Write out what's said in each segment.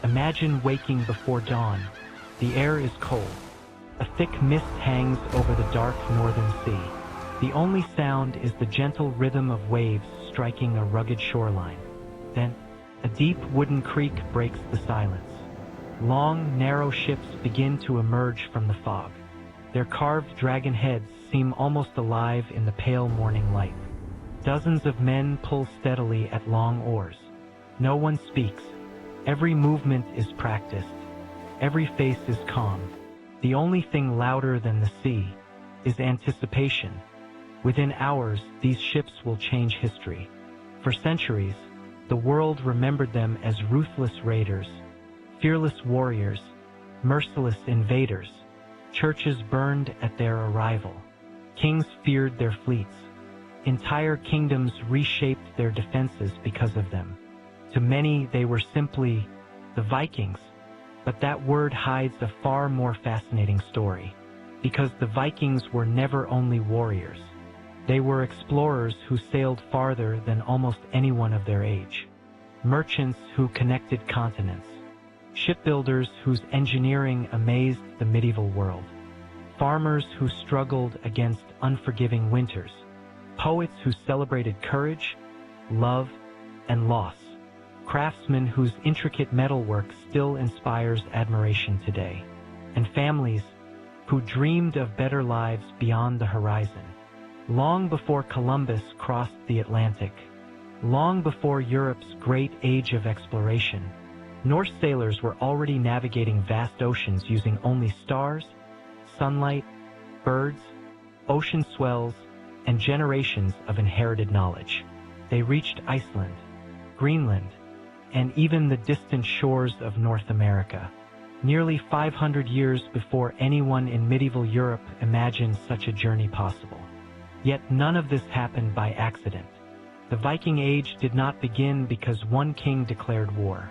Imagine waking before dawn. The air is cold. A thick mist hangs over the dark northern sea. The only sound is the gentle rhythm of waves striking a rugged shoreline. Then, a deep wooden creek breaks the silence. Long, narrow ships begin to emerge from the fog. Their carved dragon heads seem almost alive in the pale morning light. Dozens of men pull steadily at long oars. No one speaks. Every movement is practiced. Every face is calm. The only thing louder than the sea is anticipation. Within hours, these ships will change history. For centuries, the world remembered them as ruthless raiders, fearless warriors, merciless invaders. Churches burned at their arrival. Kings feared their fleets. Entire kingdoms reshaped their defenses because of them. To many, they were simply the Vikings, but that word hides a far more fascinating story, because the Vikings were never only warriors. They were explorers who sailed farther than almost anyone of their age, merchants who connected continents, shipbuilders whose engineering amazed the medieval world, farmers who struggled against unforgiving winters, poets who celebrated courage, love, and loss, craftsmen whose intricate metalwork still inspires admiration today, and families who dreamed of better lives beyond the horizon. Long before Columbus crossed the Atlantic, long before Europe's great age of exploration, Norse sailors were already navigating vast oceans using only stars, sunlight, birds, ocean swells, and generations of inherited knowledge. They reached Iceland, Greenland, and even the distant shores of North America, nearly 500 years before anyone in medieval Europe imagined such a journey possible. Yet none of this happened by accident. The Viking Age did not begin because one king declared war,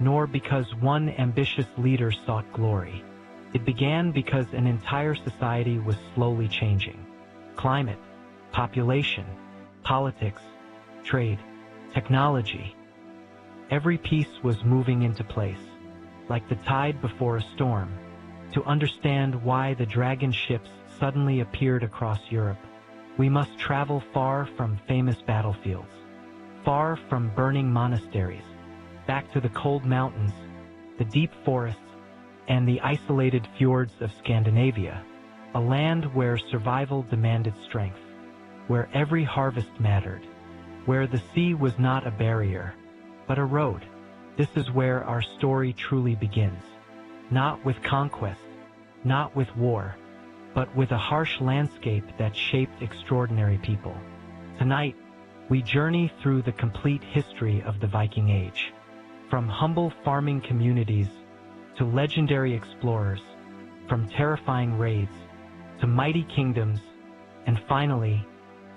nor because one ambitious leader sought glory. It began because an entire society was slowly changing. Climate, population, politics, trade, technology. Every piece was moving into place, like the tide before a storm. To understand why the dragon ships suddenly appeared across Europe, we must travel far from famous battlefields, far from burning monasteries, back to the cold mountains, the deep forests, and the isolated fjords of Scandinavia, a land where survival demanded strength, where every harvest mattered, where the sea was not a barrier, but a road. This is where our story truly begins, not with conquest, not with war, but with a harsh landscape that shaped extraordinary people. Tonight, we journey through the complete history of the Viking Age, from humble farming communities to legendary explorers, from terrifying raids to mighty kingdoms, and finally,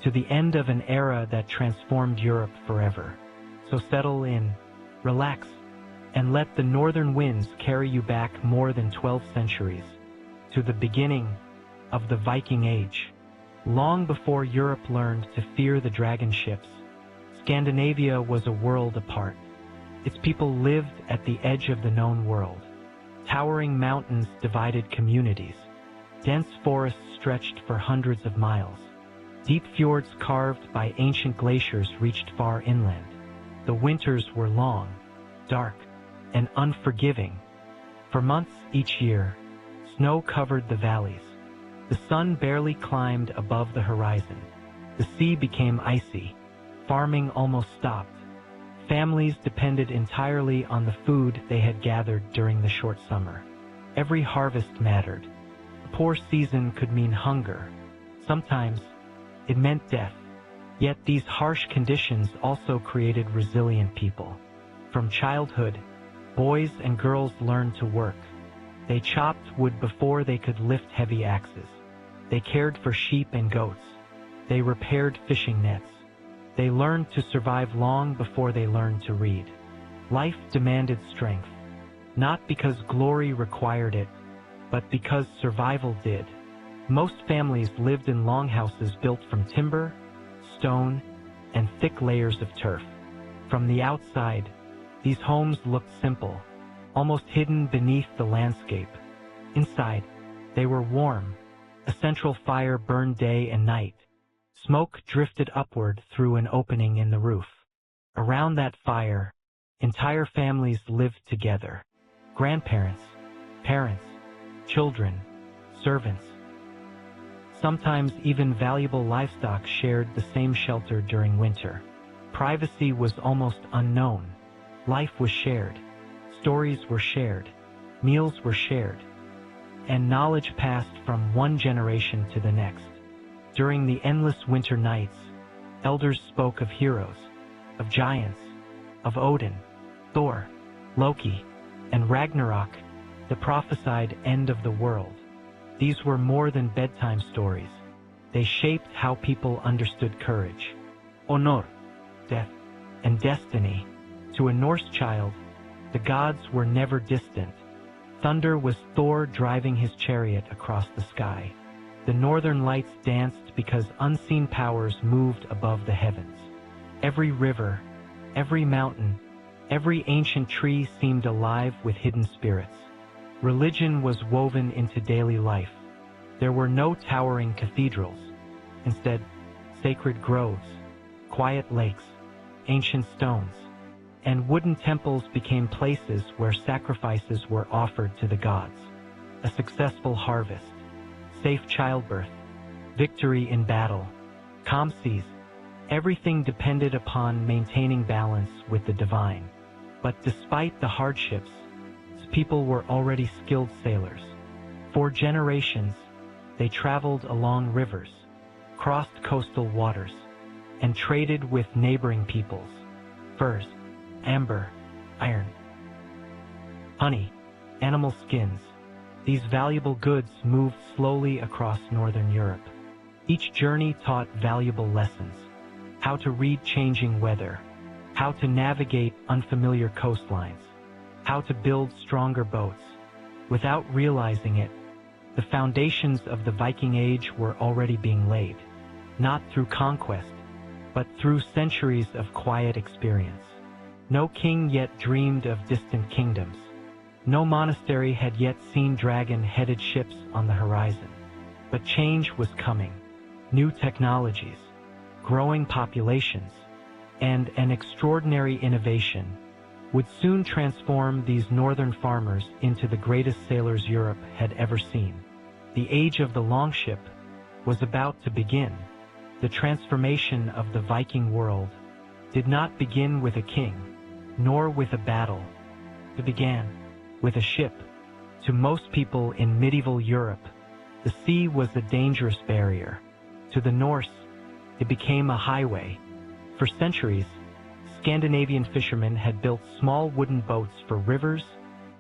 to the end of an era that transformed Europe forever. So settle in, relax, and let the northern winds carry you back more than 12 centuries to the beginning of the Viking Age. Long before Europe learned to fear the dragon ships, Scandinavia was a world apart. Its people lived at the edge of the known world. Towering mountains divided communities. Dense forests stretched for hundreds of miles. Deep fjords carved by ancient glaciers reached far inland. The winters were long, dark, and unforgiving. For months each year, snow covered the valleys. The sun barely climbed above the horizon. The sea became icy. Farming almost stopped. Families depended entirely on the food they had gathered during the short summer. Every harvest mattered. A poor season could mean hunger. Sometimes, it meant death. Yet these harsh conditions also created resilient people. From childhood, boys and girls learned to work. They chopped wood before they could lift heavy axes. They cared for sheep and goats. They repaired fishing nets. They learned to survive long before they learned to read. Life demanded strength, not because glory required it, but because survival did. Most families lived in longhouses built from timber, stone, and thick layers of turf. From the outside, these homes looked simple, almost hidden beneath the landscape. Inside, they were warm. A central fire burned day and night. Smoke drifted upward through an opening in the roof. Around that fire, entire families lived together. Grandparents, parents, children, servants. Sometimes even valuable livestock shared the same shelter during winter. Privacy was almost unknown. Life was shared. Stories were shared. Meals were shared. And knowledge passed from one generation to the next. During the endless winter nights, elders spoke of heroes, of giants, of Odin, Thor, Loki, and Ragnarok, the prophesied end of the world. These were more than bedtime stories. They shaped how people understood courage, honor, death, and destiny. To a Norse child, the gods were never distant. Thunder was Thor driving his chariot across the sky. The northern lights danced because unseen powers moved above the heavens. Every river, every mountain, every ancient tree seemed alive with hidden spirits. Religion was woven into daily life. There were no towering cathedrals. Instead, sacred groves, quiet lakes, ancient stones, and wooden temples became places where sacrifices were offered to the gods. A successful harvest, safe childbirth, victory in battle, calm seas, everything depended upon maintaining balance with the divine. But despite the hardships, people were already skilled sailors. For generations, they traveled along rivers, crossed coastal waters, and traded with neighboring peoples. Furs, amber, iron, honey, animal skins. These valuable goods moved slowly across northern Europe. Each journey taught valuable lessons: how to read changing weather, how to navigate unfamiliar coastlines, how to build stronger boats. Without realizing it, the foundations of the Viking Age were already being laid, not through conquest, but through centuries of quiet experience. No king yet dreamed of distant kingdoms. No monastery had yet seen dragon-headed ships on the horizon. But change was coming. New technologies, growing populations, and an extraordinary innovation would soon transform these northern farmers into the greatest sailors Europe had ever seen. The age of the Longship was about to begin. The transformation of the Viking world did not begin with a king, nor with a battle. It began with a ship. To most people in medieval Europe, the sea was a dangerous barrier. To the Norse, it became a highway. For centuries, Scandinavian fishermen had built small wooden boats for rivers,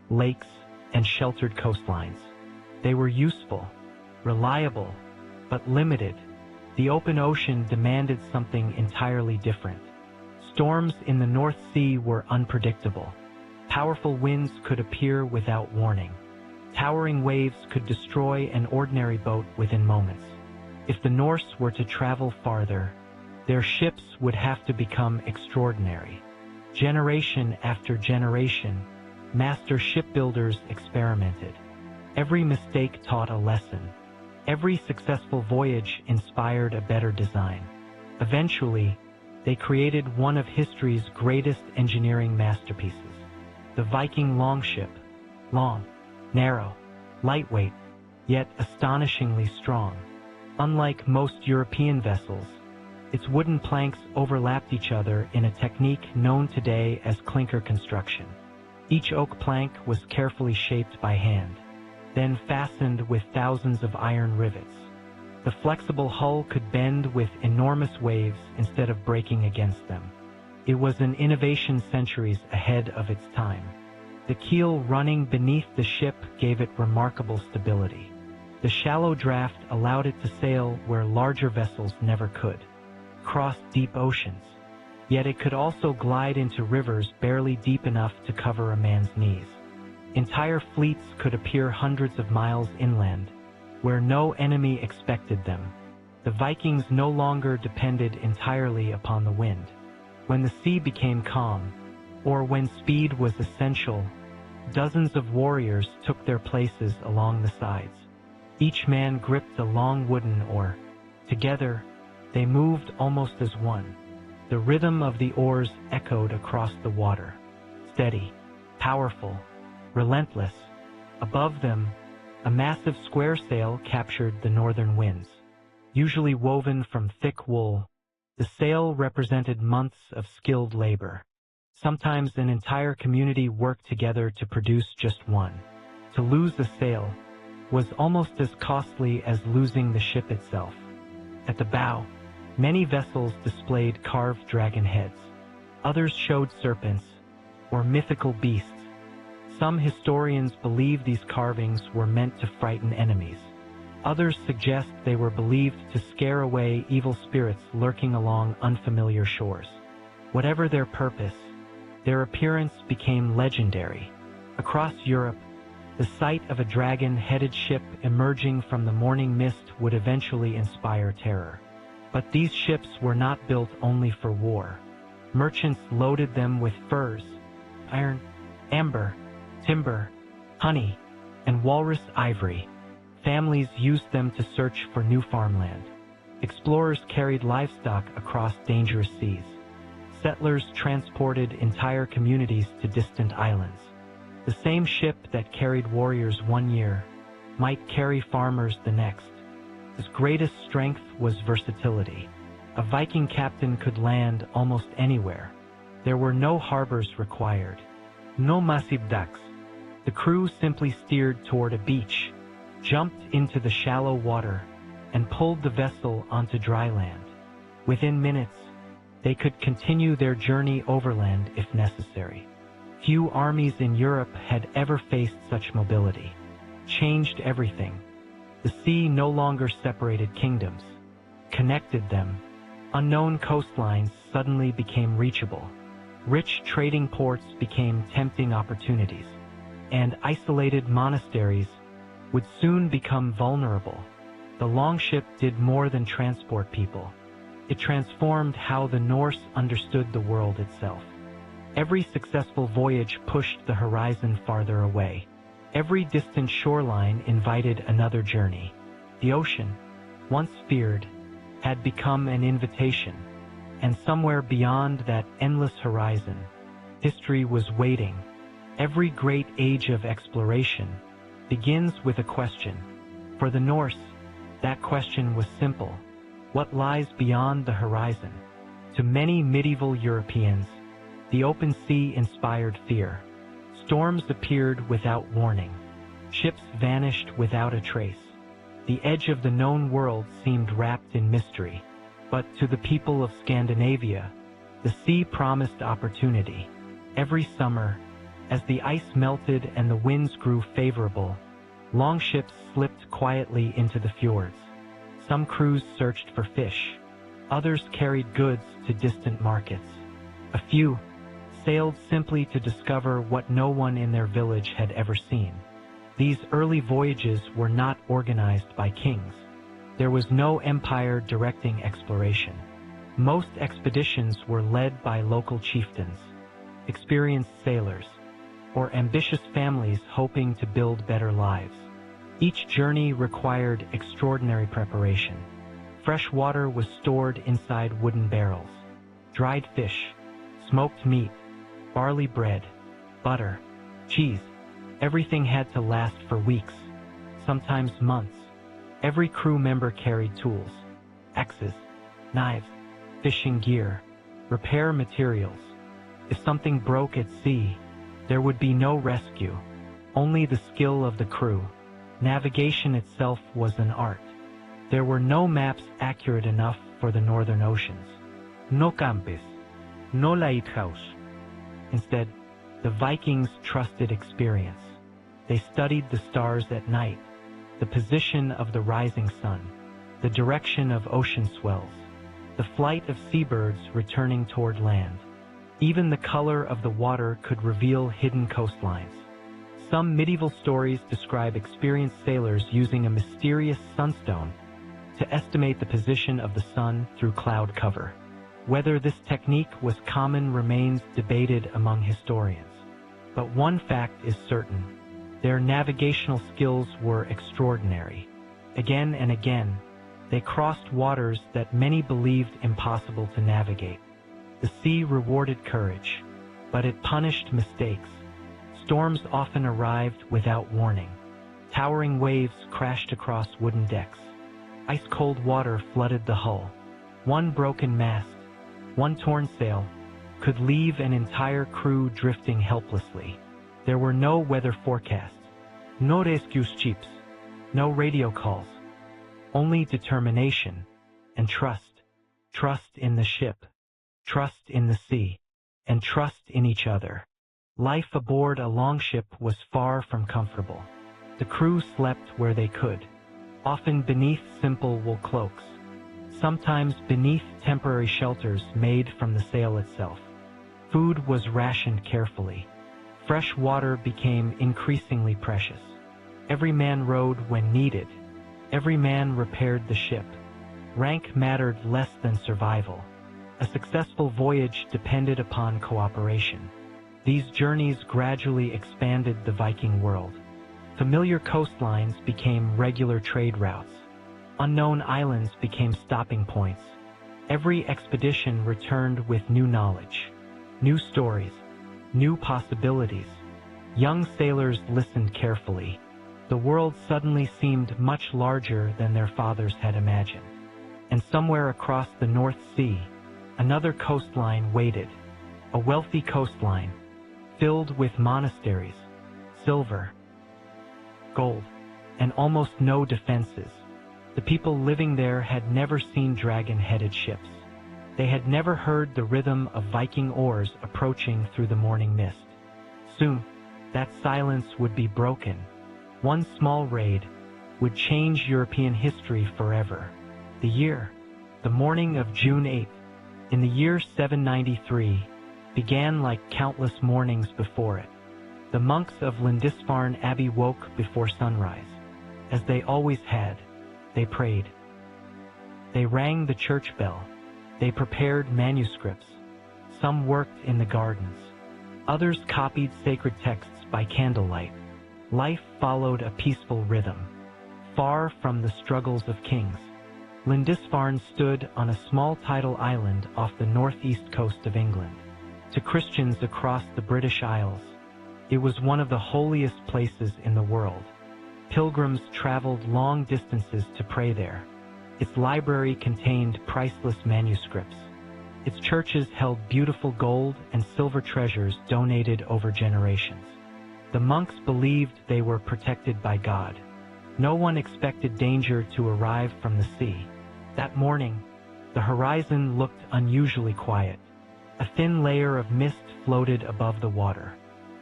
lakes, and sheltered coastlines. They were useful, reliable, but limited. The open ocean demanded something entirely different. Storms in the North Sea were unpredictable. Powerful winds could appear without warning. Towering waves could destroy an ordinary boat within moments. If the Norse were to travel farther, their ships would have to become extraordinary. Generation after generation, master shipbuilders experimented. Every mistake taught a lesson. Every successful voyage inspired a better design. Eventually, they created one of history's greatest engineering masterpieces, the Viking Longship. Long, narrow, lightweight, yet astonishingly strong. Unlike most European vessels, its wooden planks overlapped each other in a technique known today as clinker construction. Each oak plank was carefully shaped by hand, then fastened with thousands of iron rivets. The flexible hull could bend with enormous waves instead of breaking against them. It was an innovation centuries ahead of its time. The keel running beneath the ship gave it remarkable stability. The shallow draft allowed it to sail where larger vessels never could, cross deep oceans. Yet it could also glide into rivers barely deep enough to cover a man's knees. Entire fleets could appear hundreds of miles inland, where no enemy expected them. The Vikings no longer depended entirely upon the wind. When the sea became calm, or when speed was essential, Dozens of warriors took their places along the sides. Each man gripped a long wooden oar. Together, they moved almost as one. The rhythm of the oars echoed across the water. Steady, powerful, relentless. Above them, a massive square sail captured the northern winds. Usually woven from thick wool, the sail represented months of skilled labor. Sometimes an entire community worked together to produce just one. To lose a sail was almost as costly as losing the ship itself. At the bow, many vessels displayed carved dragon heads. Others showed serpents or mythical beasts. Some historians believe these carvings were meant to frighten enemies. Others suggest they were believed to scare away evil spirits lurking along unfamiliar shores. Whatever their purpose, their appearance became legendary. Across Europe, the sight of a dragon-headed ship emerging from the morning mist would eventually inspire terror. But these ships were not built only for war. Merchants loaded them with furs, iron, amber, timber, honey, and walrus ivory. Families used them to search for new farmland. Explorers carried livestock across dangerous seas. Settlers transported entire communities to distant islands. The same ship that carried warriors one year might carry farmers the next. Its greatest strength was versatility. A Viking captain could land almost anywhere. There were no harbors required. No massive docks. The crew simply steered toward a beach, jumped into the shallow water, and pulled the vessel onto dry land. Within minutes, they could continue their journey overland if necessary. Few armies in Europe had ever faced such mobility. Changed everything. The sea no longer separated kingdoms, connected them. Unknown coastlines suddenly became reachable. Rich trading ports became tempting opportunities, and isolated monasteries would soon become vulnerable. The Longship did more than transport people. It transformed how the Norse understood the world itself. Every successful voyage pushed the horizon farther away. Every distant shoreline invited another journey. The ocean, once feared, had become an invitation, and somewhere beyond that endless horizon, history was waiting. Every great age of exploration begins with a question. For the Norse, that question was simple. What lies beyond the horizon? To many medieval Europeans, the open sea inspired fear. Storms appeared without warning. Ships vanished without a trace. The edge of the known world seemed wrapped in mystery. But to the people of Scandinavia, the sea promised opportunity. Every summer, as the ice melted and the winds grew favorable, longships slipped quietly into the fjords. Some crews searched for fish. Others carried goods to distant markets. A few sailed simply to discover what no one in their village had ever seen. These early voyages were not organized by kings. There was no empire directing exploration. Most expeditions were led by local chieftains, experienced sailors, or ambitious families hoping to build better lives. Each journey required extraordinary preparation. Fresh water was stored inside wooden barrels. Dried fish, smoked meat, barley bread, butter, cheese, everything had to last for weeks, sometimes months. Every crew member carried tools, axes, knives, fishing gear, repair materials. If something broke at sea, there would be no rescue, only the skill of the crew. Navigation itself was an art. There were no maps accurate enough for the northern oceans. No compass, no lighthouse. Instead, the Vikings trusted experience. They studied the stars at night, the position of the rising sun, the direction of ocean swells, the flight of seabirds returning toward land. Even the color of the water could reveal hidden coastlines. Some medieval stories describe experienced sailors using a mysterious sunstone to estimate the position of the sun through cloud cover. Whether this technique was common remains debated among historians. But one fact is certain. Their navigational skills were extraordinary. Again and again, they crossed waters that many believed impossible to navigate. The sea rewarded courage, but it punished mistakes. Storms often arrived without warning. Towering waves crashed across wooden decks. Ice-cold water flooded the hull. One broken mast, one torn sail, could leave an entire crew drifting helplessly. There were no weather forecasts, no rescue ships, no radio calls, only determination and trust. Trust in the ship, trust in the sea, and trust in each other. Life aboard a longship was far from comfortable. The crew slept where they could, often beneath simple wool cloaks, sometimes beneath temporary shelters made from the sail itself. Food was rationed carefully. Fresh water became increasingly precious. Every man rowed when needed. Every man repaired the ship. Rank mattered less than survival. A successful voyage depended upon cooperation. These journeys gradually expanded the Viking world. Familiar coastlines became regular trade routes. Unknown islands became stopping points. Every expedition returned with new knowledge, new stories, new possibilities. Young sailors listened carefully. The world suddenly seemed much larger than their fathers had imagined. And somewhere across the North Sea, another coastline waited, a wealthy coastline, filled with monasteries, silver, gold, and almost no defenses. The people living there had never seen dragon-headed ships. They had never heard the rhythm of Viking oars approaching through the morning mist. Soon, that silence would be broken. One small raid would change European history forever. The morning of June 8th, in the year 793, began like countless mornings before it. The monks of Lindisfarne Abbey woke before sunrise. As they always had, they prayed. They rang the church bell. They prepared manuscripts. Some worked in the gardens. Others copied sacred texts by candlelight. Life followed a peaceful rhythm. Far from the struggles of kings, Lindisfarne stood on a small tidal island off the northeast coast of England. To Christians across the British Isles, it was one of the holiest places in the world. Pilgrims traveled long distances to pray there. Its library contained priceless manuscripts. Its churches held beautiful gold and silver treasures donated over generations. The monks believed they were protected by God. No one expected danger to arrive from the sea. That morning, the horizon looked unusually quiet. A thin layer of mist floated above the water.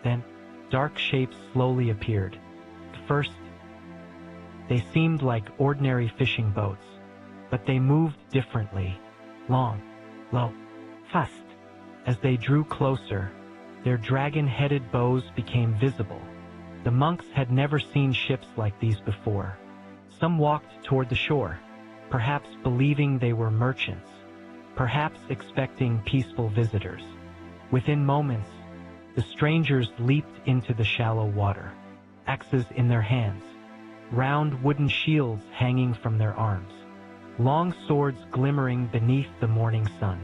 Then, dark shapes slowly appeared. At first, they seemed like ordinary fishing boats, but they moved differently, long, low, fast. As they drew closer, their dragon-headed bows became visible. The monks had never seen ships like these before. Some walked toward the shore, perhaps believing they were merchants, perhaps expecting peaceful visitors. Within moments, the strangers leaped into the shallow water, axes in their hands, round wooden shields hanging from their arms, long swords glimmering beneath the morning sun.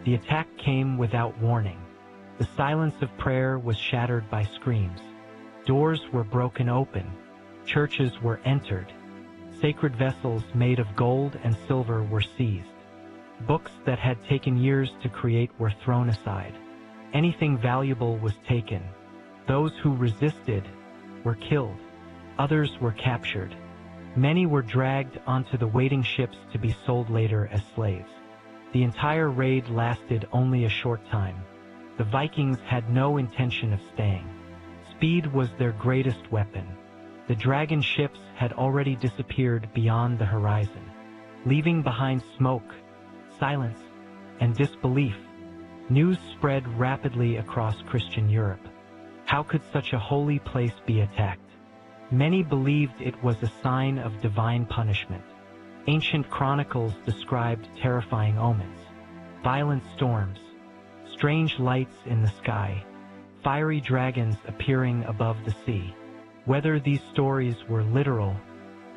The attack came without warning. The silence of prayer was shattered by screams. Doors were broken open. Churches were entered. Sacred vessels made of gold and silver were seized. Books that had taken years to create were thrown aside. Anything valuable was taken. Those who resisted were killed. Others were captured. Many were dragged onto the waiting ships to be sold later as slaves. The entire raid lasted only a short time. The Vikings had no intention of staying. Speed was their greatest weapon. The dragon ships had already disappeared beyond the horizon, leaving behind smoke, silence, and disbelief. News spread rapidly across Christian Europe. How could such a holy place be attacked? Many believed it was a sign of divine punishment. Ancient chronicles described terrifying omens, violent storms, strange lights in the sky, fiery dragons appearing above the sea. Whether these stories were literal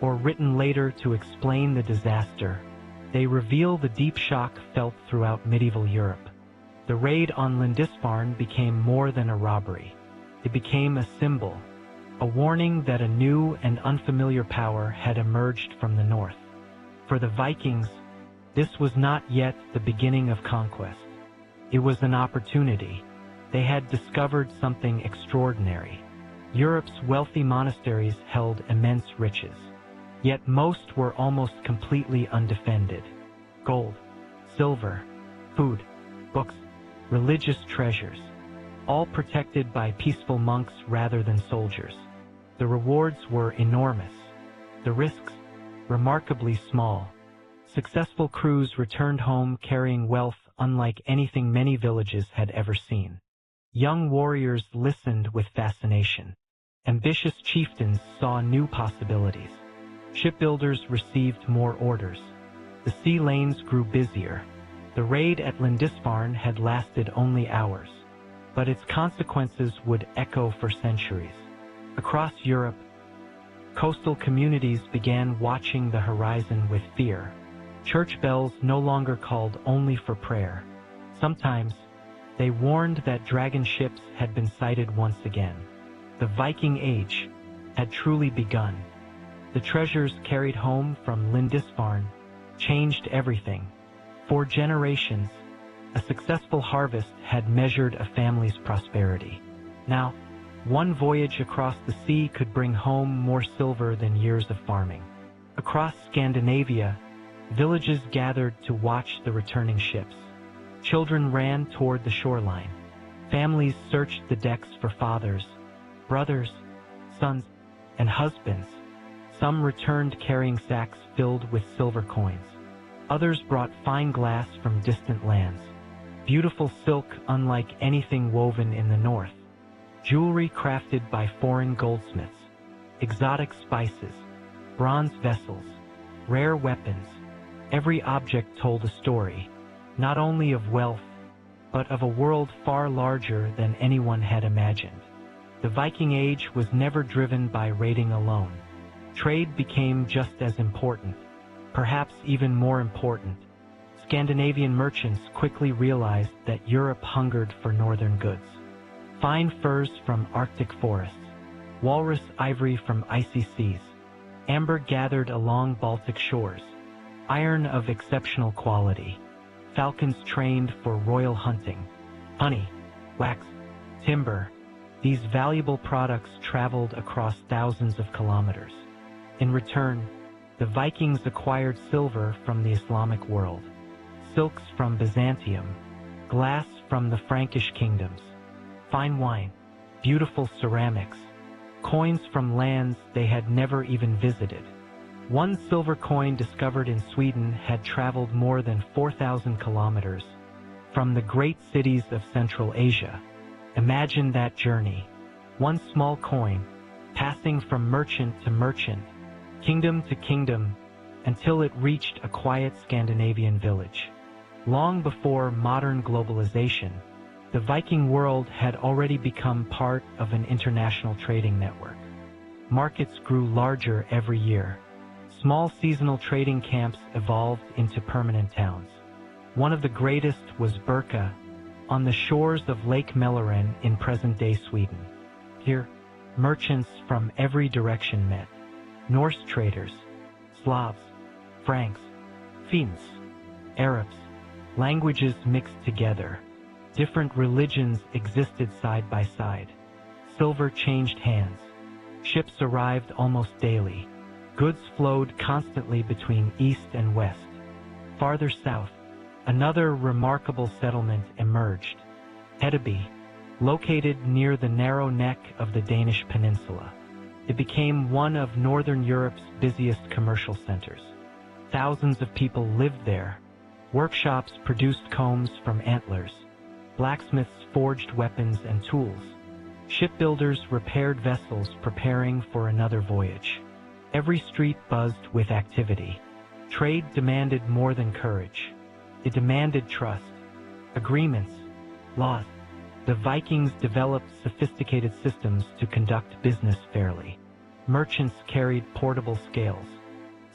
or written later to explain the disaster, they reveal the deep shock felt throughout medieval Europe. The raid on Lindisfarne became more than a robbery. It became a symbol, a warning that a new and unfamiliar power had emerged from the north. For the Vikings, this was not yet the beginning of conquest. It was an opportunity. They had discovered something extraordinary. Europe's wealthy monasteries held immense riches, yet most were almost completely undefended. Gold, silver, food, books, religious treasures, all protected by peaceful monks rather than soldiers. The rewards were enormous, the risks remarkably small. Successful crews returned home carrying wealth unlike anything many villages had ever seen. Young warriors listened with fascination. Ambitious chieftains saw new possibilities. Shipbuilders received more orders. The sea lanes grew busier. The raid at Lindisfarne had lasted only hours, but its consequences would echo for centuries. Across Europe, coastal communities began watching the horizon with fear. Church bells no longer called only for prayer. Sometimes, they warned that dragon ships had been sighted once again. The Viking Age had truly begun. The treasures carried home from Lindisfarne changed everything. For generations, a successful harvest had measured a family's prosperity. Now, one voyage across the sea could bring home more silver than years of farming. Across Scandinavia, villages gathered to watch the returning ships. Children ran toward the shoreline. Families searched the decks for fathers, brothers, sons, and husbands. Some returned carrying sacks filled with silver coins. Others brought fine glass from distant lands. Beautiful silk unlike anything woven in the north. Jewelry crafted by foreign goldsmiths. Exotic spices. Bronze vessels. Rare weapons. Every object told a story, not only of wealth, but of a world far larger than anyone had imagined. The Viking Age was never driven by raiding alone. Trade became just as important, perhaps even more important. Scandinavian merchants quickly realized that Europe hungered for northern goods. Fine furs from Arctic forests, walrus ivory from icy seas, amber gathered along Baltic shores, iron of exceptional quality, falcons trained for royal hunting, honey, wax, timber. These valuable products traveled across thousands of kilometers. In return, the Vikings acquired silver from the Islamic world, silks from Byzantium, glass from the Frankish kingdoms, fine wine, beautiful ceramics, coins from lands they had never even visited. One silver coin discovered in Sweden had traveled more than 4,000 kilometers from the great cities of Central Asia. Imagine that journey. One small coin, passing from merchant to merchant, kingdom to kingdom, until it reached a quiet Scandinavian village. Long before modern globalization, the Viking world had already become part of an international trading network. Markets grew larger every year. Small seasonal trading camps evolved into permanent towns. One of the greatest was Birka, on the shores of Lake Mälaren in present-day Sweden. Here, merchants from every direction met. Norse traders, Slavs, Franks, Finns, Arabs. Languages mixed together. Different religions existed side by side. Silver changed hands. Ships arrived almost daily. Goods flowed constantly between east and west. Farther south, another remarkable settlement emerged, Hedeby, located near the narrow neck of the Danish peninsula. It became one of Northern Europe's busiest commercial centers. Thousands of people lived there. Workshops produced combs from antlers. Blacksmiths forged weapons and tools. Shipbuilders repaired vessels preparing for another voyage. Every street buzzed with activity. Trade demanded more than courage. It demanded trust, agreements, laws, The Vikings developed sophisticated systems to conduct business fairly. Merchants carried portable scales.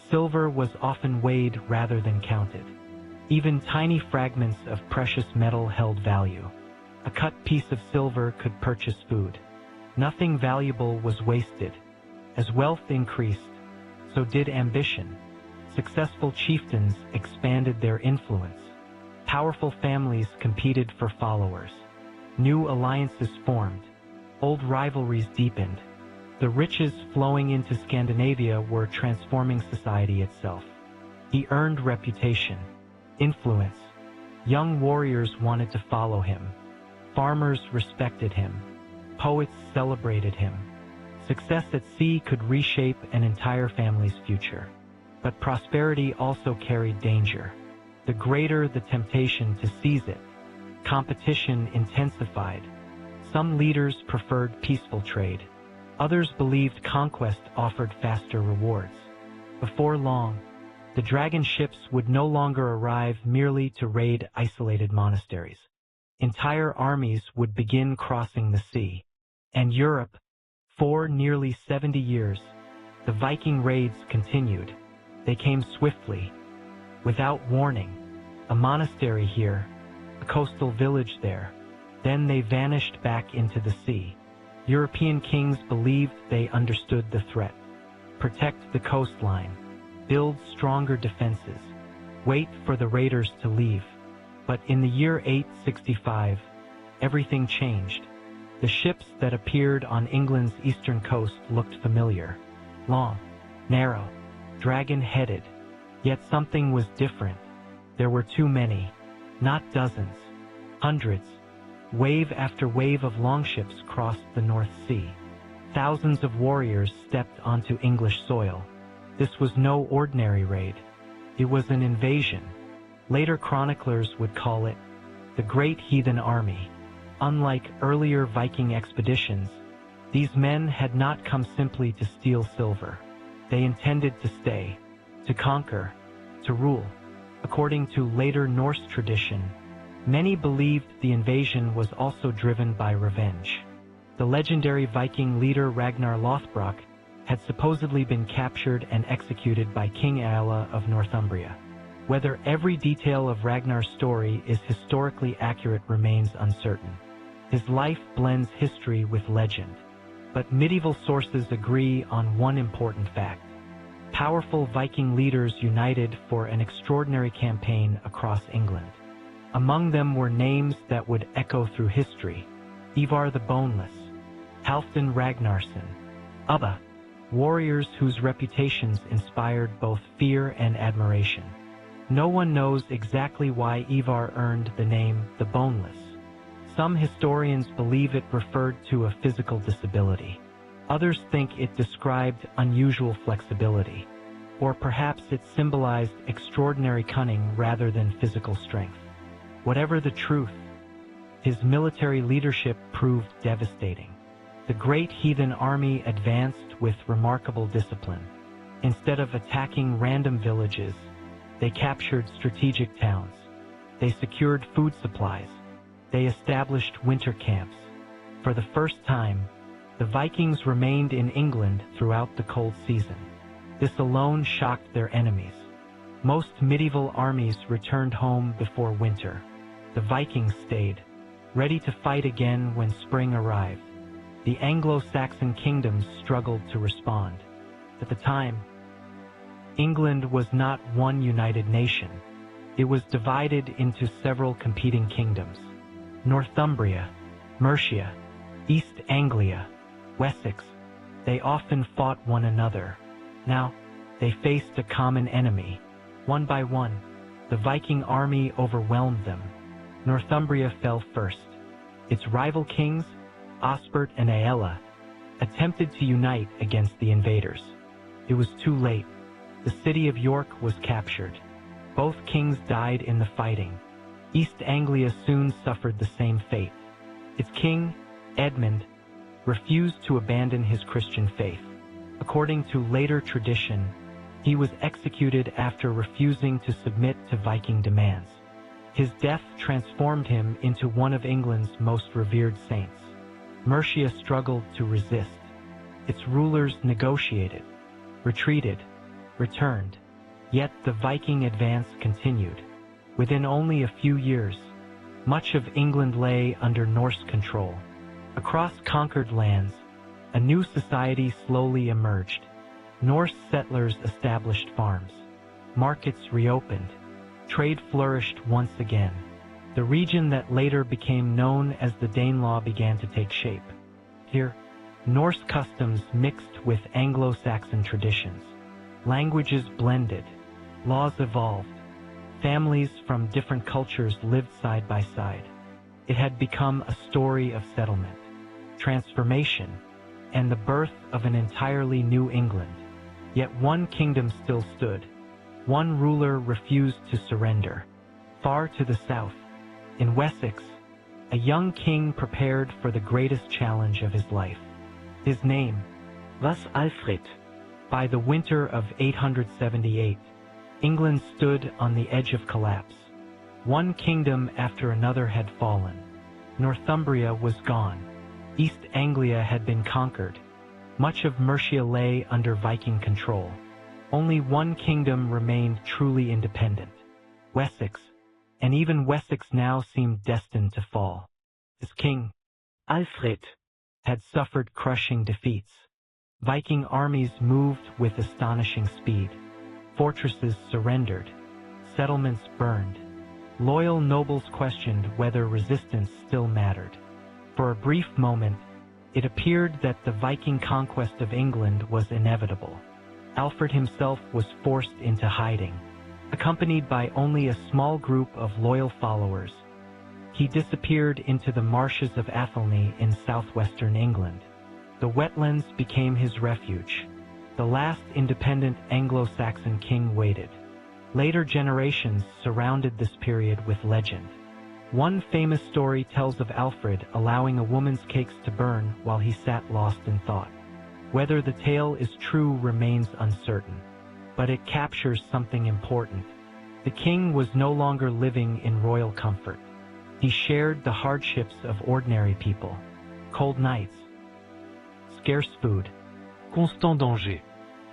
Silver was often weighed rather than counted. Even tiny fragments of precious metal held value. A cut piece of silver could purchase food. Nothing valuable was wasted. As wealth increased, so did ambition. Successful chieftains expanded their influence. Powerful families competed for followers. New alliances formed. Old rivalries deepened. The riches flowing into Scandinavia were transforming society itself. He earned reputation, influence. Young warriors wanted to follow him. Farmers respected him. Poets celebrated him. Success at sea could reshape an entire family's future. But prosperity also carried danger. The greater the temptation to seize it, competition intensified. Some leaders preferred peaceful trade. Others believed conquest offered faster rewards. Before long, the dragon ships would no longer arrive merely to raid isolated monasteries. Entire armies would begin crossing the sea. And Europe, for nearly 70 years, the Viking raids continued. They came swiftly, without warning. A monastery here, a coastal village there. Then they vanished back into the sea. European kings believed they understood the threat. Protect the coastline. Build stronger defenses. Wait for the raiders to leave. But in the year 865, everything changed. The ships that appeared on England's eastern coast looked familiar. Long, narrow, dragon-headed. Yet something was different. There were too many. Not dozens. Hundreds. Wave after wave of longships crossed the North Sea. Thousands of warriors stepped onto English soil. This was no ordinary raid. It was an invasion. Later chroniclers would call it the Great Heathen Army. Unlike earlier Viking expeditions, these men had not come simply to steal silver. They intended to stay, to conquer, to rule. According to later Norse tradition, many believed the invasion was also driven by revenge. The legendary Viking leader Ragnar Lothbrok had supposedly been captured and executed by King Aella of Northumbria. Whether every detail of Ragnar's story is historically accurate remains uncertain. His life blends history with legend. But medieval sources agree on one important fact. Powerful Viking leaders united for an extraordinary campaign across England. Among them were names that would echo through history. Ivar the Boneless, Halfdan Ragnarsson, Ubba, warriors whose reputations inspired both fear and admiration. No one knows exactly why Ivar earned the name the Boneless. Some historians believe it referred to a physical disability. Others think it described unusual flexibility. Or perhaps it symbolized extraordinary cunning rather than physical strength. Whatever the truth, his military leadership proved devastating. The great heathen army advanced with remarkable discipline. Instead of attacking random villages, they captured strategic towns. They secured food supplies. They established winter camps. For the first time, the Vikings remained in England throughout the cold season. This alone shocked their enemies. Most medieval armies returned home before winter. The Vikings stayed, ready to fight again when spring arrived. The Anglo-Saxon kingdoms struggled to respond. At the time, England was not one united nation. It was divided into several competing kingdoms. Northumbria, Mercia, East Anglia, Wessex, they often fought one another. Now, they faced a common enemy. One by one, the Viking army overwhelmed them. Northumbria fell first. Its rival kings, Osbert and Aella, attempted to unite against the invaders. It was too late. The city of York was captured. Both kings died in the fighting. East Anglia soon suffered the same fate. Its king, Edmund, refused to abandon his Christian faith. According to later tradition, he was executed after refusing to submit to Viking demands. His death transformed him into one of England's most revered saints. Mercia struggled to resist. Its rulers negotiated, retreated, returned. Yet the Viking advance continued. Within only a few years, much of England lay under Norse control. Across conquered lands, a new society slowly emerged. Norse settlers established farms. Markets reopened. Trade flourished once again. The region that later became known as the Danelaw began to take shape. Here, Norse customs mixed with Anglo-Saxon traditions. Languages blended. Laws evolved. Families from different cultures lived side by side. It had become a story of settlement, transformation, and the birth of an entirely new England. Yet one kingdom still stood. One ruler refused to surrender. Far to the south, in Wessex, a young king prepared for the greatest challenge of his life. His name was Alfred. By the winter of 878, England stood on the edge of collapse. One kingdom after another had fallen. Northumbria was gone. East Anglia had been conquered. Much of Mercia lay under Viking control. Only one kingdom remained truly independent, Wessex, and even Wessex now seemed destined to fall. Its king, Alfred, had suffered crushing defeats. Viking armies moved with astonishing speed. Fortresses surrendered. Settlements burned. Loyal nobles questioned whether resistance still mattered. For a brief moment, it appeared that the Viking conquest of England was inevitable. Alfred himself was forced into hiding. Accompanied by only a small group of loyal followers, he disappeared into the marshes of Athelney in southwestern England. The wetlands became his refuge. The last independent Anglo-Saxon king waited. Later generations surrounded this period with legend. One famous story tells of Alfred allowing a woman's cakes to burn while he sat lost in thought. Whether the tale is true remains uncertain, but it captures something important. The king was no longer living in royal comfort. He shared the hardships of ordinary people. Cold nights, scarce food, constant danger.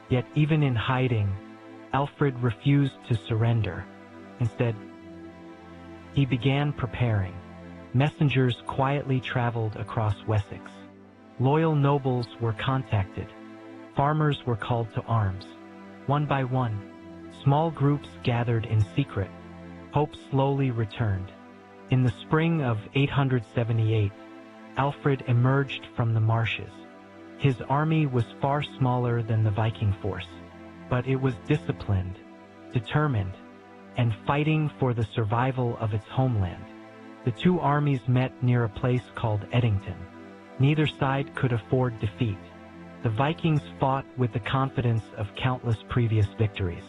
Yet even in hiding, Alfred refused to surrender. Instead, he began preparing. Messengers quietly traveled across Wessex. Loyal nobles were contacted. Farmers were called to arms. One by one, small groups gathered in secret. Hope slowly returned. In the spring of 878, Alfred emerged from the marshes. His army was far smaller than the Viking force, but it was disciplined, determined, and fighting for the survival of its homeland. The two armies met near a place called Eddington. Neither side could afford defeat. The Vikings fought with the confidence of countless previous victories.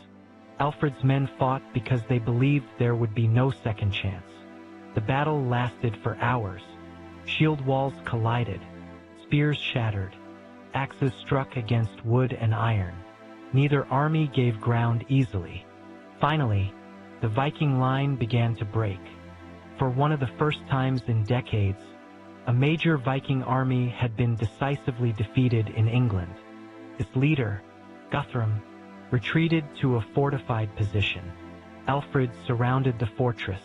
Alfred's men fought because they believed there would be no second chance. The battle lasted for hours. Shield walls collided. Spears shattered. Axes struck against wood and iron. Neither army gave ground easily. Finally, the Viking line began to break. For one of the first times in decades, a major Viking army had been decisively defeated in England. Its leader, Guthrum, retreated to a fortified position. Alfred surrounded the fortress.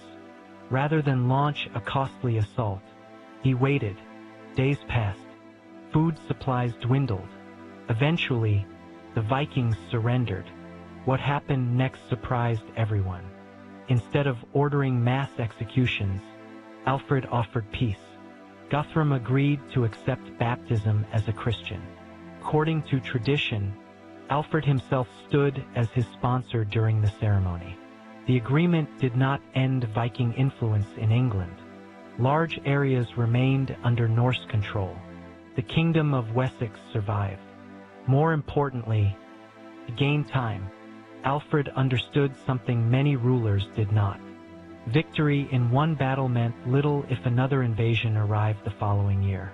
Rather than launch a costly assault, he waited. Days passed. Food supplies dwindled. Eventually, the Vikings surrendered. What happened next surprised everyone. Instead of ordering mass executions, Alfred offered peace. Guthrum agreed to accept baptism as a Christian. According to tradition, Alfred himself stood as his sponsor during the ceremony. The agreement did not end Viking influence in England. Large areas remained under Norse control. The kingdom of Wessex survived. More importantly, to gain time, Alfred understood something many rulers did not. Victory in one battle meant little if another invasion arrived the following year.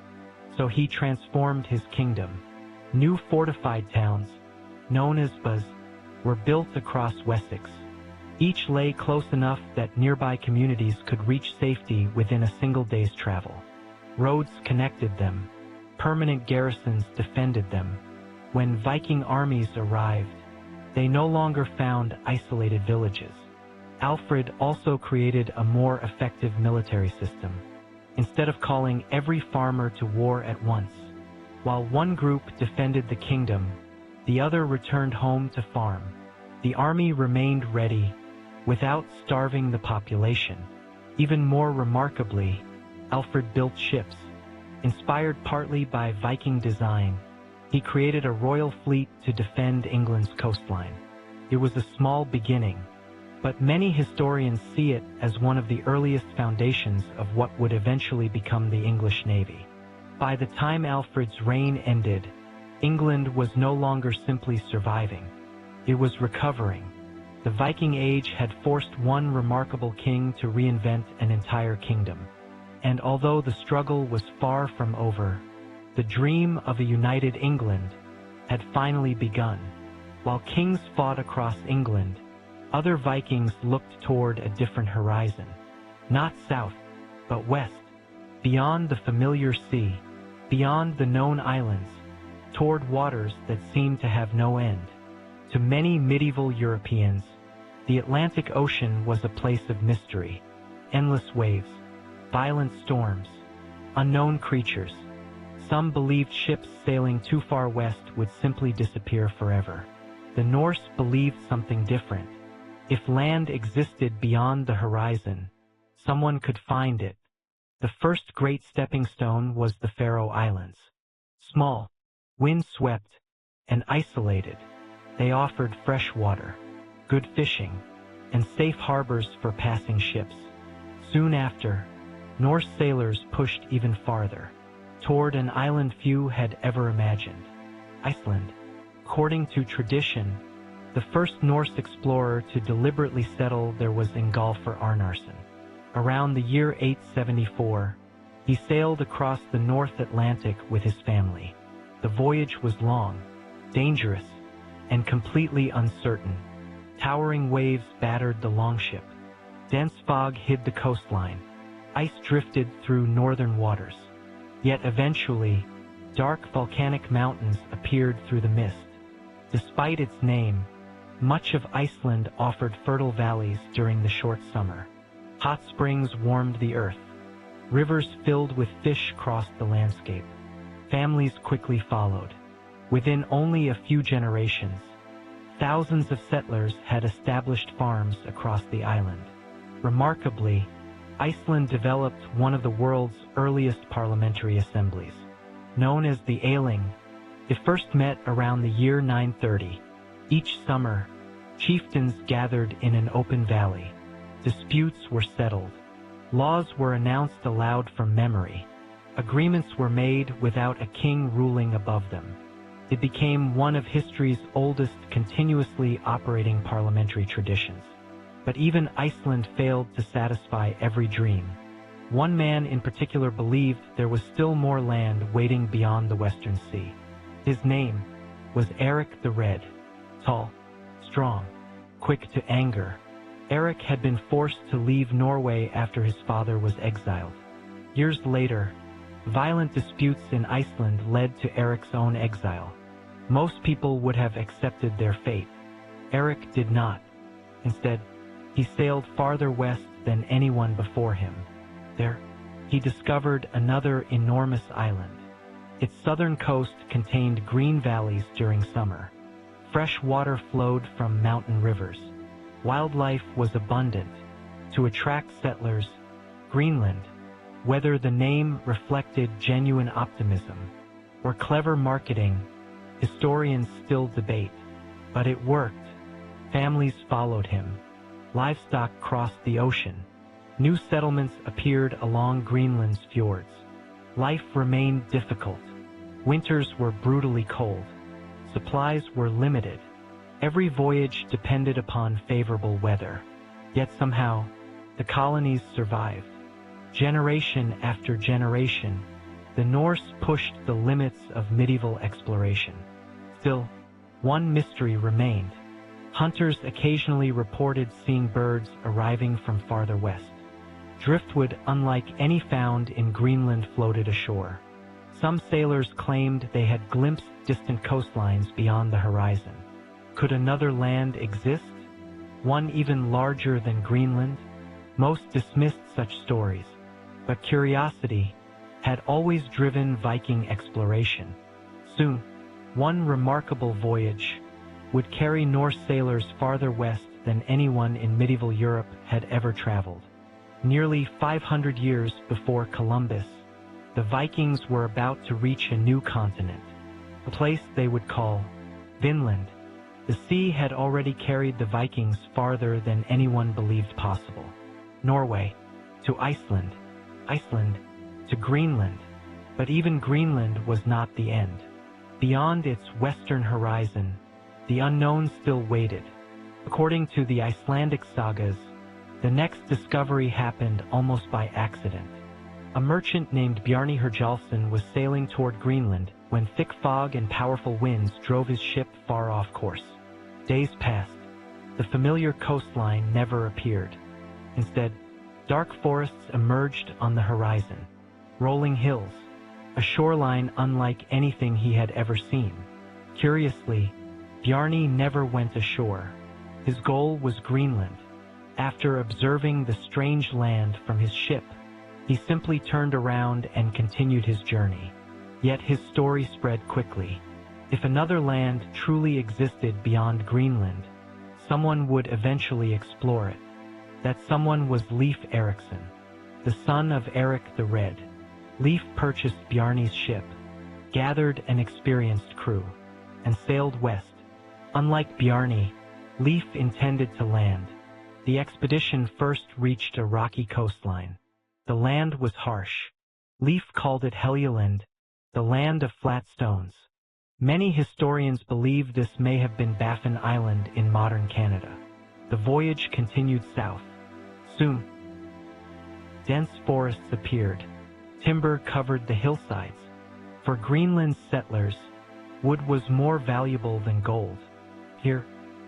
So he transformed his kingdom. New fortified towns, known as Buzz, were built across Wessex. Each lay close enough that nearby communities could reach safety within a single day's travel. Roads connected them. Permanent garrisons defended them. When Viking armies arrived, they no longer found isolated villages. Alfred also created a more effective military system. Instead of calling every farmer to war at once, while one group defended the kingdom, the other returned home to farm. The army remained ready, without starving the population. Even more remarkably, Alfred built ships. Inspired partly by Viking design, he created a royal fleet to defend England's coastline. It was a small beginning, but many historians see it as one of the earliest foundations of what would eventually become the English Navy. By the time Alfred's reign ended, England was no longer simply surviving. It was recovering. The Viking Age had forced one remarkable king to reinvent an entire kingdom. And although the struggle was far from over, the dream of a united England had finally begun. While kings fought across England, other Vikings looked toward a different horizon. Not south, but west, beyond the familiar sea, beyond the known islands, toward waters that seemed to have no end. To many medieval Europeans, the Atlantic Ocean was a place of mystery, endless waves, violent storms, unknown creatures. Some believed ships sailing too far west would simply disappear forever. The Norse believed something different. If land existed beyond the horizon, someone could find it. The first great stepping stone was the Faroe Islands. Small, wind-swept, and isolated, they offered fresh water, good fishing, and safe harbors for passing ships. Soon after, Norse sailors pushed even farther, toward an island few had ever imagined, Iceland. According to tradition, the first Norse explorer to deliberately settle there was Ingolfur Arnarsson. Around the year 874, he sailed across the North Atlantic with his family. The voyage was long, dangerous, and completely uncertain. Towering waves battered the Longship. Dense fog hid the coastline. Ice drifted through northern waters. Yet eventually, dark volcanic mountains appeared through the mist. Despite its name, much of Iceland offered fertile valleys during the short summer. Hot springs warmed the earth. Rivers filled with fish crossed the landscape. Families quickly followed. Within only a few generations, thousands of settlers had established farms across the island. Remarkably, Iceland developed one of the world's earliest parliamentary assemblies. Known as the Ailing, it first met around the year 930. Each summer, chieftains gathered in an open valley. Disputes were settled. Laws were announced aloud from memory. Agreements were made without a king ruling above them. It became one of history's oldest continuously operating parliamentary traditions. But even Iceland failed to satisfy every dream. One man in particular believed there was still more land waiting beyond the Western Sea. His name was Eric the Red. Tall, strong, quick to anger, Eric had been forced to leave Norway after his father was exiled. Years later, violent disputes in Iceland led to Eric's own exile. Most people would have accepted their fate. Eric did not. Instead, he sailed farther west than anyone before him. There, he discovered another enormous island. Its southern coast contained green valleys during summer. Fresh water flowed from mountain rivers. Wildlife was abundant. To attract settlers, Greenland, whether the name reflected genuine optimism or clever marketing, historians still debate. But it worked. Families followed him. Livestock crossed the ocean. New settlements appeared along Greenland's fjords. Life remained difficult. Winters were brutally cold. Supplies were limited. Every voyage depended upon favorable weather. Yet somehow, the colonies survived. Generation after generation, the Norse pushed the limits of medieval exploration. Still, one mystery remained. Hunters occasionally reported seeing birds arriving from farther west. Driftwood, unlike any found in Greenland, floated ashore. Some sailors claimed they had glimpsed distant coastlines beyond the horizon. Could another land exist? One even larger than Greenland? Most dismissed such stories, but curiosity had always driven Viking exploration. Soon, one remarkable voyage would carry Norse sailors farther west than anyone in medieval Europe had ever traveled. Nearly 500 years before Columbus, the Vikings were about to reach a new continent, a place they would call Vinland. The sea had already carried the Vikings farther than anyone believed possible. Norway to Iceland, Iceland to Greenland. But even Greenland was not the end. Beyond its western horizon, the unknown still waited. According to the Icelandic sagas, the next discovery happened almost by accident. A merchant named Bjarni Herjolfsson was sailing toward Greenland when thick fog and powerful winds drove his ship far off course. Days passed. The familiar coastline never appeared. Instead, dark forests emerged on the horizon. Rolling hills, a shoreline unlike anything he had ever seen. Curiously, Bjarni never went ashore. His goal was Greenland. After observing the strange land from his ship, he simply turned around and continued his journey. Yet his story spread quickly. If another land truly existed beyond Greenland, someone would eventually explore it. That someone was Leif Erikson, the son of Eric the Red. Leif purchased Bjarni's ship, gathered an experienced crew, and sailed west. Unlike Bjarni, Leif intended to land. The expedition first reached a rocky coastline. The land was harsh. Leif called it Helgeland, the land of flat stones. Many historians believe this may have been Baffin Island in modern Canada. The voyage continued south. Soon, dense forests appeared. Timber covered the hillsides. For Greenland's settlers, wood was more valuable than gold. Here,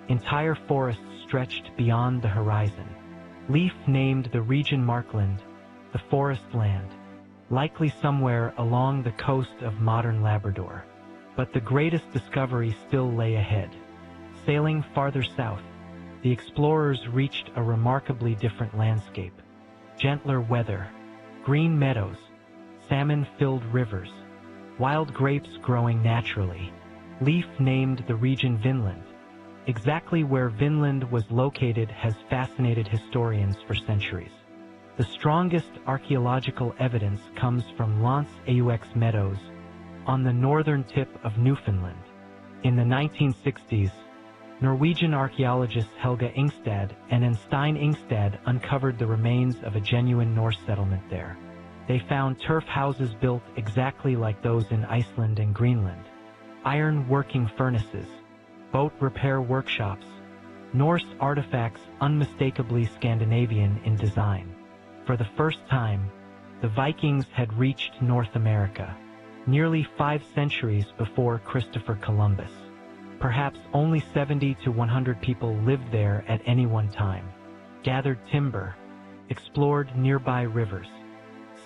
entire forests stretched beyond the horizon. Leif named the region Markland, the forest land, likely somewhere along the coast of modern Labrador. But the greatest discovery still lay ahead. Sailing farther south, the explorers reached a remarkably different landscape. Gentler weather, green meadows, salmon-filled rivers, wild grapes growing naturally. Leif named the region Vinland. Exactly where Vinland was located has fascinated historians for centuries. The strongest archaeological evidence comes from Lance Aux meadows on the northern tip of Newfoundland. In the 1960s, Norwegian archaeologists Helge Ingstad and Enstein Ingstad uncovered the remains of a genuine Norse settlement there. They found turf houses built exactly like those in Iceland and Greenland, iron working furnaces, boat repair workshops, Norse artifacts unmistakably Scandinavian in design. For the first time, the Vikings had reached North America, nearly 5 centuries before Christopher Columbus. Perhaps only 70 to 100 people lived there at any one time, gathered timber, explored nearby rivers.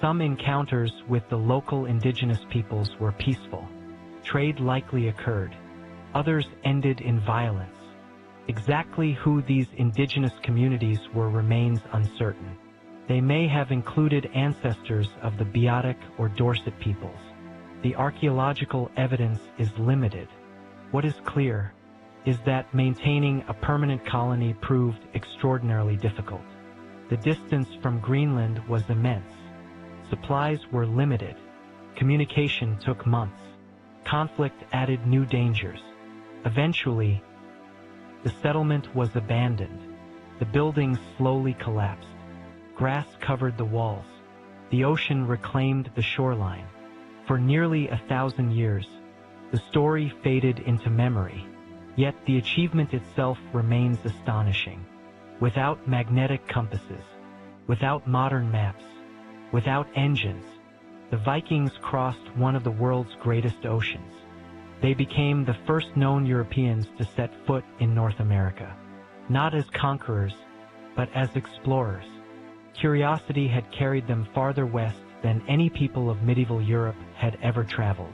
Some encounters with the local indigenous peoples were peaceful. Trade likely occurred. Others ended in violence. Exactly who these indigenous communities were remains uncertain. They may have included ancestors of the Beothuk or Dorset peoples. The archaeological evidence is limited. What is clear is that maintaining a permanent colony proved extraordinarily difficult. The distance from Greenland was immense. Supplies were limited. Communication took months. Conflict added new dangers. Eventually, the settlement was abandoned. The buildings slowly collapsed. Grass covered the walls. The ocean reclaimed the shoreline. For nearly 1,000 years, the story faded into memory. Yet the achievement itself remains astonishing. Without magnetic compasses, without modern maps, without engines, the Vikings crossed one of the world's greatest oceans. They became the first known Europeans to set foot in North America, not as conquerors, but as explorers. Curiosity had carried them farther west than any people of medieval Europe had ever traveled.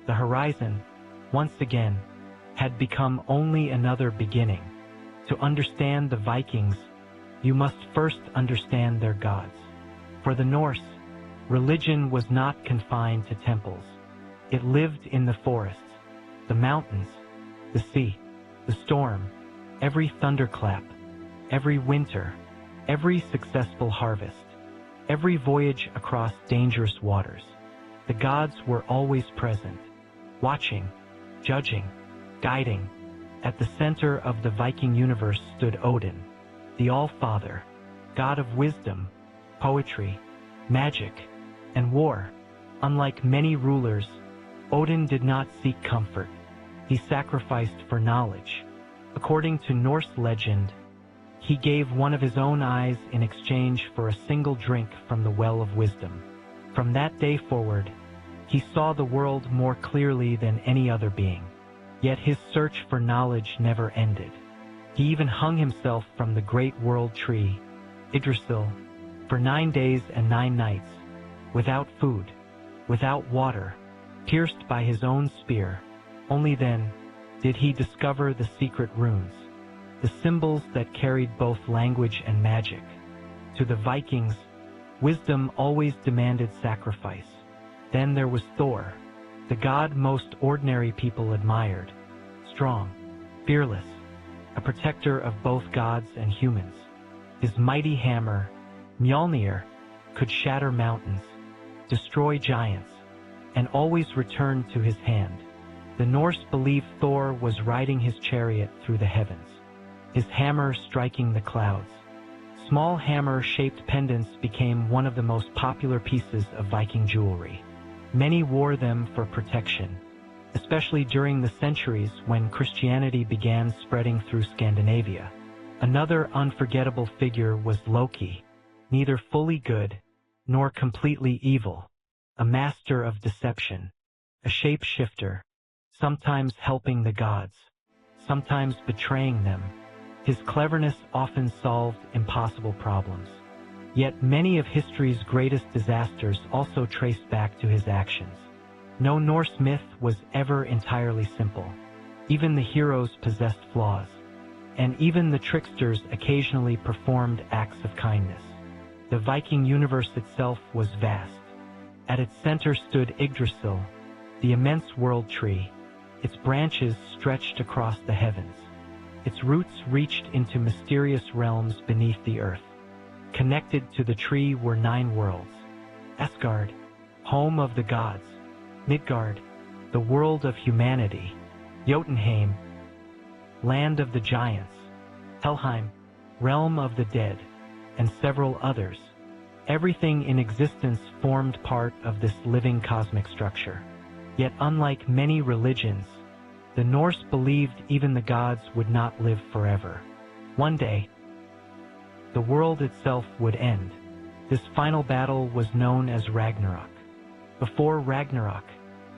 The horizon, once again, had become only another beginning. To understand the Vikings, you must first understand their gods. For the Norse, religion was not confined to temples. It lived in the forests, the mountains, the sea, the storm, every thunderclap, every winter, every successful harvest, every voyage across dangerous waters. The gods were always present, watching, judging, guiding. At the center of the Viking universe stood Odin, the All-Father, god of wisdom, poetry, magic, and war. Unlike many rulers, Odin did not seek comfort. He sacrificed for knowledge. According to Norse legend, he gave one of his own eyes in exchange for a single drink from the well of wisdom. From that day forward, he saw the world more clearly than any other being. Yet his search for knowledge never ended. He even hung himself from the great world tree, Yggdrasil, for 9 days and 9 nights, without food, without water, pierced by his own spear. Only then did he discover the secret runes, the symbols that carried both language and magic. To the Vikings, wisdom always demanded sacrifice. Then there was Thor, the god most ordinary people admired, strong, fearless, a protector of both gods and humans. His mighty hammer, Mjolnir, could shatter mountains, destroy giants, and always return to his hand. The Norse believed Thor was riding his chariot through the heavens, his hammer striking the clouds. Small hammer-shaped pendants became one of the most popular pieces of Viking jewelry. Many wore them for protection, especially during the centuries when Christianity began spreading through Scandinavia. Another unforgettable figure was Loki, neither fully good nor completely evil, a master of deception, a shapeshifter, sometimes helping the gods, sometimes betraying them. His cleverness often solved impossible problems. Yet many of history's greatest disasters also trace back to his actions. No Norse myth was ever entirely simple. Even the heroes possessed flaws, and even the tricksters occasionally performed acts of kindness. The Viking universe itself was vast. At its center stood Yggdrasil, the immense world tree. Its branches stretched across the heavens. Its roots reached into mysterious realms beneath the earth. Connected to the tree were 9 worlds: Asgard, home of the gods; Midgard, the world of humanity; Jotunheim, land of the giants; Helheim, realm of the dead, and several others. Everything in existence formed part of this living cosmic structure. Yet unlike many religions, the Norse believed even the gods would not live forever. One day, the world itself would end. This final battle was known as Ragnarok. Before Ragnarok,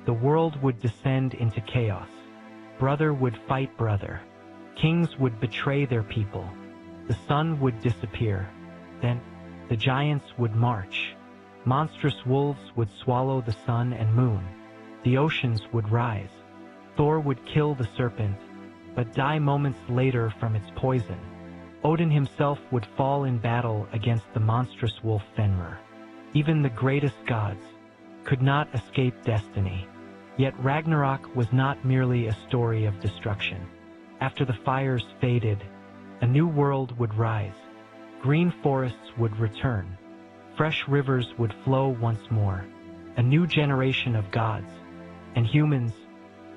the world would descend into chaos. Brother would fight brother. Kings would betray their people. The sun would disappear. Then, the giants would march. Monstrous wolves would swallow the sun and moon. The oceans would rise. Thor would kill the serpent, but die moments later from its poison. Odin himself would fall in battle against the monstrous wolf Fenrir. Even the greatest gods could not escape destiny. Yet Ragnarok was not merely a story of destruction. After the fires faded, a new world would rise. Green forests would return. Fresh rivers would flow once more. A new generation of gods and humans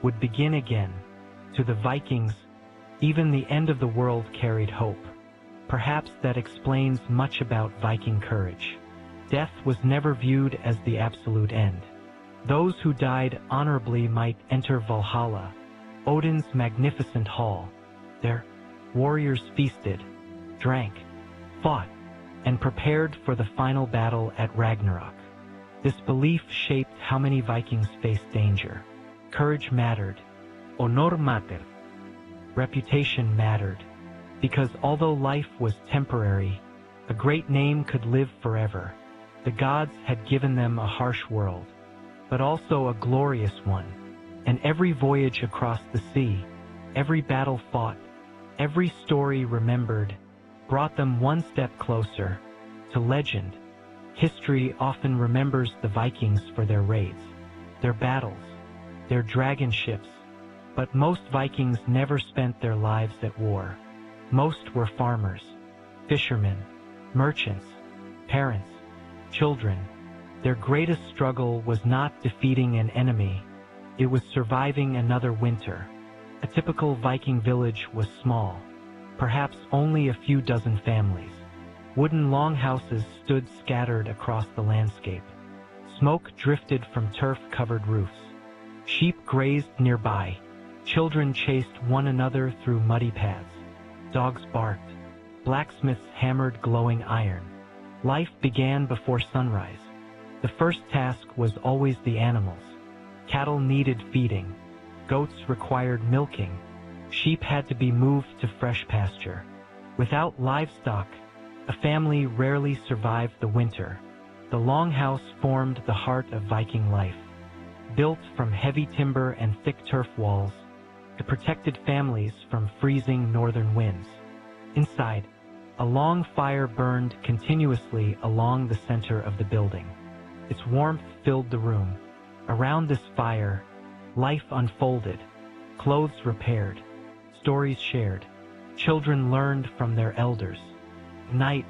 would begin again. To the Vikings, even the end of the world carried hope. Perhaps that explains much about Viking courage. Death was never viewed as the absolute end. Those who died honorably might enter Valhalla, Odin's magnificent hall. There, warriors feasted, drank, fought, and prepared for the final battle at Ragnarok. This belief shaped how many Vikings faced danger. Courage mattered, Honor mater. Reputation mattered, because although life was temporary, a great name could live forever. The gods had given them a harsh world, but also a glorious one, and every voyage across the sea, every battle fought, every story remembered, brought them one step closer to legend. History often remembers the Vikings for their raids, their battles, their dragon ships, but most Vikings never spent their lives at war. Most were farmers, fishermen, merchants, parents, children. Their greatest struggle was not defeating an enemy, it was surviving another winter. A typical Viking village was small, perhaps only a few dozen families. Wooden longhouses stood scattered across the landscape. Smoke drifted from turf-covered roofs. Sheep grazed nearby. Children chased one another through muddy paths. Dogs barked. Blacksmiths hammered glowing iron. Life began before sunrise. The first task was always the animals. Cattle needed feeding. Goats required milking. Sheep had to be moved to fresh pasture. Without livestock, a family rarely survived the winter. The longhouse formed the heart of Viking life. Built from heavy timber and thick turf walls, it protected families from freezing northern winds. Inside, a long fire burned continuously along the center of the building. Its warmth filled the room. Around this fire, life unfolded, clothes repaired, stories shared. Children learned from their elders. At night,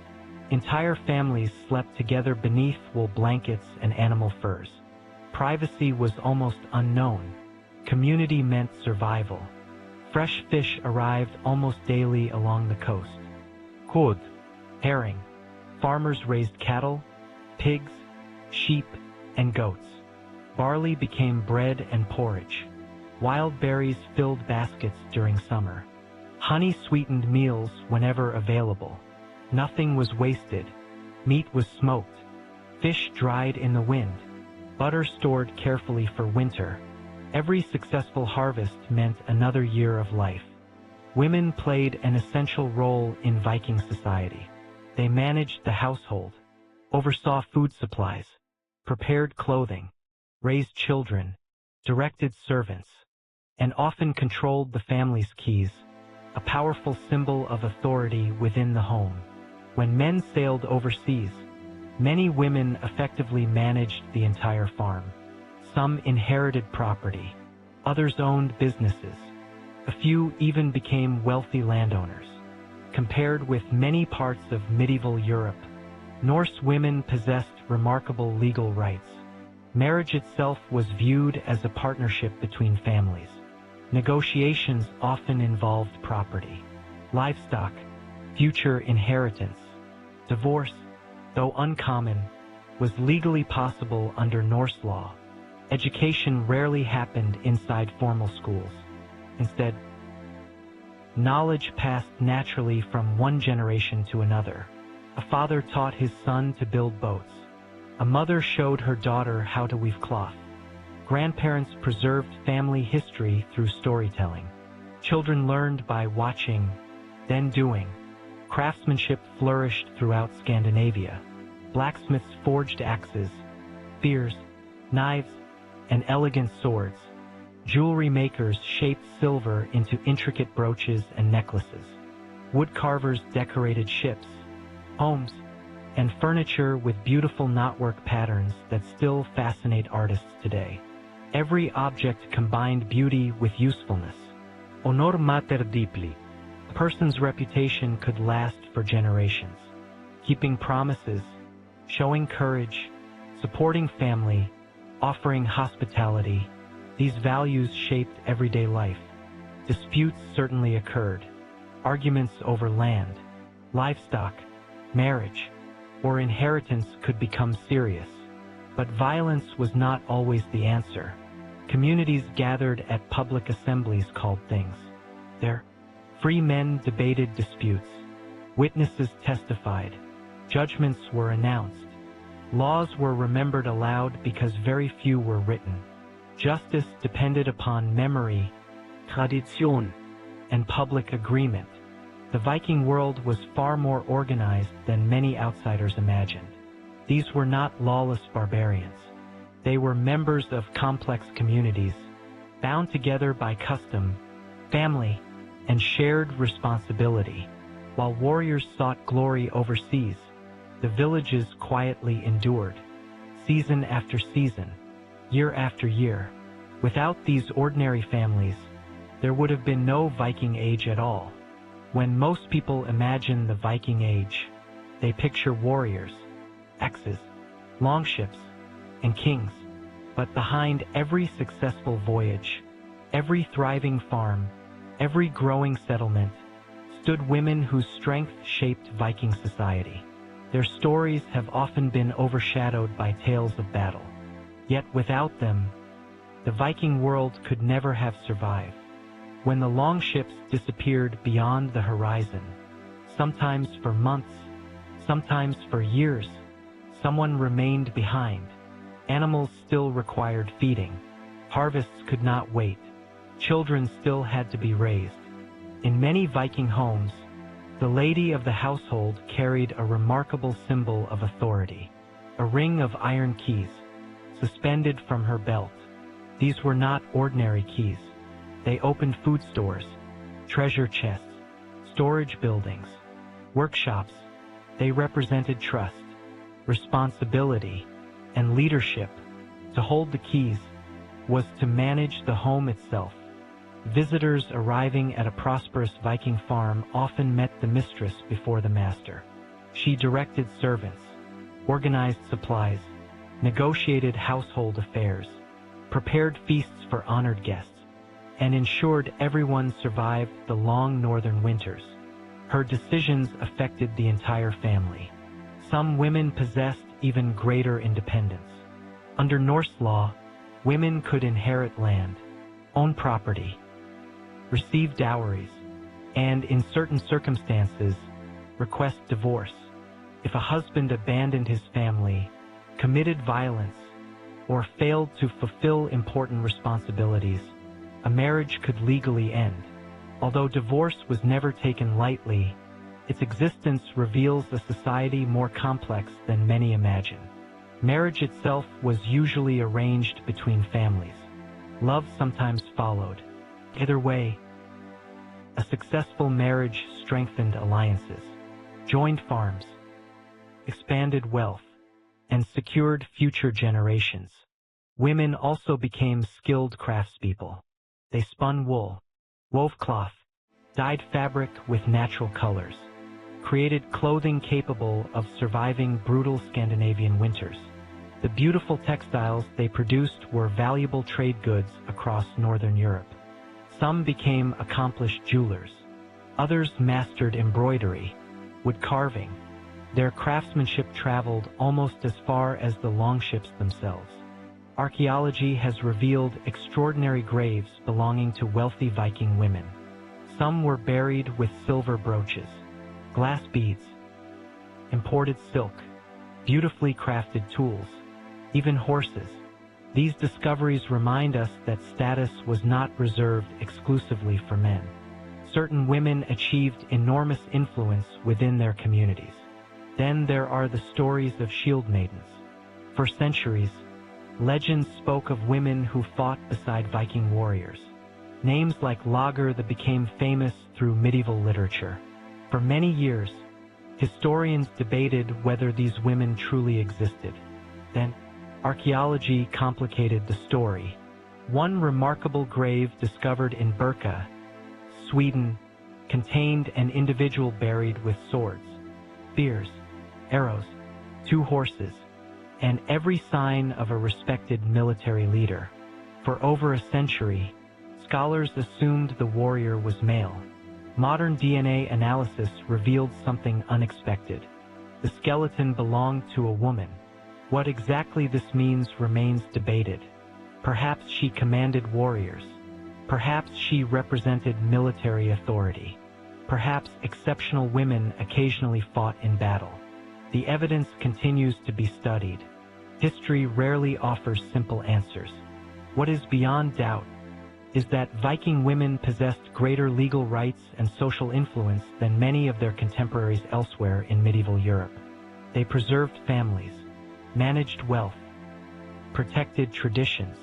entire families slept together beneath wool blankets and animal furs. Privacy was almost unknown. Community meant survival. Fresh fish arrived almost daily along the coast. Cod, herring. Farmers raised cattle, pigs, sheep, and goats. Barley became bread and porridge. Wild berries filled baskets during summer. Honey sweetened meals whenever available. Nothing was wasted. Meat was smoked. Fish dried in the wind. Butter stored carefully for winter. Every successful harvest meant another year of life. Women played an essential role in Viking society. They managed the household, oversaw food supplies, prepared clothing, raised children, directed servants, and often controlled the family's keys, a powerful symbol of authority within the home. When men sailed overseas, many women effectively managed the entire farm. Some inherited property, others owned businesses. A few even became wealthy landowners. Compared with many parts of medieval Europe, Norse women possessed remarkable legal rights. Marriage itself was viewed as a partnership between families. Negotiations often involved property, livestock, future inheritance. Divorce, though uncommon, was legally possible under Norse law. Education rarely happened inside formal schools. Instead, knowledge passed naturally from one generation to another. A father taught his son to build boats. A mother showed her daughter how to weave cloth. Grandparents preserved family history through storytelling. Children learned by watching, then doing. Craftsmanship flourished throughout Scandinavia. Blacksmiths forged axes, spears, knives, and elegant swords. Jewelry makers shaped silver into intricate brooches and necklaces. Wood carvers decorated ships, homes, and furniture with beautiful knotwork patterns that still fascinate artists today. Every object combined beauty with usefulness. Honor mater deeply. A person's reputation could last for generations. Keeping promises, showing courage, supporting family, offering hospitality, these values shaped everyday life. Disputes certainly occurred. Arguments over land, livestock, marriage, or inheritance could become serious. But violence was not always the answer. Communities gathered at public assemblies called things. There, free men debated disputes. Witnesses testified. Judgments were announced. Laws were remembered aloud because very few were written. Justice depended upon memory, tradition, and public agreement. The Viking world was far more organized than many outsiders imagined. These were not lawless barbarians. They were members of complex communities, bound together by custom, family, and shared responsibility. While warriors sought glory overseas, the villages quietly endured, season after season, year after year. Without these ordinary families, there would have been no Viking Age at all. When most people imagine the Viking Age, they picture warriors, axes, longships, and kings. But behind every successful voyage, every thriving farm, every growing settlement, stood women whose strength shaped Viking society. Their stories have often been overshadowed by tales of battle. Yet without them, the Viking world could never have survived. When the Longships disappeared beyond the horizon, sometimes for months, sometimes for years, someone remained behind. Animals still required feeding. Harvests could not wait. Children still had to be raised. In many Viking homes, the lady of the household carried a remarkable symbol of authority, a ring of iron keys, suspended from her belt. These were not ordinary keys. They opened food stores, treasure chests, storage buildings, workshops. They represented trust, responsibility, and leadership. To hold the keys was to manage the home itself. Visitors arriving at a prosperous Viking farm often met the mistress before the master. She directed servants, organized supplies, negotiated household affairs, prepared feasts for honored guests, and ensured everyone survived the long northern winters. Her decisions affected the entire family. Some women possessed even greater independence. Under Norse law, women could inherit land, own property, receive dowries, and in certain circumstances, request divorce. If a husband abandoned his family, committed violence, or failed to fulfill important responsibilities, a marriage could legally end. Although divorce was never taken lightly, its existence reveals a society more complex than many imagine. Marriage itself was usually arranged between families. Love sometimes followed. Either way, a successful marriage strengthened alliances, joined farms, expanded wealth, and secured future generations. Women also became skilled craftspeople. They spun wool, wove cloth, dyed fabric with natural colors, created clothing capable of surviving brutal Scandinavian winters. The beautiful textiles they produced were valuable trade goods across Northern Europe. Some became accomplished jewelers. Others mastered embroidery, wood carving. Their craftsmanship traveled almost as far as the Longships themselves. Archaeology has revealed extraordinary graves belonging to wealthy Viking women. Some were buried with silver brooches, glass beads, imported silk, beautifully crafted tools, even horses. These discoveries remind us that status was not reserved exclusively for men. Certain women achieved enormous influence within their communities. Then there are the stories of shield maidens. For centuries, legends spoke of women who fought beside Viking warriors. Names like Lager that became famous through medieval literature. For many years, historians debated whether these women truly existed. Then, archaeology complicated the story. One remarkable grave discovered in Birka, Sweden, contained an individual buried with swords, spears, arrows, 2 horses, and every sign of a respected military leader. For over a century, scholars assumed the warrior was male. Modern DNA analysis revealed something unexpected. The skeleton belonged to a woman. What exactly this means remains debated. Perhaps she commanded warriors. Perhaps she represented military authority. Perhaps exceptional women occasionally fought in battle. The evidence continues to be studied. History rarely offers simple answers. What is beyond doubt is that Viking women possessed greater legal rights and social influence than many of their contemporaries elsewhere in medieval Europe. They preserved families, managed wealth, protected traditions,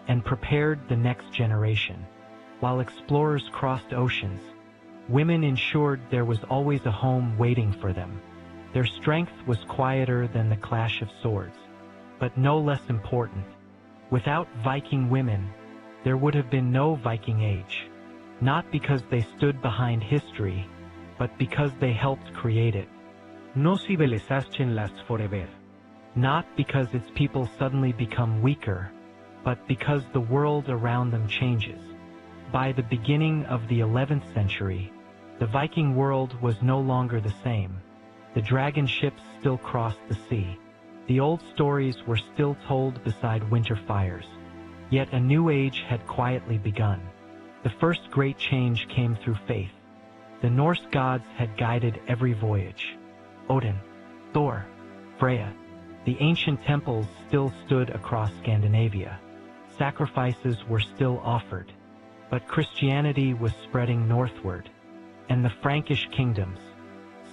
and prepared the next generation. While explorers crossed oceans, women ensured there was always a home waiting for them. Their strength was quieter than the clash of swords, but no less important. Without Viking women, there would have been no Viking Age, not because they stood behind history, but because they helped create it. No civilization's forever. Not because its people suddenly become weaker, but because the world around them changes. By the beginning of the 11th century, the Viking world was no longer the same. The dragon ships still crossed the sea. The old stories were still told beside winter fires. Yet a new age had quietly begun. The first great change came through faith. The Norse gods had guided every voyage. Odin, Thor, Freya. The ancient temples still stood across Scandinavia. Sacrifices were still offered. But Christianity was spreading northward, and the Frankish kingdoms.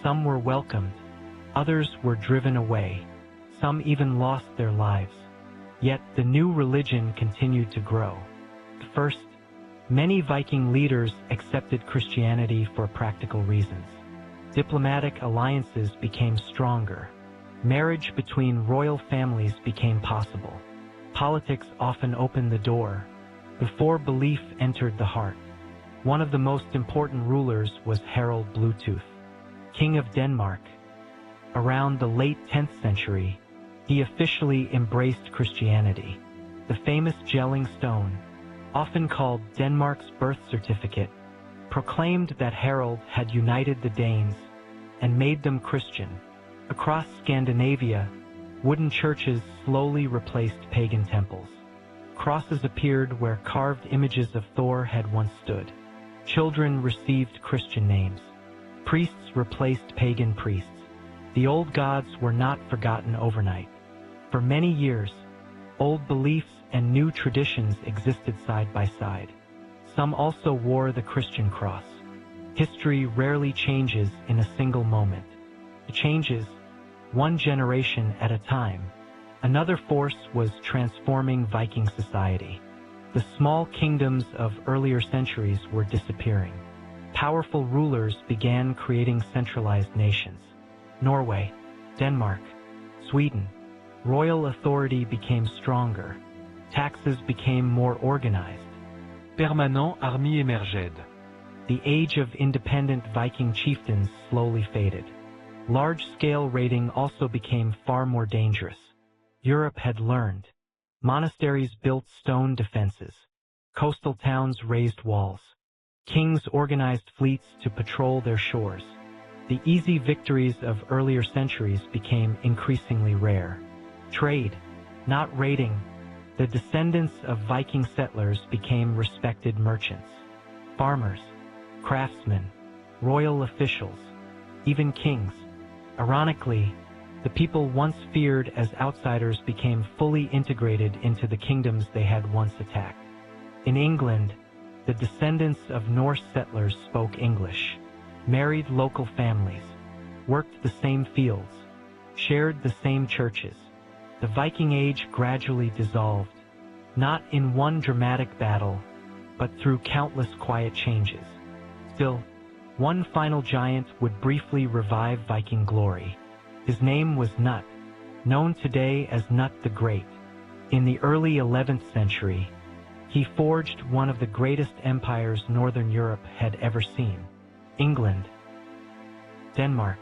Some were welcomed, others were driven away, some even lost their lives. Yet the new religion continued to grow. First, many Viking leaders accepted Christianity for practical reasons. Diplomatic alliances became stronger. Marriage between royal families became possible. Politics often opened the door before belief entered the heart. One of the most important rulers was Harald Bluetooth, King of Denmark. Around the late 10th century, he officially embraced Christianity. The famous Jelling stone, often called Denmark's birth certificate, proclaimed that Harald had united the Danes and made them Christian. Across Scandinavia, wooden churches slowly replaced pagan temples. Crosses appeared where carved images of Thor had once stood. Children received Christian names. Priests replaced pagan priests. The old gods were not forgotten overnight. For many years, old beliefs and new traditions existed side by side. Some also wore the Christian cross. History rarely changes in a single moment. It changes one generation at a time. Another force was transforming Viking society. The small kingdoms of earlier centuries were disappearing. Powerful rulers began creating centralized nations. Norway, Denmark, Sweden. Royal authority became stronger. Taxes became more organized. Permanent armée émerged. The age of independent Viking chieftains slowly faded. Large-scale raiding also became far more dangerous. Europe had learned. Monasteries built stone defenses. Coastal towns raised walls. Kings organized fleets to patrol their shores. The easy victories of earlier centuries became increasingly rare. Trade, not raiding. The descendants of Viking settlers became respected merchants. Farmers, craftsmen, royal officials, even kings. Ironically, the people once feared as outsiders became fully integrated into the kingdoms they had once attacked. In England, the descendants of Norse settlers spoke English, married local families, worked the same fields, shared the same churches. The Viking Age gradually dissolved, not in one dramatic battle, but through countless quiet changes. Still, one final giant would briefly revive Viking glory. His name was Knut, known today as Knut the Great. In the early 11th century, he forged one of the greatest empires Northern Europe had ever seen. England, Denmark,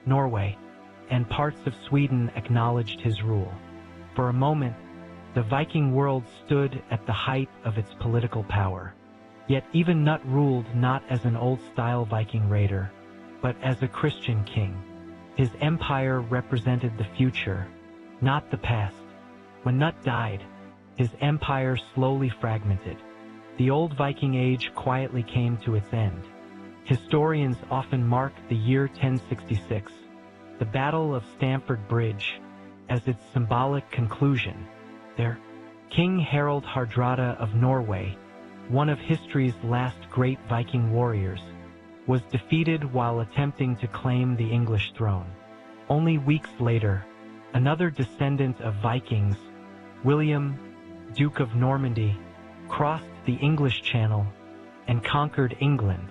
Norway, and parts of Sweden acknowledged his rule. For a moment, the Viking world stood at the height of its political power. Yet even Knut ruled not as an old-style Viking raider, but as a Christian king. His empire represented the future, not the past. When Knut died, his empire slowly fragmented. The old Viking Age quietly came to its end. Historians often mark the year 1066, the Battle of Stamford Bridge, as its symbolic conclusion. There, King Harald Hardrada of Norway one of history's last great Viking warriors, was defeated while attempting to claim the English throne. Only weeks later, another descendant of Vikings, William, Duke of Normandy, crossed the English Channel and conquered England.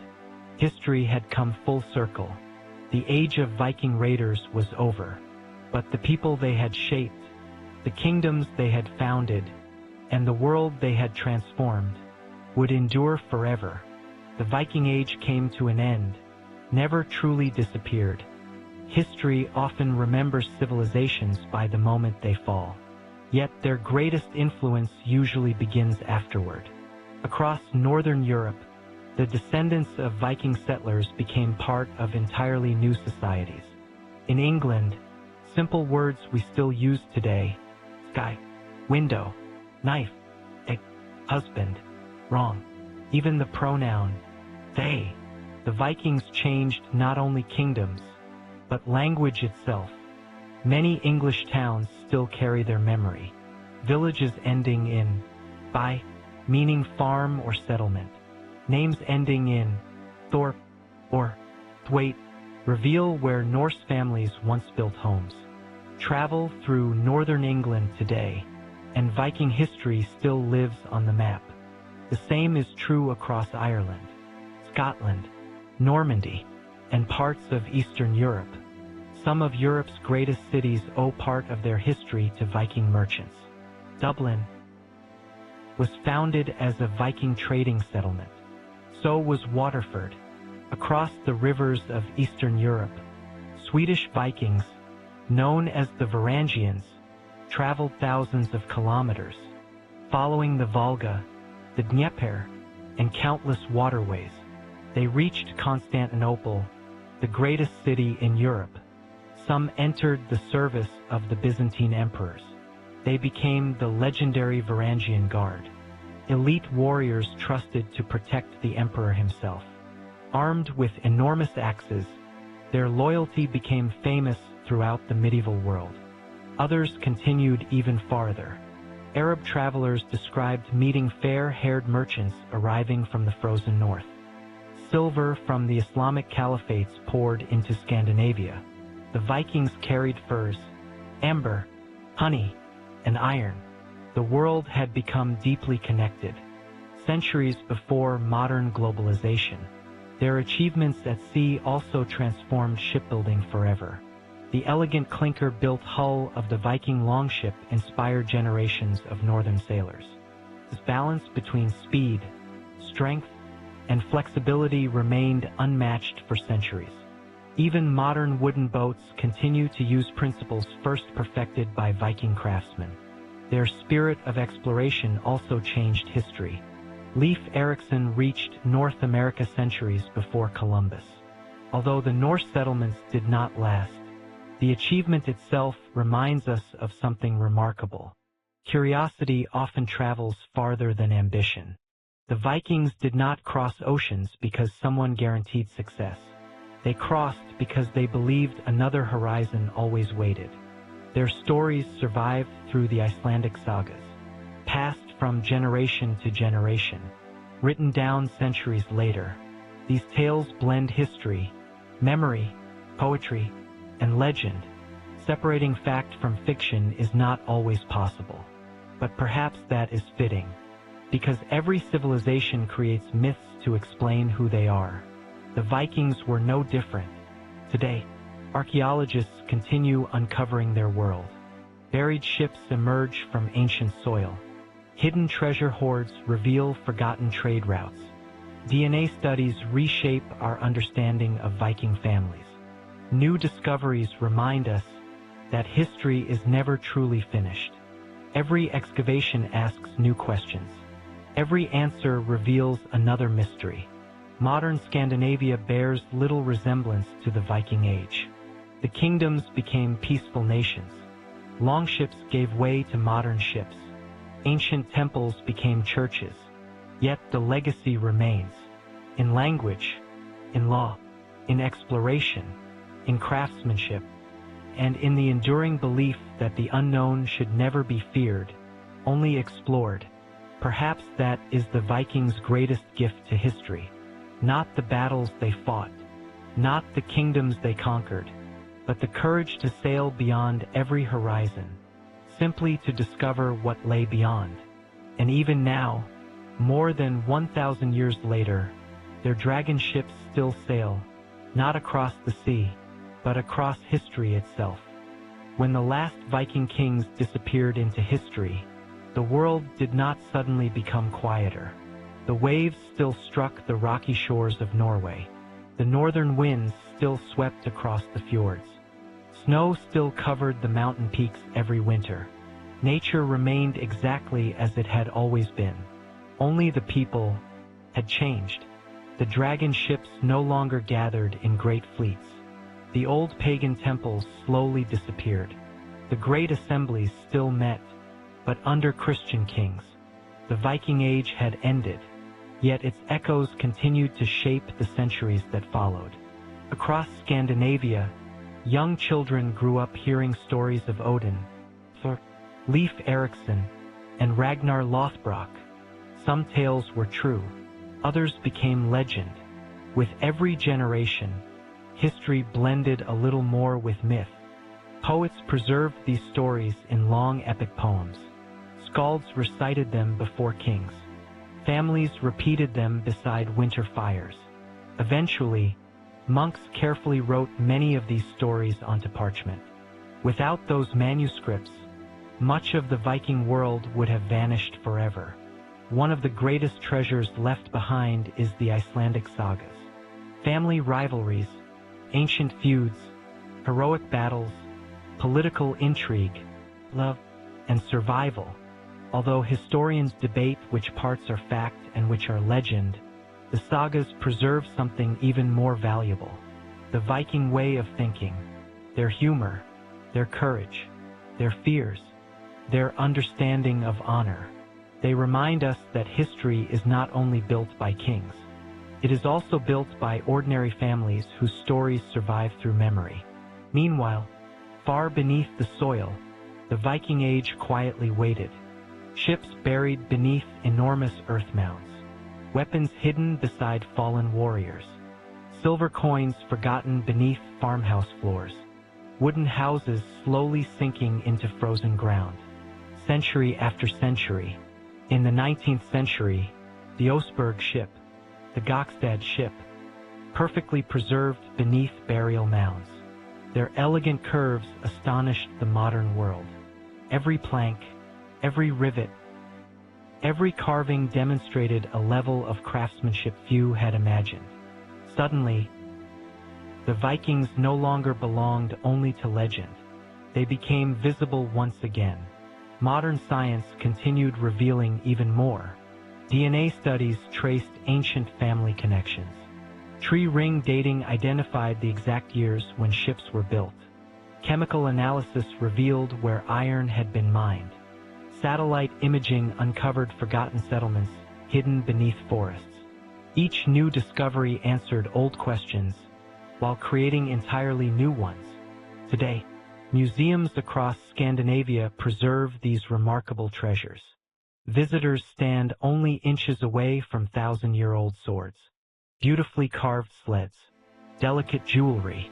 History had come full circle. The age of Viking raiders was over, but the people they had shaped, the kingdoms they had founded, and the world they had transformed would endure forever. The Viking Age came to an end, never truly disappeared. History often remembers civilizations by the moment they fall. Yet their greatest influence usually begins afterward. Across northern Europe, the descendants of Viking settlers became part of entirely new societies. In England, simple words we still use today, sky, window, knife, egg, husband, wrong, even the pronoun, they. The Vikings changed not only kingdoms, but language itself. Many English towns still carry their memory. Villages ending in by, meaning farm or settlement. Names ending in thorp or thwaite reveal where Norse families once built homes. Travel through northern England today, and Viking history still lives on the map. The same is true across Ireland, Scotland, Normandy, and parts of Eastern Europe. Some of Europe's greatest cities owe part of their history to Viking merchants. Dublin was founded as a Viking trading settlement. So was Waterford. Across the rivers of Eastern Europe, Swedish Vikings, known as the Varangians, traveled thousands of kilometers, following the Volga, the Dnieper, and countless waterways. They reached Constantinople, the greatest city in Europe. Some entered the service of the Byzantine emperors. They became the legendary Varangian Guard, elite warriors trusted to protect the emperor himself. Armed with enormous axes, their loyalty became famous throughout the medieval world. Others continued even farther. Arab travelers described meeting fair-haired merchants arriving from the frozen north. Silver from the Islamic caliphates poured into Scandinavia. The Vikings carried furs, amber, honey, and iron. The world had become deeply connected, centuries before modern globalization. Their achievements at sea also transformed shipbuilding forever. The elegant clinker-built hull of the Viking Longship inspired generations of northern sailors. This balance between speed, strength, and flexibility remained unmatched for centuries. Even modern wooden boats continue to use principles first perfected by Viking craftsmen. Their spirit of exploration also changed history. Leif Erikson reached North America centuries before Columbus. Although the Norse settlements did not last, the achievement itself reminds us of something remarkable. Curiosity often travels farther than ambition. The Vikings did not cross oceans because someone guaranteed success. They crossed because they believed another horizon always waited. Their stories survived through the Icelandic sagas, passed from generation to generation, written down centuries later. These tales blend history, memory, poetry, and legend. Separating fact from fiction is not always possible, but perhaps that is fitting, because every civilization creates myths to explain who they are. The Vikings were no different. Today, archaeologists continue uncovering their world. Buried ships emerge from ancient soil. Hidden treasure hoards reveal forgotten trade routes. DNA studies reshape our understanding of Viking families. New discoveries remind us that history is never truly finished. Every excavation asks new questions. Every answer reveals another mystery. Modern Scandinavia bears little resemblance to the Viking Age. The kingdoms became peaceful nations. Longships gave way to modern ships. Ancient temples became churches. Yet the legacy remains. In language, in law, in exploration, in craftsmanship, and in the enduring belief that the unknown should never be feared, only explored. Perhaps that is the Vikings' greatest gift to history. Not the battles they fought, not the kingdoms they conquered, but the courage to sail beyond every horizon, simply to discover what lay beyond. And even now, more than 1,000 years later, their dragon ships still sail, not across the sea, but across history itself. When the last Viking kings disappeared into history, the world did not suddenly become quieter. The waves still struck the rocky shores of Norway. The northern winds still swept across the fjords. Snow still covered the mountain peaks every winter. Nature remained exactly as it had always been. Only the people had changed. The dragon ships no longer gathered in great fleets. The old pagan temples slowly disappeared. The great assemblies still met, but under Christian kings. The Viking Age had ended, yet its echoes continued to shape the centuries that followed. Across Scandinavia, young children grew up hearing stories of Odin, Thor, Leif Erikson, and Ragnar Lothbrok. Some tales were true, others became legend. With every generation, history blended a little more with myth. Poets preserved these stories in long epic poems. Skalds recited them before kings. Families repeated them beside winter fires. Eventually, monks carefully wrote many of these stories onto parchment. Without those manuscripts, much of the Viking world would have vanished forever. One of the greatest treasures left behind is the Icelandic sagas. Family rivalries, ancient feuds, heroic battles, political intrigue, love, and survival. Although historians debate which parts are fact and which are legend, the sagas preserve something even more valuable: the Viking way of thinking, their humor, their courage, their fears, their understanding of honor. They remind us that history is not only built by kings. It is also built by ordinary families whose stories survive through memory. Meanwhile, far beneath the soil, the Viking Age quietly waited. Ships buried beneath enormous earth mounds, weapons hidden beside fallen warriors, silver coins forgotten beneath farmhouse floors, wooden houses slowly sinking into frozen ground. Century after century. In the 19th century, the Oseberg ship, the Gokstad ship, perfectly preserved beneath burial mounds. Their elegant curves astonished the modern world. Every plank, every rivet, every carving demonstrated a level of craftsmanship few had imagined. Suddenly, the Vikings no longer belonged only to legend. They became visible once again. Modern science continued revealing even more. DNA studies traced ancient family connections. Tree ring dating identified the exact years when ships were built. Chemical analysis revealed where iron had been mined. Satellite imaging uncovered forgotten settlements hidden beneath forests. Each new discovery answered old questions, while creating entirely new ones. Today, museums across Scandinavia preserve these remarkable treasures. Visitors stand only inches away from thousand-year-old swords, beautifully carved sleds, delicate jewelry,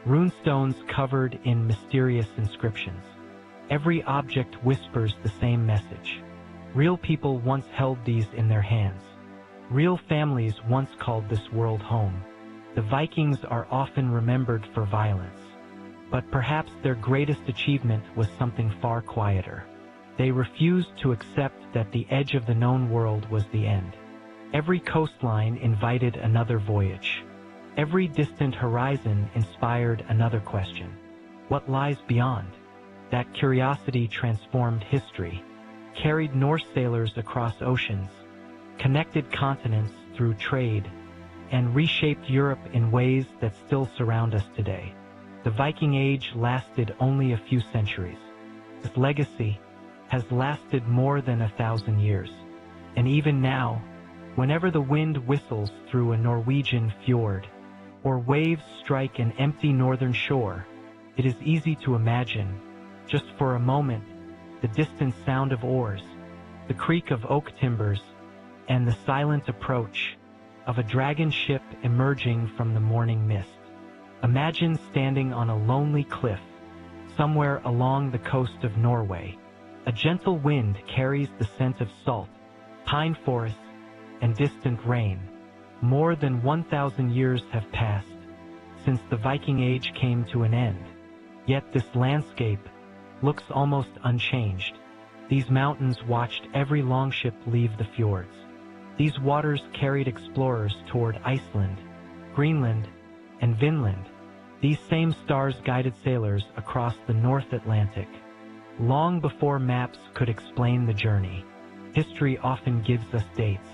runestones covered in mysterious inscriptions. Every object whispers the same message. Real people once held these in their hands. Real families once called this world home. The Vikings are often remembered for violence, but perhaps their greatest achievement was something far quieter. They refused to accept that the edge of the known world was the end. Every coastline invited another voyage. Every distant horizon inspired another question. What lies beyond? That curiosity transformed history, carried Norse sailors across oceans, connected continents through trade, and reshaped Europe in ways that still surround us today. The Viking Age lasted only a few centuries. Its legacy has lasted more than 1,000 years. And even now, whenever the wind whistles through a Norwegian fjord, or waves strike an empty northern shore, it is easy to imagine, just for a moment, the distant sound of oars, the creak of oak timbers, and the silent approach of a dragon ship emerging from the morning mist. Imagine standing on a lonely cliff, somewhere along the coast of Norway. A gentle wind carries the scent of salt, pine forests, and distant rain. More than 1,000 years have passed since the Viking Age came to an end. Yet this landscape looks almost unchanged. These mountains watched every longship leave the fjords. These waters carried explorers toward Iceland, Greenland, and Vinland. These same stars guided sailors across the North Atlantic. Long before maps could explain the journey, history often gives us dates.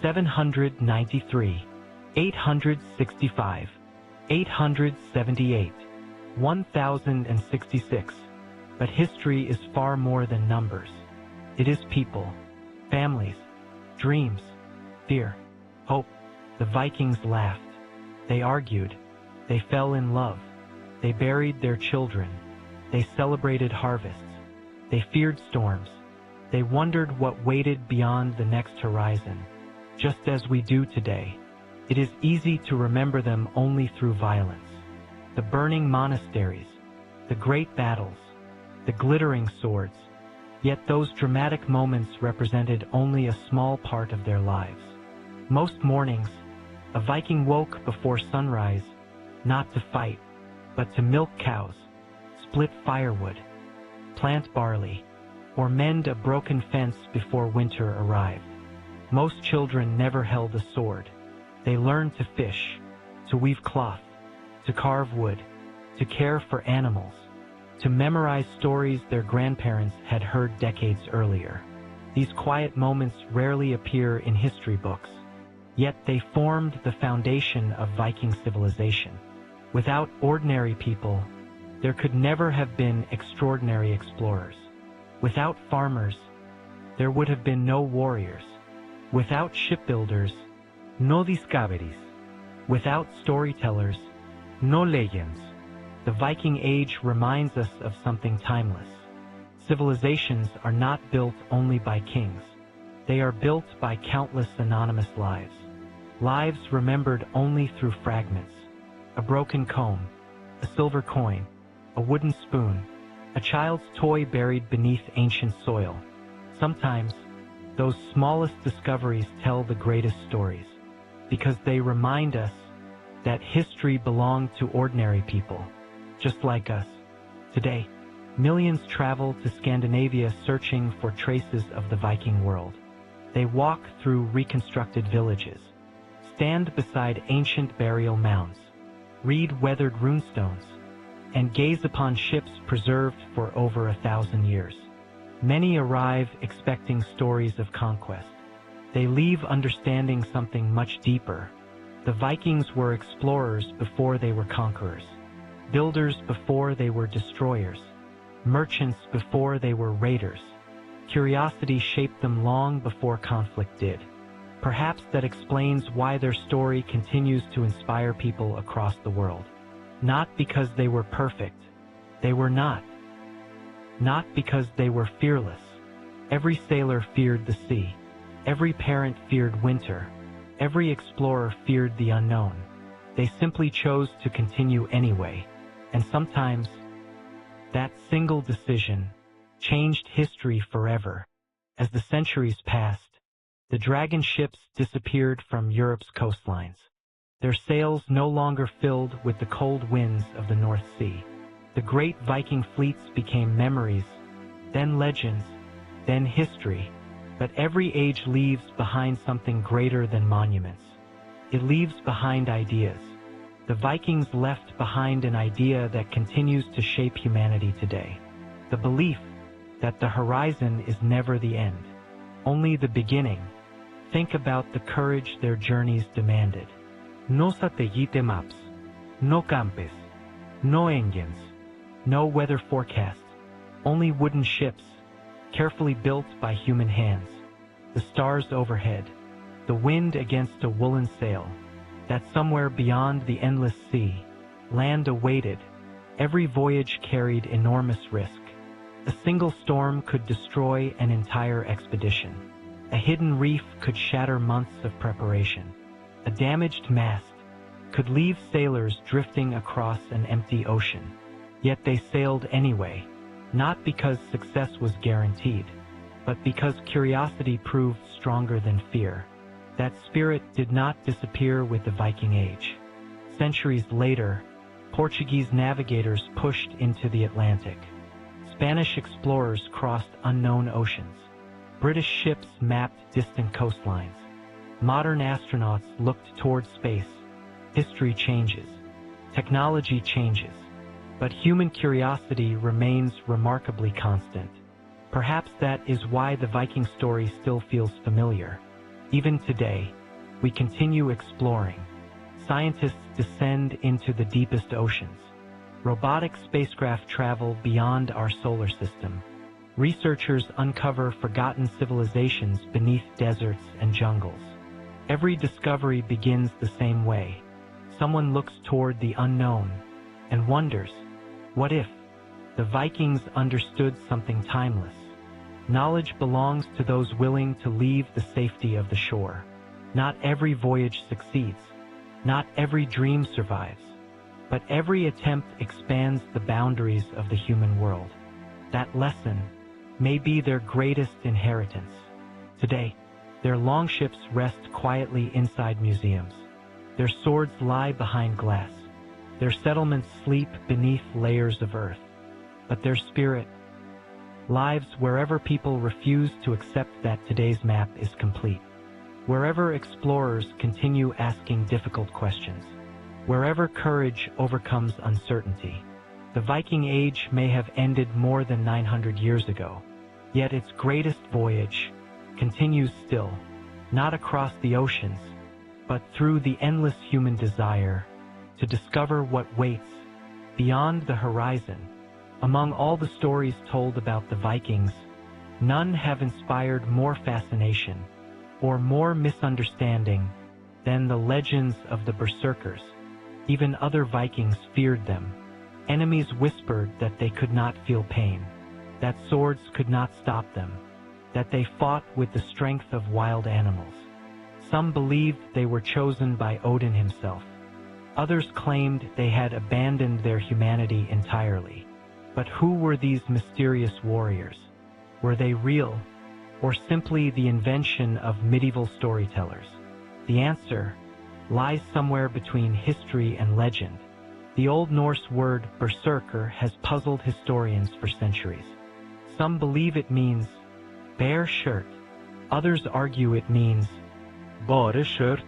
793, 865, 878, 1066. But history is far more than numbers. It is people, families, dreams, fear, hope. The Vikings laughed. They argued. They fell in love. They buried their children. They celebrated harvests. They feared storms. They wondered what waited beyond the next horizon. Just as we do today, it is easy to remember them only through violence. The burning monasteries, the great battles, the glittering swords. Yet those dramatic moments represented only a small part of their lives. Most mornings, a Viking woke before sunrise, not to fight, but to milk cows, split firewood, plant barley, or mend a broken fence before winter arrived. Most children never held a sword. They learned to fish, to weave cloth, to carve wood, to care for animals, to memorize stories their grandparents had heard decades earlier. These quiet moments rarely appear in history books, yet they formed the foundation of Viking civilization. Without ordinary people, there could never have been extraordinary explorers. Without farmers, there would have been no warriors. Without shipbuilders, No discoveries. without storytellers, No legends. the Viking Age reminds us of something timeless. Civilizations are not built only by kings. They are built by countless anonymous lives. Lives remembered only through fragments. A broken comb, a silver coin, a wooden spoon, a child's toy buried beneath ancient soil. Sometimes, those smallest discoveries tell the greatest stories, because they remind us that history belonged to ordinary people, just like us. Today, millions travel to Scandinavia searching for traces of the Viking world. They walk through reconstructed villages, stand beside ancient burial mounds, read weathered runestones, and gaze upon ships preserved for over 1,000 years. Many arrive expecting stories of conquest. They leave understanding something much deeper. The Vikings were explorers before they were conquerors, builders before they were destroyers, merchants before they were raiders. Curiosity shaped them long before conflict did. Perhaps that explains why their story continues to inspire people across the world. Not because they were perfect. They were not. Not because they were fearless. Every sailor feared the sea. Every parent feared winter. Every explorer feared the unknown. They simply chose to continue anyway. And sometimes, that single decision changed history forever. As the centuries passed, the dragon ships disappeared from Europe's coastlines. Their sails no longer filled with the cold winds of the North Sea. The great Viking fleets became memories, then legends, then history. But every age leaves behind something greater than monuments. It leaves behind ideas. The Vikings left behind an idea that continues to shape humanity today. The belief that the horizon is never the end, only the beginning. Think about the courage their journeys demanded. No satellite maps. No campes. No engines. No weather forecasts, only wooden ships, carefully built by human hands. The stars overhead, the wind against a woolen sail, that somewhere beyond the endless sea, land awaited. Every voyage carried enormous risk. A single storm could destroy an entire expedition. A hidden reef could shatter months of preparation. A damaged mast could leave sailors drifting across an empty ocean. Yet they sailed anyway, not because success was guaranteed, but because curiosity proved stronger than fear. That spirit did not disappear with the Viking Age. Centuries later, Portuguese navigators pushed into the Atlantic. Spanish explorers crossed unknown oceans. British ships mapped distant coastlines. Modern astronauts looked toward space. History changes. Technology changes. But human curiosity remains remarkably constant. Perhaps that is why the Viking story still feels familiar. Even today, we continue exploring. Scientists descend into the deepest oceans. Robotic spacecraft travel beyond our solar system. Researchers uncover forgotten civilizations beneath deserts and jungles. Every discovery begins the same way. Someone looks toward the unknown and wonders, what if the Vikings understood something timeless? Knowledge belongs to those willing to leave the safety of the shore. Not every voyage succeeds. Not every dream survives. But every attempt expands the boundaries of the human world. That lesson may be their greatest inheritance. Today, their longships rest quietly inside museums. Their swords lie behind glass. Their settlements sleep beneath layers of earth. But their spirit lives wherever people refuse to accept that today's map is complete. Wherever explorers continue asking difficult questions. Wherever courage overcomes uncertainty. The Viking Age may have ended more than 900 years ago, yet its greatest voyage continues still, not across the oceans, but through the endless human desire to discover what waits beyond the horizon. Among all the stories told about the Vikings, none have inspired more fascination or more misunderstanding than the legends of the Berserkers. Even other Vikings feared them. Enemies whispered that they could not feel pain, that swords could not stop them, that they fought with the strength of wild animals. Some believed they were chosen by Odin himself. Others claimed they had abandoned their humanity entirely. But who were these mysterious warriors? Were they real, or simply the invention of medieval storytellers? The answer lies somewhere between history and legend. The Old Norse word berserker has puzzled historians for centuries. Some believe it means bare shirt. Others argue it means bare shirt.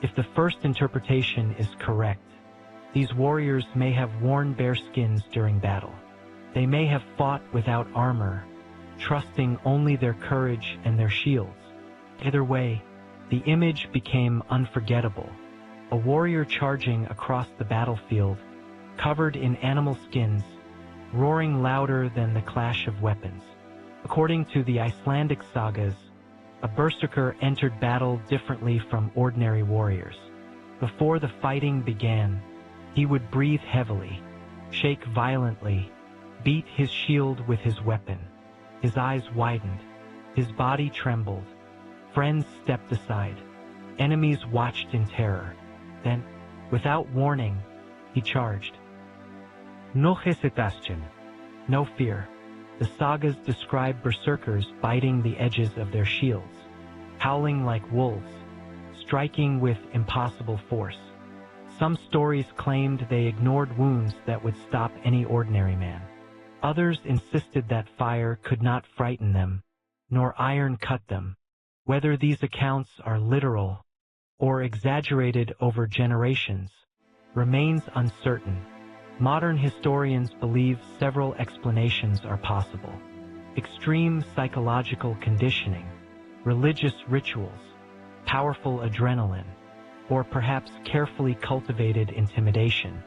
If the first interpretation is correct, these warriors may have worn bare skins during battle. They may have fought without armor, trusting only their courage and their shields. Either way, the image became unforgettable. A warrior charging across the battlefield, covered in animal skins, roaring louder than the clash of weapons. According to the Icelandic sagas, a berserker entered battle differently from ordinary warriors. Before the fighting began, he would breathe heavily, shake violently, beat his shield with his weapon. His eyes widened, his body trembled. Friends stepped aside. Enemies watched in terror. Then, without warning, he charged. No hesitation. No fear. The sagas describe berserkers biting the edges of their shields, howling like wolves, striking with impossible force. Some stories claimed they ignored wounds that would stop any ordinary man. Others insisted that fire could not frighten them, nor iron cut them. Whether these accounts are literal or exaggerated over generations remains uncertain. Modern historians believe several explanations are possible. Extreme psychological conditioning, religious rituals, powerful adrenaline, or perhaps carefully cultivated intimidation.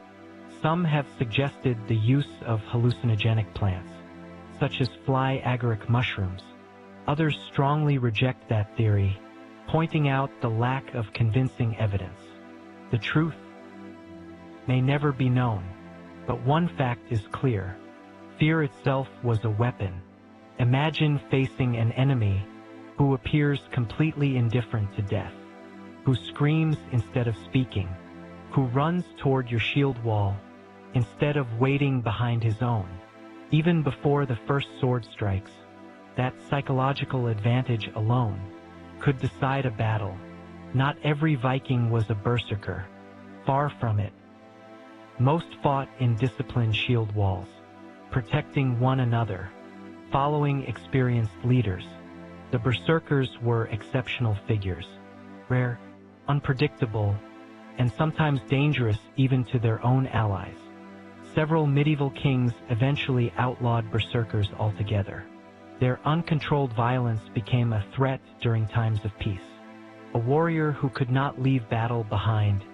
Some have suggested the use of hallucinogenic plants, such as fly agaric mushrooms. Others strongly reject that theory, pointing out the lack of convincing evidence. The truth may never be known, but one fact is clear. Fear itself was a weapon. Imagine facing an enemy who appears completely indifferent to death, who screams instead of speaking, who runs toward your shield wall instead of waiting behind his own. Even before the first sword strikes, that psychological advantage alone could decide a battle. Not every Viking was a berserker. Far from it. Most fought in disciplined shield walls, protecting one another, following experienced leaders. The berserkers were exceptional figures, rare, unpredictable, and sometimes dangerous even to their own allies. Several medieval kings eventually outlawed berserkers altogether. Their uncontrolled violence became a threat during times of peace. A warrior who could not leave battle behind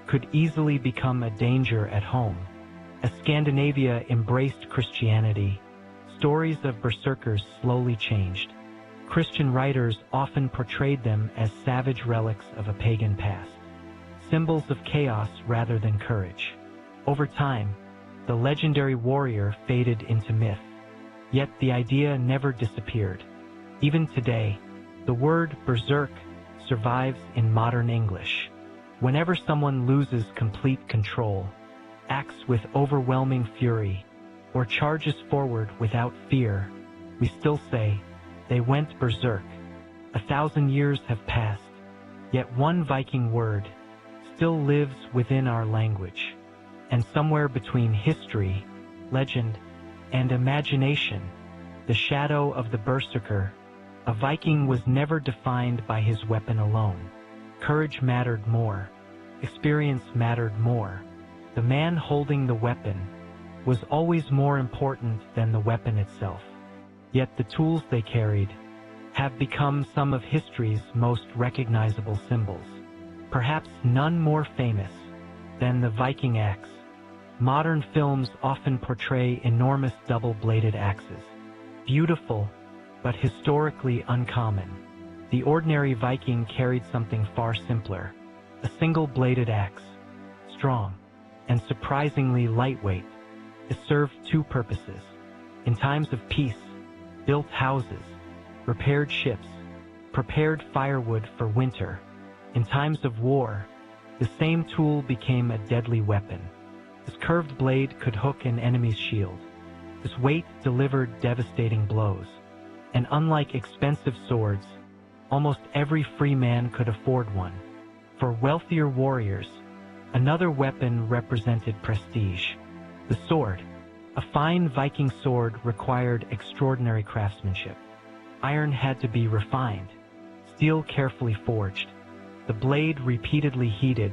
could easily become a danger at home. As Scandinavia embraced Christianity, stories of berserkers slowly changed. Christian writers often portrayed them as savage relics of a pagan past, symbols of chaos rather than courage. Over time, the legendary warrior faded into myth, yet the idea never disappeared. Even today, the word berserk survives in modern English. Whenever someone loses complete control, acts with overwhelming fury, or charges forward without fear, we still say, they went berserk. 1,000 years have passed, yet one Viking word still lives within our language. And somewhere between history, legend, and imagination, the shadow of the berserker, a Viking was never defined by his weapon alone. Courage mattered more. Experience mattered more. The man holding the weapon was always more important than the weapon itself. Yet the tools they carried have become some of history's most recognizable symbols. Perhaps none more famous than the Viking axe. Modern films often portray enormous double-bladed axes. Beautiful, but historically uncommon. The ordinary Viking carried something far simpler. A single-bladed axe, strong, and surprisingly lightweight. It served two purposes. In times of peace, built houses, repaired ships, prepared firewood for winter. In times of war, the same tool became a deadly weapon. This curved blade could hook an enemy's shield. This weight delivered devastating blows. And unlike expensive swords, almost every free man could afford one. For wealthier warriors, another weapon represented prestige. The sword. A fine Viking sword required extraordinary craftsmanship. Iron had to be refined, steel carefully forged, the blade repeatedly heated,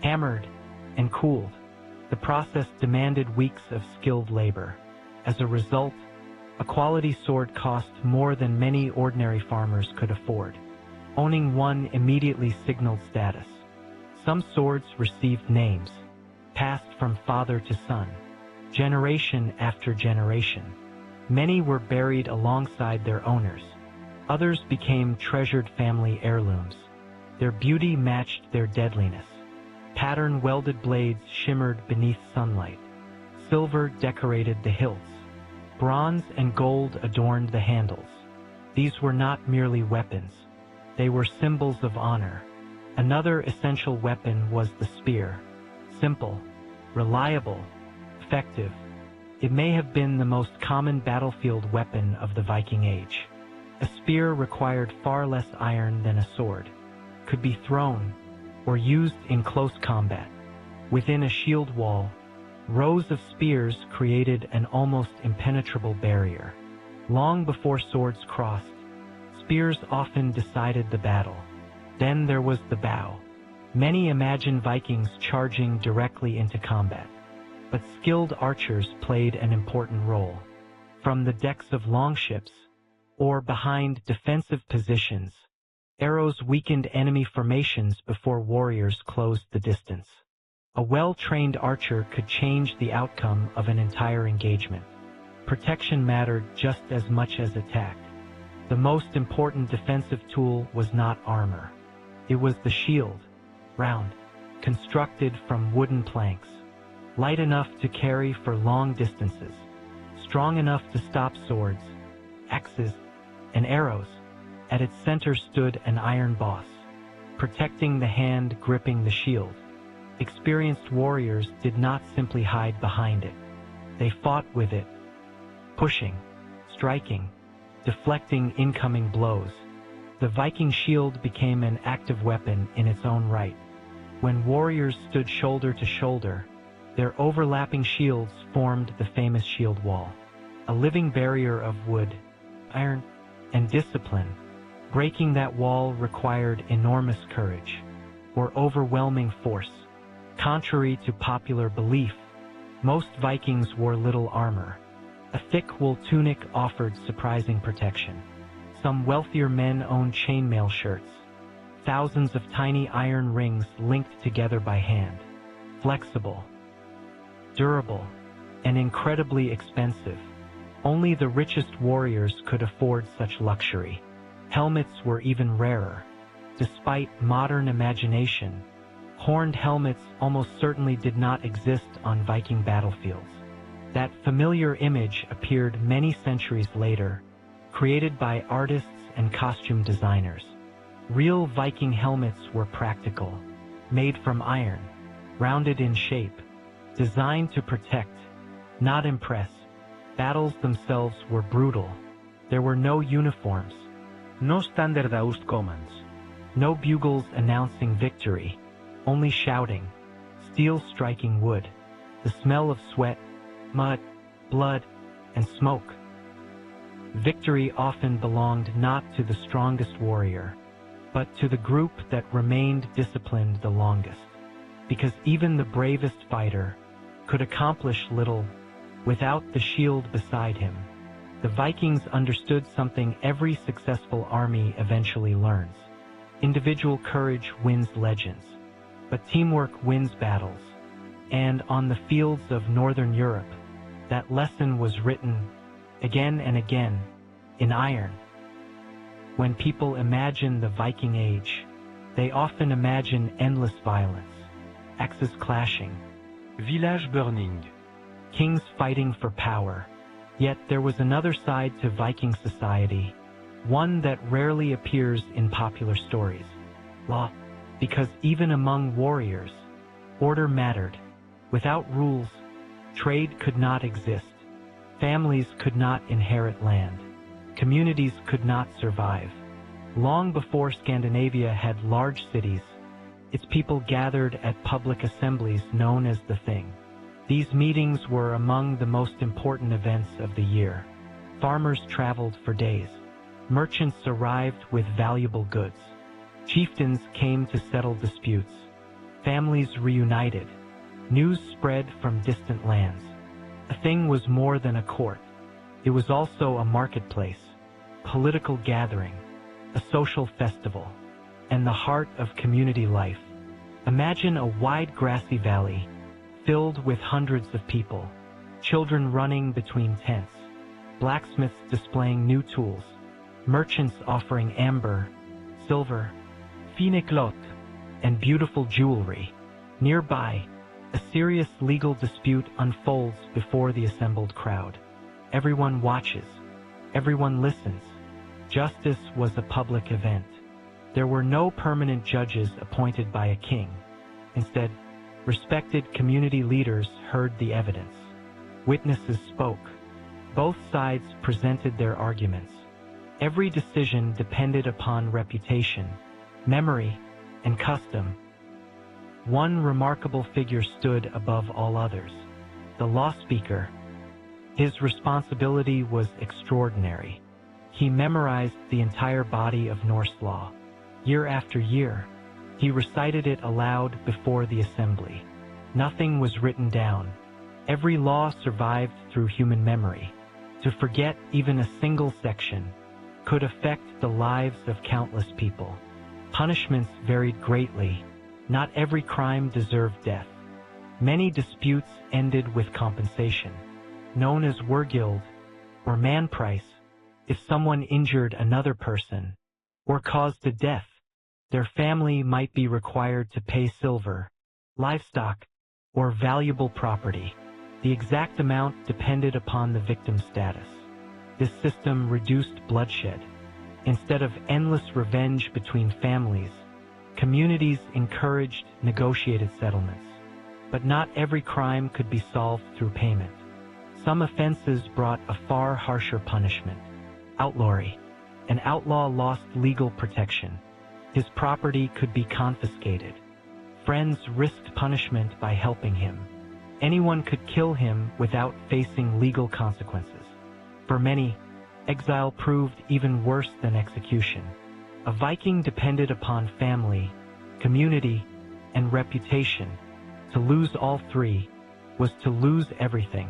hammered, and cooled. The process demanded weeks of skilled labor. As a result, a quality sword cost more than many ordinary farmers could afford. Owning one immediately signaled status. Some swords received names, passed from father to son, generation after generation. Many were buried alongside their owners. Others became treasured family heirlooms. Their beauty matched their deadliness. Pattern-welded blades shimmered beneath sunlight. Silver decorated the hilts. Bronze and gold adorned the handles. These were not merely weapons. They were symbols of honor. Another essential weapon was the spear. Simple, reliable, effective. It may have been the most common battlefield weapon of the Viking Age. A spear required far less iron than a sword, could be thrown or used in close combat. Within a shield wall, rows of spears created an almost impenetrable barrier. Long before swords crossed, spears often decided the battle. Then there was the bow. Many imagine Vikings charging directly into combat, but skilled archers played an important role. From the decks of longships, or behind defensive positions, arrows weakened enemy formations before warriors closed the distance. A well-trained archer could change the outcome of an entire engagement. Protection mattered just as much as attack. The most important defensive tool was not armor. It was the shield, round, constructed from wooden planks, light enough to carry for long distances, strong enough to stop swords, axes, and arrows. At its center stood an iron boss, protecting the hand gripping the shield. Experienced warriors did not simply hide behind it. They fought with it, pushing, striking, deflecting incoming blows. The Viking shield became an active weapon in its own right. When warriors stood shoulder to shoulder, their overlapping shields formed the famous shield wall, a living barrier of wood, iron, and discipline. Breaking that wall required enormous courage, or overwhelming force. Contrary to popular belief, most Vikings wore little armor. A thick wool tunic offered surprising protection. Some wealthier men owned chainmail shirts, thousands of tiny iron rings linked together by hand. Flexible, durable, and incredibly expensive. Only the richest warriors could afford such luxury. Helmets were even rarer. Despite modern imagination, horned helmets almost certainly did not exist on Viking battlefields. That familiar image appeared many centuries later, created by artists and costume designers. Real Viking helmets were practical, made from iron, rounded in shape, designed to protect, not impress. Battles themselves were brutal. There were no uniforms, No standardized commands. no bugles announcing victory, only shouting, steel striking wood, the smell of sweat, mud, blood, and smoke. Victory often belonged not to the strongest warrior, but to the group that remained disciplined the longest, because even the bravest fighter could accomplish little without the shield beside him. The Vikings understood something every successful army eventually learns. Individual courage wins legends, but teamwork wins battles. And on the fields of Northern Europe, that lesson was written again and again in iron. When people imagine the Viking Age, they often imagine endless violence, axes clashing, Village burning. kings fighting for power. Yet there was another side to Viking society, one that rarely appears in popular stories. Law, because even among warriors, order mattered. Without rules, trade could not exist. Families could not inherit land. Communities could not survive. Long before Scandinavia had large cities, its people gathered at public assemblies known as the Thing. These meetings were among the most important events of the year. Farmers traveled for days. Merchants arrived with valuable goods. Chieftains came to settle disputes. Families reunited. News spread from distant lands. A Thing was more than a court. It was also a marketplace, political gathering, a social festival, and the heart of community life. Imagine a wide grassy valley filled with hundreds of people, children running between tents, blacksmiths displaying new tools, merchants offering amber, silver, fine cloth, and beautiful jewelry. Nearby, a serious legal dispute unfolds before the assembled crowd. Everyone watches. Everyone listens. Justice was a public event. There were no permanent judges appointed by a king. Instead, respected community leaders heard the evidence. Witnesses spoke. Both sides presented their arguments. Every decision depended upon reputation, memory, and custom. One remarkable figure stood above all others, the law speaker. His responsibility was extraordinary. He memorized the entire body of Norse law. Year after year, he recited it aloud before the assembly. Nothing was written down. Every law survived through human memory. To forget even a single section could affect the lives of countless people. Punishments varied greatly. Not every crime deserved death. Many disputes ended with compensation, known as wergild or man price. If someone injured another person or caused a death, their family might be required to pay silver, livestock, or valuable property. The exact amount depended upon the victim's status. This system reduced bloodshed. Instead of endless revenge between families, communities encouraged negotiated settlements. But not every crime could be solved through payment. Some offenses brought a far harsher punishment. Outlawry. An outlaw lost legal protection. His property could be confiscated. Friends risked punishment by helping him. Anyone could kill him without facing legal consequences. For many, exile proved even worse than execution. A Viking depended upon family, community, and reputation. To lose all three was to lose everything.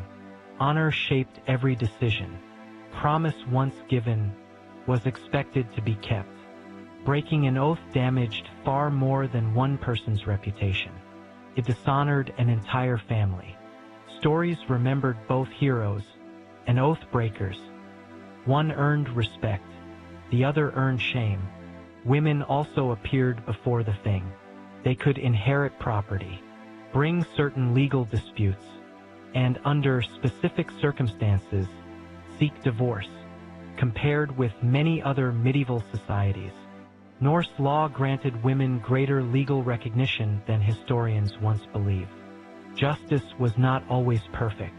Honor shaped every decision. Promise once given was expected to be kept. Breaking an oath damaged far more than one person's reputation. It dishonored an entire family. Stories remembered both heroes and oath breakers. One earned respect, the other earned shame. Women also appeared before the thing. They could inherit property, bring certain legal disputes, and under specific circumstances, seek divorce. Compared with many other medieval societies, Norse law granted women greater legal recognition than historians once believed. Justice was not always perfect.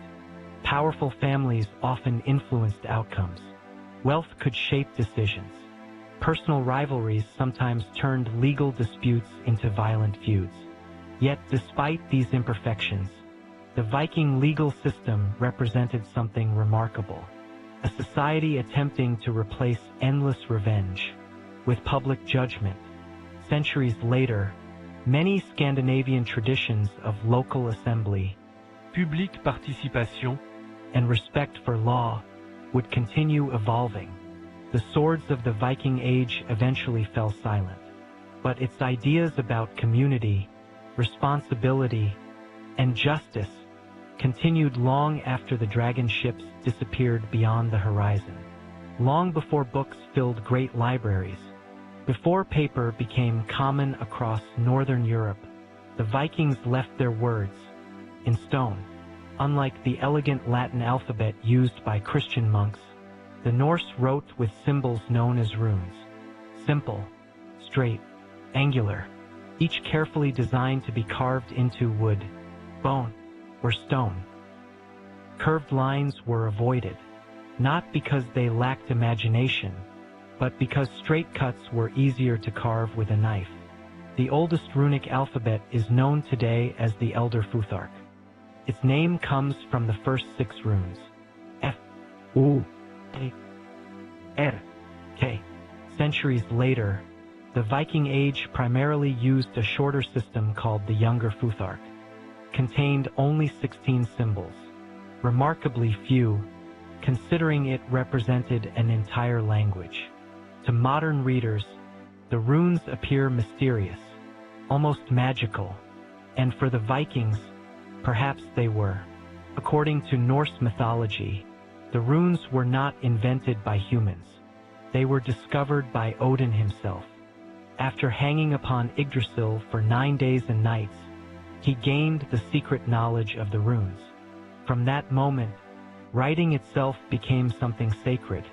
Powerful families often influenced outcomes. Wealth could shape decisions. Personal rivalries sometimes turned legal disputes into violent feuds. Yet, despite these imperfections, the Viking legal system represented something remarkable. A society attempting to replace endless revenge with public judgment. Centuries later, many Scandinavian traditions of local assembly, Publique participation, and respect for law would continue evolving. The swords of the Viking Age eventually fell silent, but its ideas about community, responsibility, and justice continued long after the dragon ships disappeared beyond the horizon. Long before books filled great libraries, before paper became common across northern Europe, the Vikings left their words in stone. Unlike the elegant Latin alphabet used by Christian monks, the Norse wrote with symbols known as runes. Simple, straight, angular, each carefully designed to be carved into wood, bone, or stone. Curved lines were avoided, not because they lacked imagination, but because straight cuts were easier to carve with a knife. The oldest runic alphabet is known today as the Elder Futhark. Its name comes from the first 6 runes: F, U, A, R, K. Centuries later, the Viking Age primarily used a shorter system called the Younger Futhark. Contained only 16 symbols, remarkably few, considering it represented an entire language. To modern readers, the runes appear mysterious, almost magical, and for the Vikings, perhaps they were. According to Norse mythology, the runes were not invented by humans. They were discovered by Odin himself. After hanging upon Yggdrasil for 9 days and nights, he gained the secret knowledge of the runes. From that moment, writing itself became something sacred.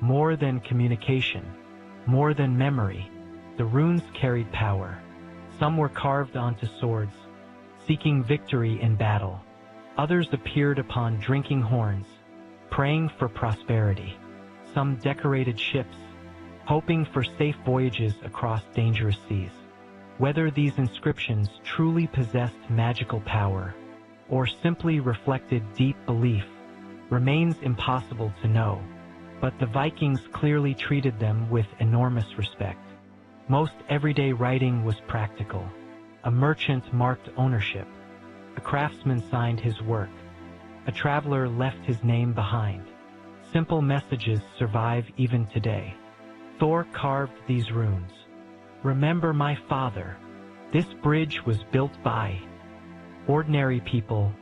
More than communication, more than memory, the runes carried power. Some were carved onto swords, seeking victory in battle. Others appeared upon drinking horns, praying for prosperity. Some decorated ships, hoping for safe voyages across dangerous seas. Whether these inscriptions truly possessed magical power or simply reflected deep belief remains impossible to know, but the Vikings clearly treated them with enormous respect. Most everyday writing was practical. A merchant marked ownership. A craftsman signed his work. A traveler left his name behind. Simple messages survive even today. Thor carved these runes. Remember my father. This bridge was built by ordinary people,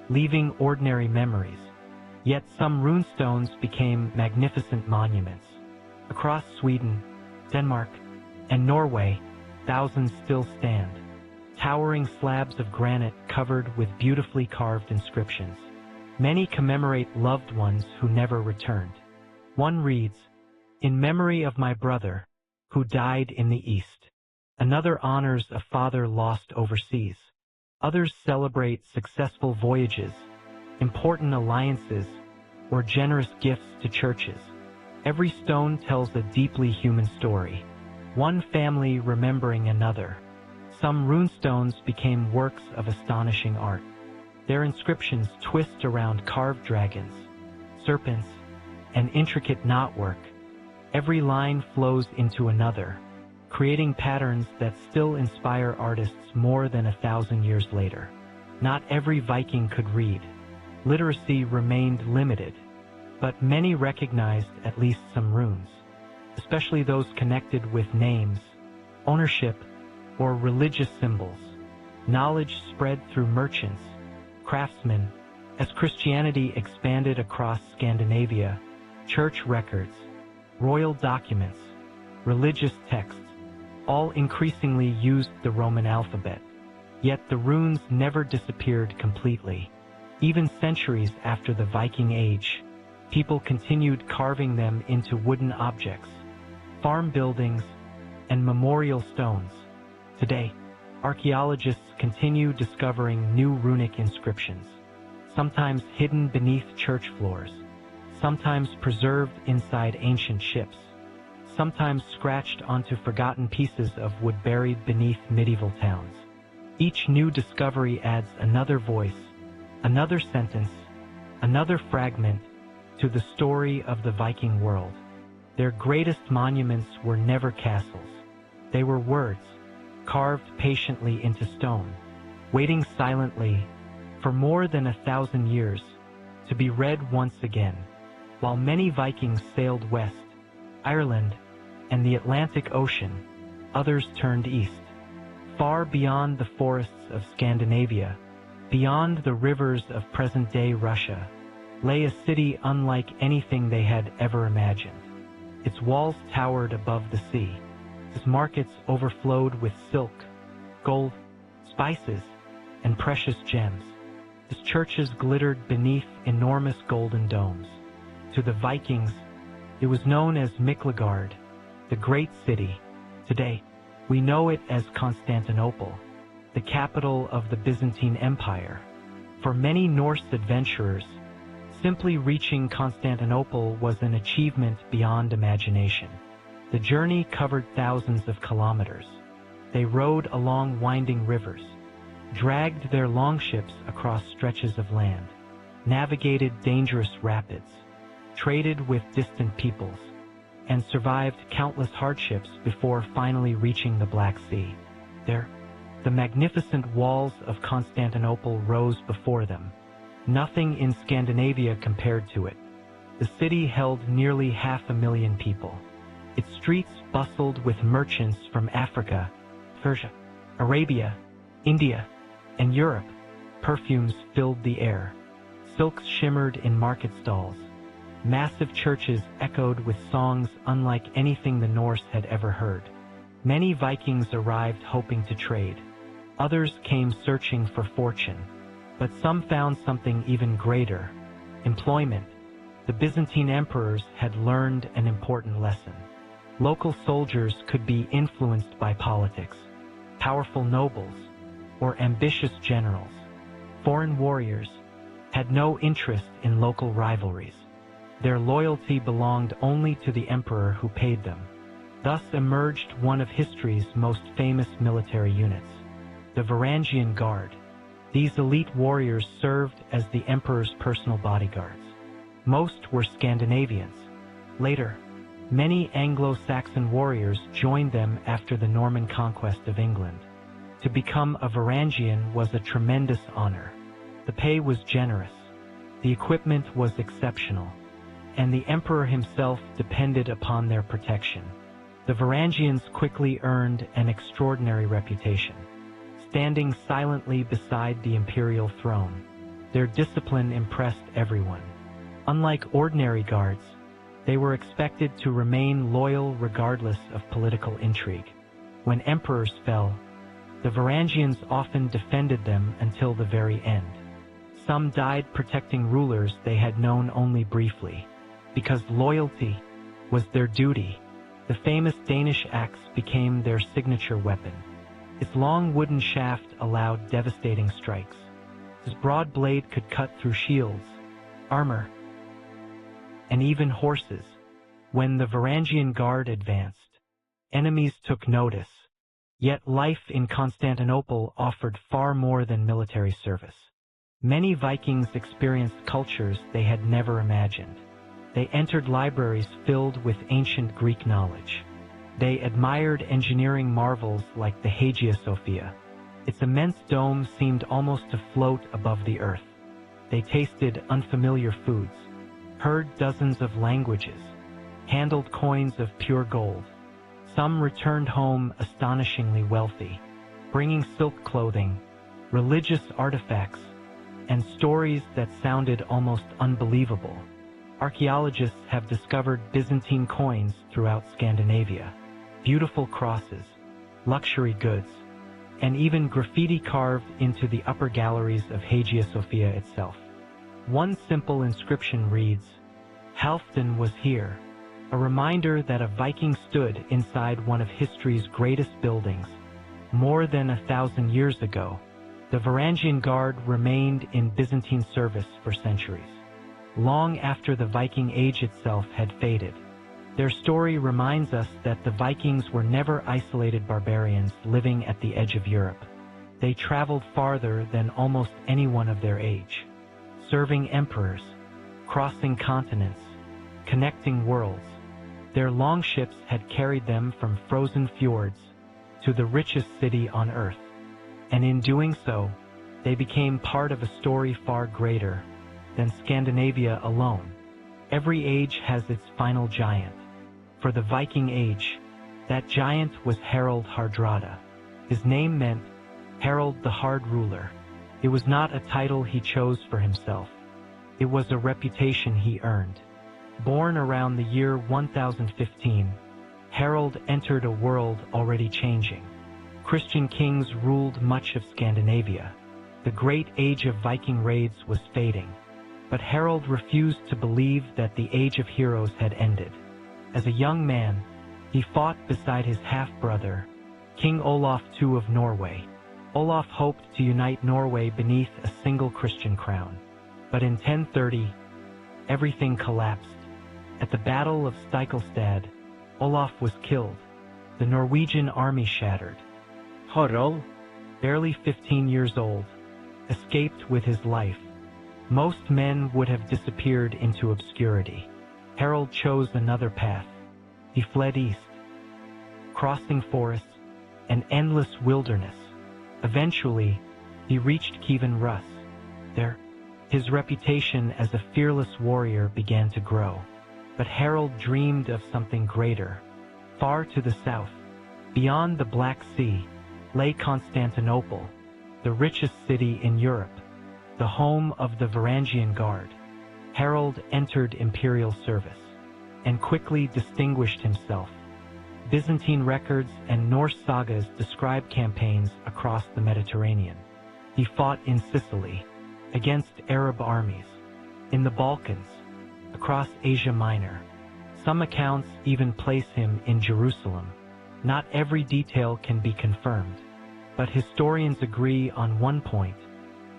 leaving ordinary memories. Yet some runestones became magnificent monuments. Across Sweden, Denmark, and Norway, thousands still stand. Towering slabs of granite covered with beautifully carved inscriptions. Many commemorate loved ones who never returned. One reads, "In memory of my brother, who died in the East." Another honors a father lost overseas. Others celebrate successful voyages, important alliances, or generous gifts to churches. Every stone tells a deeply human story, one family remembering another. Some runestones became works of astonishing art. Their inscriptions twist around carved dragons, serpents, and intricate knotwork. Every line flows into another, creating patterns that still inspire artists more than 1,000 years later. Not every Viking could read. Literacy remained limited, but many recognized at least some runes, especially those connected with names, ownership, or religious symbols. Knowledge spread through merchants, craftsmen, as Christianity expanded across Scandinavia. Church records, royal documents, religious texts, all increasingly used the Roman alphabet. Yet the runes never disappeared completely. Even centuries after the Viking Age, people continued carving them into wooden objects, farm buildings, and memorial stones. Today, archaeologists continue discovering new runic inscriptions, sometimes hidden beneath church floors, sometimes preserved inside ancient ships, sometimes scratched onto forgotten pieces of wood buried beneath medieval towns. Each new discovery adds another voice, another sentence, another fragment to the story of the Viking world. Their greatest monuments were never castles. They were words, carved patiently into stone, waiting silently for more than 1,000 years to be read once again. While many Vikings sailed west, Ireland, and the Atlantic Ocean, others turned east. Far beyond the forests of Scandinavia, beyond the rivers of present-day Russia, lay a city unlike anything they had ever imagined. Its walls towered above the sea. Its markets overflowed with silk, gold, spices, and precious gems. Its churches glittered beneath enormous golden domes. To the Vikings, it was known as Miklagard, the great city. Today, we know it as Constantinople, the capital of the Byzantine Empire. For many Norse adventurers, simply reaching Constantinople was an achievement beyond imagination. The journey covered thousands of kilometers. They rode along winding rivers, dragged their longships across stretches of land, navigated dangerous rapids, traded with distant peoples, and survived countless hardships before finally reaching the Black Sea. There, the magnificent walls of Constantinople rose before them. Nothing in Scandinavia compared to it. The city held nearly 500,000 people. Its streets bustled with merchants from Africa, Persia, Arabia, India, and Europe. Perfumes filled the air. Silks shimmered in market stalls. Massive churches echoed with songs unlike anything the Norse had ever heard. Many Vikings arrived hoping to trade. Others came searching for fortune. But some found something even greater: employment. The Byzantine emperors had learned an important lesson. Local soldiers could be influenced by politics, powerful nobles, or ambitious generals. Foreign warriors had no interest in local rivalries. Their loyalty belonged only to the emperor who paid them. Thus emerged one of history's most famous military units, the Varangian Guard. These elite warriors served as the emperor's personal bodyguards. Most were Scandinavians. Later, many Anglo-Saxon warriors joined them after the Norman conquest of England. To become a Varangian was a tremendous honor. The pay was generous, the equipment was exceptional, and the emperor himself depended upon their protection. The Varangians quickly earned an extraordinary reputation. Standing silently beside the imperial throne, their discipline impressed everyone. Unlike ordinary guards, they were expected to remain loyal regardless of political intrigue. When emperors fell, the Varangians often defended them until the very end. some died protecting rulers they had known only briefly. Because loyalty was their duty, the famous Danish axe became their signature weapon. Its long wooden shaft allowed devastating strikes. Its broad blade could cut through shields, armor, and even horses. When the Varangian Guard advanced, enemies took notice. Yet life in Constantinople offered far more than military service. Many Vikings experienced cultures they had never imagined. They entered libraries filled with ancient Greek knowledge. They admired engineering marvels like the Hagia Sophia. Its immense dome seemed almost to float above the earth. They tasted unfamiliar foods, heard dozens of languages, handled coins of pure gold. Some returned home astonishingly wealthy, bringing silk clothing, religious artifacts, and stories that sounded almost unbelievable. Archaeologists have discovered Byzantine coins throughout Scandinavia, beautiful crosses, luxury goods, and even graffiti carved into the upper galleries of Hagia Sophia itself. One simple inscription reads, "Halfdan was here," a reminder that a Viking stood inside one of history's greatest buildings. More than 1,000 years ago, the Varangian Guard remained in Byzantine service for centuries, long after the Viking Age itself had faded. Their story reminds us that the Vikings were never isolated barbarians living at the edge of Europe. They traveled farther than almost anyone of their age, serving emperors, crossing continents, connecting worlds. Their longships had carried them from frozen fjords to the richest city on earth. And in doing so, they became part of a story far greater than Scandinavia alone. Every age has its final giant. For the Viking Age, that giant was Harald Hardrada. His name meant Harald the Hard Ruler. It was not a title he chose for himself. It was a reputation he earned. Born around the year 1015, Harald entered a world already changing. Christian kings ruled much of Scandinavia. The great age of Viking raids was fading, but Harald refused to believe that the age of heroes had ended. As a young man, he fought beside his half-brother, King Olaf II of Norway. Olaf hoped to unite Norway beneath a single Christian crown. But in 1030, everything collapsed. At the Battle of Stiklestad, Olaf was killed. The Norwegian army shattered. Harald, barely 15 years old, escaped with his life. Most men would have disappeared into obscurity. Harald chose another path. He fled east, crossing forests and endless wilderness. Eventually, he reached Kievan Rus. There, his reputation as a fearless warrior began to grow. But Harald dreamed of something greater. Far to the south, beyond the Black Sea, lay Constantinople, the richest city in Europe, the home of the Varangian Guard. Harald entered imperial service and quickly distinguished himself. Byzantine records and Norse sagas describe campaigns across the Mediterranean. He fought in Sicily, against Arab armies, in the Balkans, across Asia Minor. Some accounts even place him in Jerusalem. Not every detail can be confirmed, but historians agree on one point.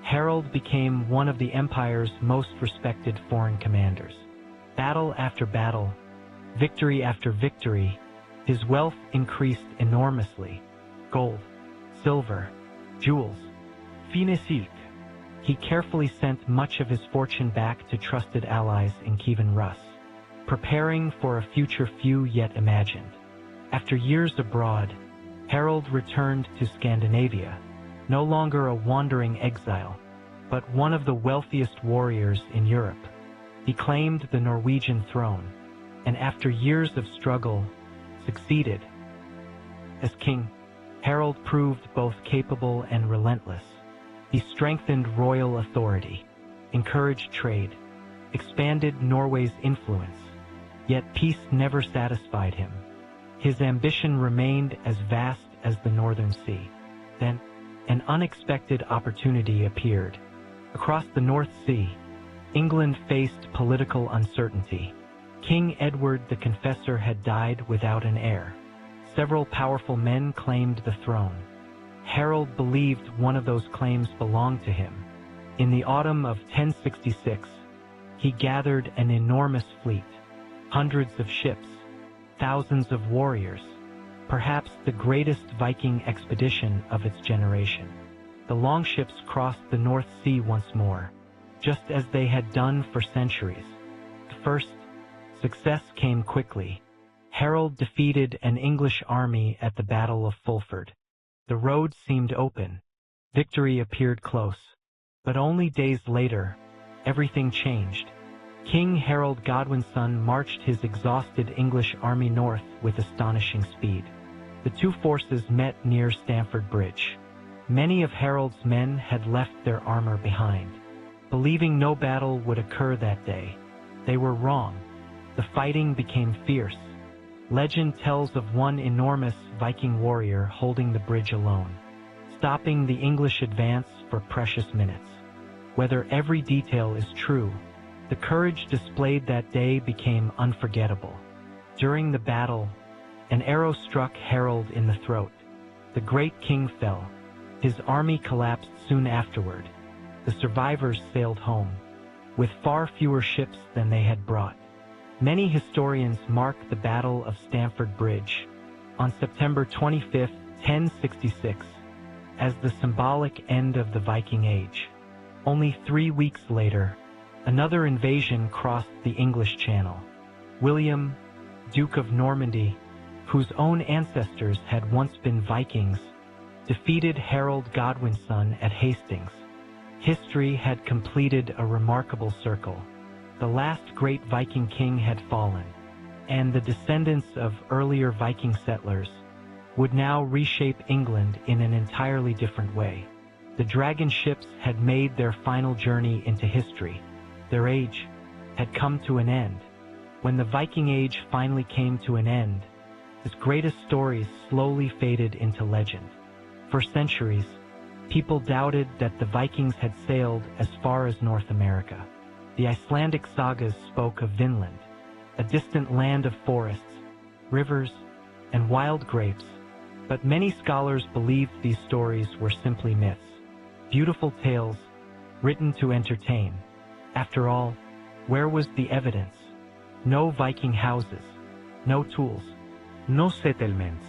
Harald became one of the empire's most respected foreign commanders. Battle after battle, victory after victory, his wealth increased enormously. Gold, silver, jewels, fine silk. He carefully sent much of his fortune back to trusted allies in Kievan Rus, preparing for a future few yet imagined. After years abroad, Harald returned to Scandinavia, no longer a wandering exile, but one of the wealthiest warriors in Europe. He claimed the Norwegian throne, and after years of struggle, succeeded. As king, Harald proved both capable and relentless. He strengthened royal authority, encouraged trade, expanded Norway's influence. Yet peace never satisfied him. His ambition remained as vast as the Northern Sea. Then, an unexpected opportunity appeared. Across the North Sea, England faced political uncertainty. King Edward the Confessor had died without an heir. Several powerful men claimed the throne. Harold believed one of those claims belonged to him. In the autumn of 1066, he gathered an enormous fleet, hundreds of ships, thousands of warriors, perhaps the greatest Viking expedition of its generation. The Longships crossed the North Sea once more, just as they had done for centuries. First, success came quickly. Harold defeated an English army at the Battle of Fulford. The road seemed open. Victory appeared close. But only days later, everything changed. King Harold Godwinson marched his exhausted English army north with astonishing speed. The two forces met near Stamford Bridge. Many of Harold's men had left their armor behind. Believing no battle would occur that day, they were wrong. The fighting became fierce. Legend tells of one enormous Viking warrior holding the bridge alone, stopping the English advance for precious minutes. Whether every detail is true, the courage displayed that day became unforgettable. During the battle, an arrow struck Harold in the throat. The great king fell. His army collapsed soon afterward. The survivors sailed home, with far fewer ships than they had brought. Many historians mark the Battle of Stamford Bridge on September 25, 1066, as the symbolic end of the Viking Age. Only 3 weeks later, another invasion crossed the English Channel. William, Duke of Normandy, whose own ancestors had once been Vikings, defeated Harold Godwinson at Hastings. History had completed a remarkable circle. The last great Viking king had fallen, and the descendants of earlier Viking settlers would now reshape England in an entirely different way. The dragon ships had made their final journey into history. Their age had come to an end. When the Viking Age finally came to an end, its greatest stories slowly faded into legend. For centuries, people doubted that the Vikings had sailed as far as North America. The Icelandic sagas spoke of Vinland, a distant land of forests, rivers, and wild grapes, but many scholars believed these stories were simply myths, beautiful tales written to entertain. After all, where was the evidence? No Viking houses, no tools, no settlements.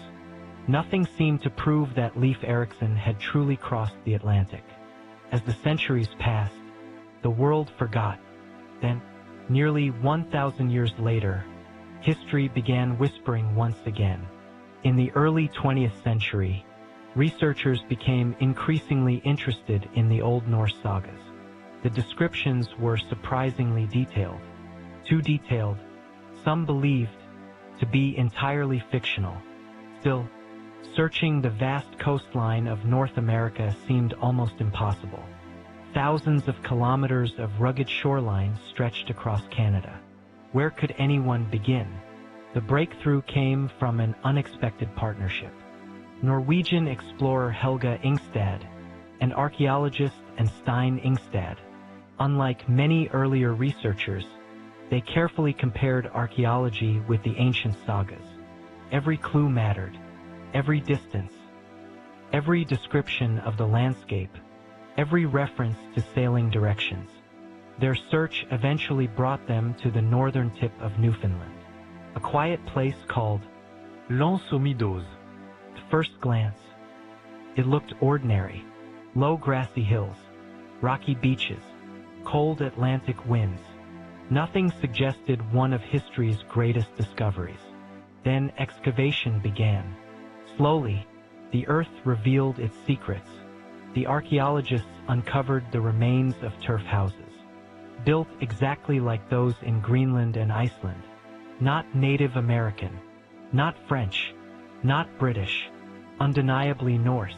Nothing seemed to prove that Leif Erikson had truly crossed the Atlantic. As the centuries passed, the world forgot. Then, nearly 1,000 years later, history began whispering once again. In the early 20th century, researchers became increasingly interested in the Old Norse sagas. The descriptions were surprisingly detailed. Too detailed, some believed, to be entirely fictional. Still, searching the vast coastline of North America seemed almost impossible. Thousands of kilometers of rugged shoreline stretched across Canada. Where could anyone begin? The breakthrough came from an unexpected partnership. Norwegian explorer Helga Ingstad and archaeologist and Stein Ingstad. Unlike many earlier researchers, they carefully compared archaeology with the ancient sagas. Every clue mattered, every distance, every description of the landscape, every reference to sailing directions. Their search eventually brought them to the northern tip of Newfoundland, a quiet place called Longship. At first glance, it looked ordinary. Low grassy hills, rocky beaches, cold Atlantic winds. Nothing suggested one of history's greatest discoveries. Then excavation began. Slowly, the earth revealed its secrets. The archaeologists uncovered the remains of turf houses, built exactly like those in Greenland and Iceland. Not Native American, not French, not British, undeniably Norse.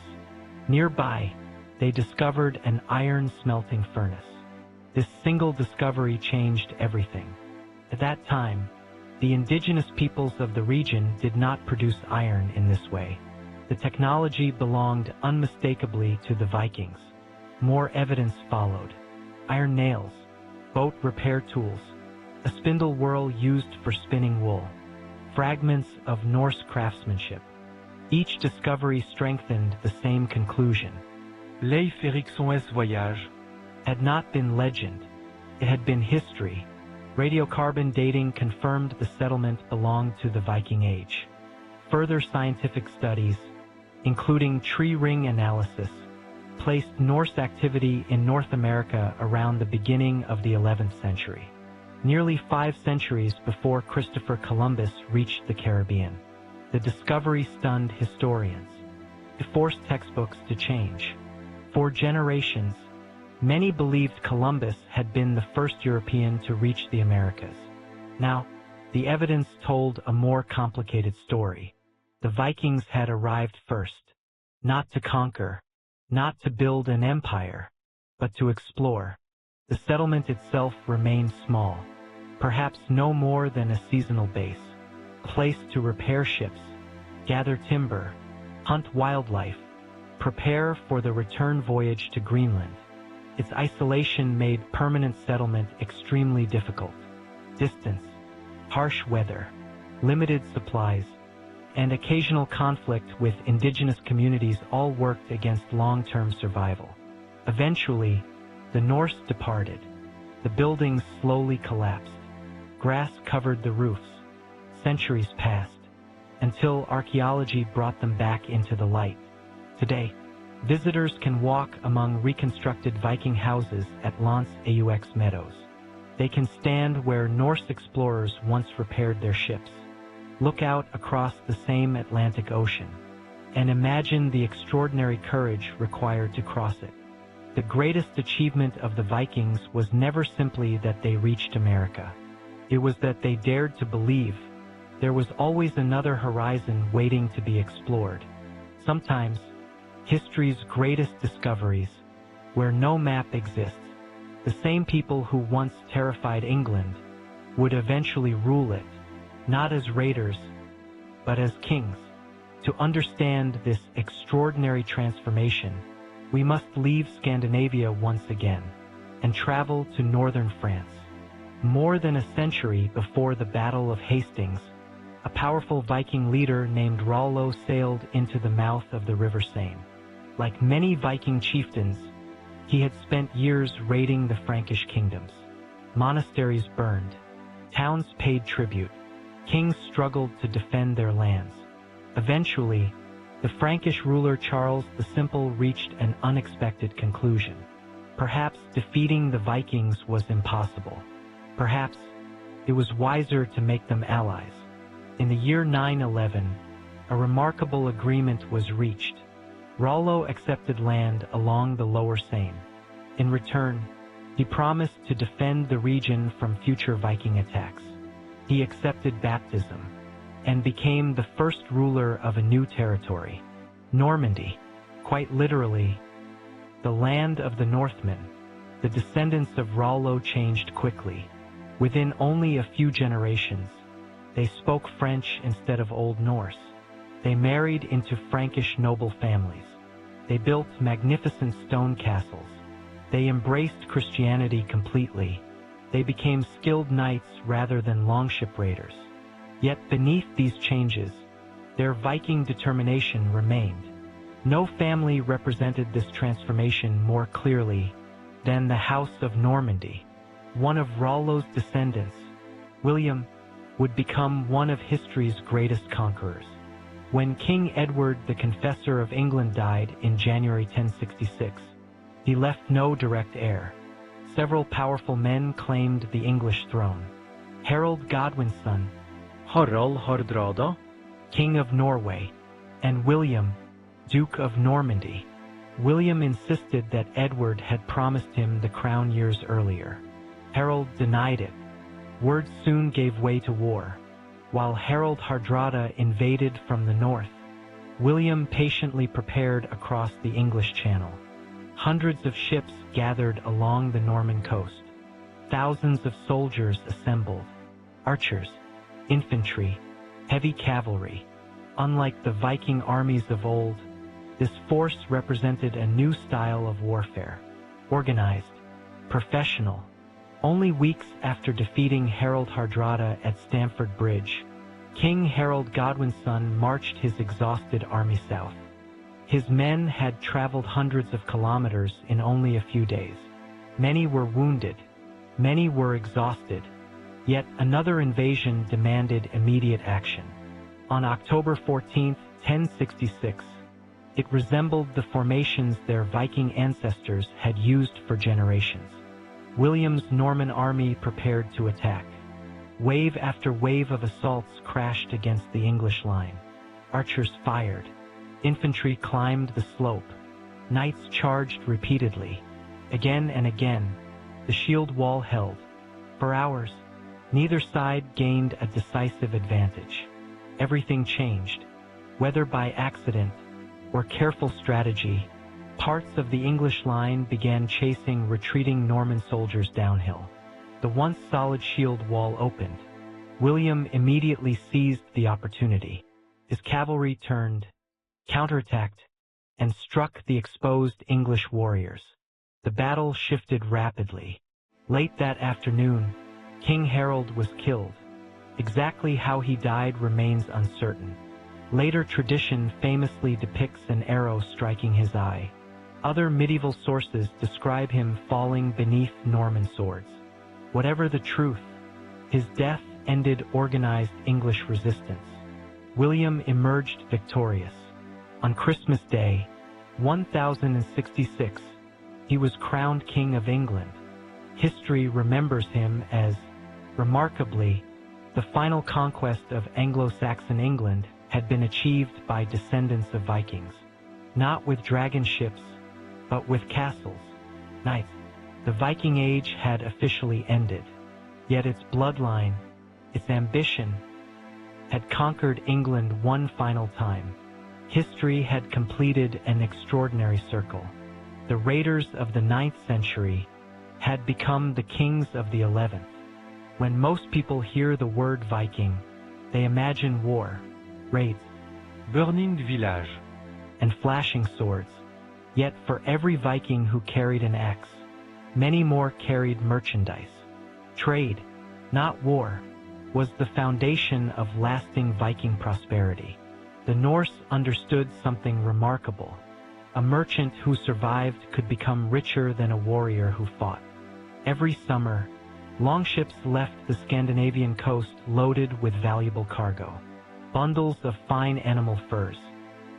Nearby, they discovered an iron smelting furnace. This single discovery changed everything. At that time, the indigenous peoples of the region did not produce iron in this way. The technology belonged unmistakably to the Vikings. More evidence followed. iron nails, boat repair tools, a spindle whorl used for spinning wool, fragments of Norse craftsmanship. Each discovery strengthened the same conclusion. Leif Erikson's voyage Had not been legend, it had been history. Radiocarbon dating confirmed the settlement belonged to the Viking Age. Further scientific studies, including tree ring analysis, placed Norse activity in North America around the beginning of the 11th century, nearly 5 centuries before Christopher Columbus reached the Caribbean. The discovery stunned historians. It forced textbooks to change. For generations, many believed Columbus had been the first European to reach the Americas. Now, the evidence told a more complicated story. The Vikings had arrived first, not to conquer, not to build an empire, but to explore. The settlement itself remained small, perhaps no more than a seasonal base, a place to repair ships, gather timber, hunt wildlife, prepare for the return voyage to Greenland. Its isolation made permanent settlement extremely difficult. Distance, harsh weather, limited supplies, and occasional conflict with indigenous communities all worked against long-term survival. Eventually, the Norse departed. The buildings slowly collapsed. Grass covered the roofs. Centuries passed, until archaeology brought them back into the light. Today, visitors can walk among reconstructed Viking houses at Lance Aux Meadows. They can stand where Norse explorers once repaired their ships, look out across the same Atlantic Ocean, and imagine the extraordinary courage required to cross it. The greatest achievement of the Vikings was never simply that they reached America. It was that they dared to believe there was always another horizon waiting to be explored. Sometimes, history's greatest discoveries, where no map exists, the same people who once terrified England would eventually rule it, not as raiders, but as kings. To understand this extraordinary transformation, we must leave Scandinavia once again and travel to northern France. More than a century before the Battle of Hastings, a powerful Viking leader named Rollo sailed into the mouth of the River Seine. Like many Viking chieftains, he had spent years raiding the Frankish kingdoms. Monasteries burned, towns paid tribute, kings struggled to defend their lands. Eventually, the Frankish ruler Charles the Simple reached an unexpected conclusion. Perhaps defeating the Vikings was impossible. Perhaps it was wiser to make them allies. In the year 911, a remarkable agreement was reached. Rollo accepted land along the lower Seine. In return, he promised to defend the region from future Viking attacks. He accepted baptism and became the first ruler of a new territory, Normandy. Quite literally, the land of the Northmen. The descendants of Rollo changed quickly. Within only a few generations, they spoke French instead of Old Norse. They married into Frankish noble families. They built magnificent stone castles. They embraced Christianity completely. They became skilled knights rather than longship raiders. Yet beneath these changes, their Viking determination remained. No family represented this transformation more clearly than the House of Normandy. One of Rollo's descendants, William, would become one of history's greatest conquerors. When King Edward the Confessor of England died in January 1066, he left no direct heir. Several powerful men claimed the English throne. Harold Godwin's son, Harald Hardrada, King of Norway, and William, Duke of Normandy. William insisted that Edward had promised him the crown years earlier. Harold denied it. Word soon gave way to war. While Harald Hardrada invaded from the north, William patiently prepared across the English Channel. Hundreds of ships gathered along the Norman coast. Thousands of soldiers assembled. Archers, infantry, heavy cavalry. Unlike the Viking armies of old, this force represented a new style of warfare. Organized, professional. Only weeks after defeating Harald Hardrada at Stamford Bridge, King Harold Godwin's son marched his exhausted army south. His men had traveled hundreds of kilometers in only a few days. Many were wounded, many were exhausted, yet another invasion demanded immediate action. On October 14, 1066, it resembled the formations their Viking ancestors had used for generations. William's Norman army prepared to attack. Wave after wave of assaults crashed against the English line. Archers fired. Infantry climbed the slope. Knights charged repeatedly. Again and again, the shield wall held. For hours, neither side gained a decisive advantage. Everything changed. Whether by accident or careful strategy, parts of the English line began chasing retreating Norman soldiers downhill. The once solid shield wall opened. William immediately seized the opportunity. His cavalry turned, counterattacked, and struck the exposed English warriors. The battle shifted rapidly. Late that afternoon, King Harold was killed. Exactly how he died remains uncertain. Later tradition famously depicts an arrow striking his eye. Other medieval sources describe him falling beneath Norman swords. Whatever the truth, his death ended organized English resistance. William emerged victorious. On Christmas Day, 1066, he was crowned King of England. History remembers him as, remarkably, the final conquest of Anglo-Saxon England had been achieved by descendants of Vikings, not with dragon ships, but with castles, knights. The Viking Age had officially ended, yet its bloodline, its ambition, had conquered England one final time. History had completed an extraordinary circle. The raiders of the 9th century had become the kings of the 11th. When most people hear the word Viking, they imagine war, raids, burning village, and flashing swords. Yet for every Viking who carried an axe, many more carried merchandise. Trade, not war, was the foundation of lasting Viking prosperity. The Norse understood something remarkable. A merchant who survived could become richer than a warrior who fought. Every summer, longships left the Scandinavian coast loaded with valuable cargo. Bundles of fine animal furs,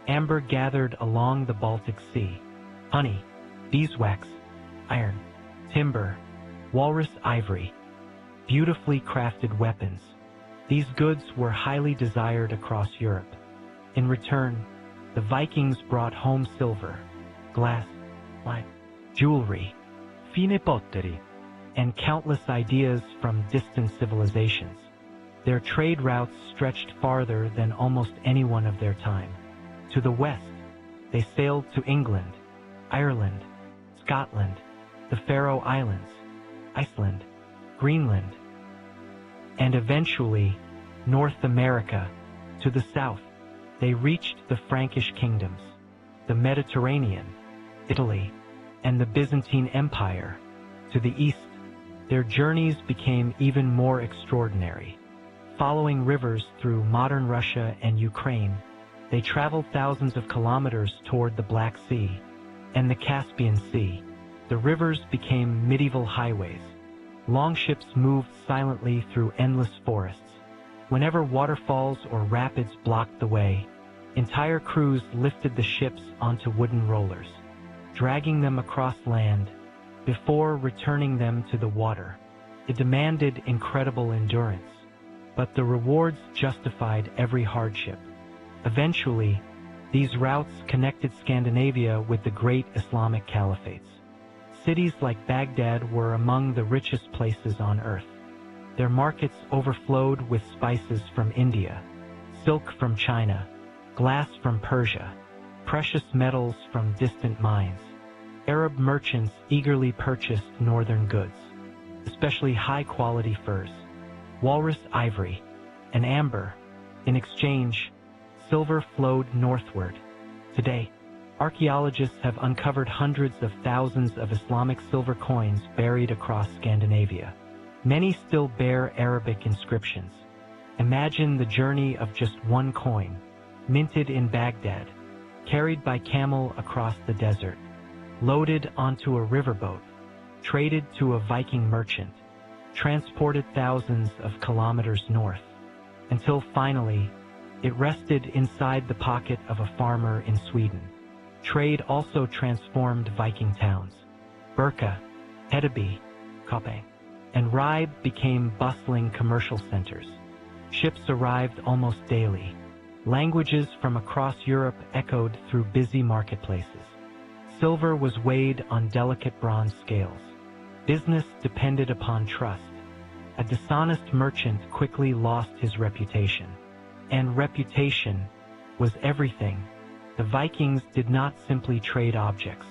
amber gathered along the Baltic Sea, honey, beeswax, iron, timber, walrus ivory, beautifully crafted weapons. These goods were highly desired across Europe. In return, the Vikings brought home silver, glass, wine, jewelry, fine pottery, and countless ideas from distant civilizations. Their trade routes stretched farther than almost anyone of their time. To the west, they sailed to England, Ireland, Scotland, the Faroe Islands, Iceland, Greenland, and eventually North America. To the south, they reached the Frankish kingdoms, the Mediterranean, Italy, and the Byzantine Empire. To the east, their journeys became even more extraordinary. Following rivers through modern Russia and Ukraine, they traveled thousands of kilometers toward the Black Sea and the Caspian Sea. The rivers became medieval highways. Longships moved silently through endless forests. Whenever waterfalls or rapids blocked the way, entire crews lifted the ships onto wooden rollers, dragging them across land before returning them to the water. It demanded incredible endurance, but the rewards justified every hardship. Eventually, these routes connected Scandinavia with the great Islamic caliphates. Cities like Baghdad were among the richest places on earth. Their markets overflowed with spices from India, silk from China, glass from Persia, precious metals from distant mines. Arab merchants eagerly purchased northern goods, especially high-quality furs, walrus ivory, and amber. In exchange, silver flowed northward. Today, Archaeologists have uncovered hundreds of thousands of Islamic silver coins buried across Scandinavia. Many still bear Arabic inscriptions. Imagine the journey of just one coin, minted in Baghdad, carried by camel across the desert, loaded onto a riverboat, traded to a Viking merchant, transported thousands of kilometers north, until finally, it rested inside the pocket of a farmer in Sweden. Trade also transformed Viking towns. Birka, Hedeby, Koppang, and Ribe became bustling commercial centers. Ships arrived almost daily. Languages from across Europe echoed through busy marketplaces. Silver was weighed on delicate bronze scales. Business depended upon trust. A dishonest merchant quickly lost his reputation. And reputation was everything. The Vikings did not simply trade objects.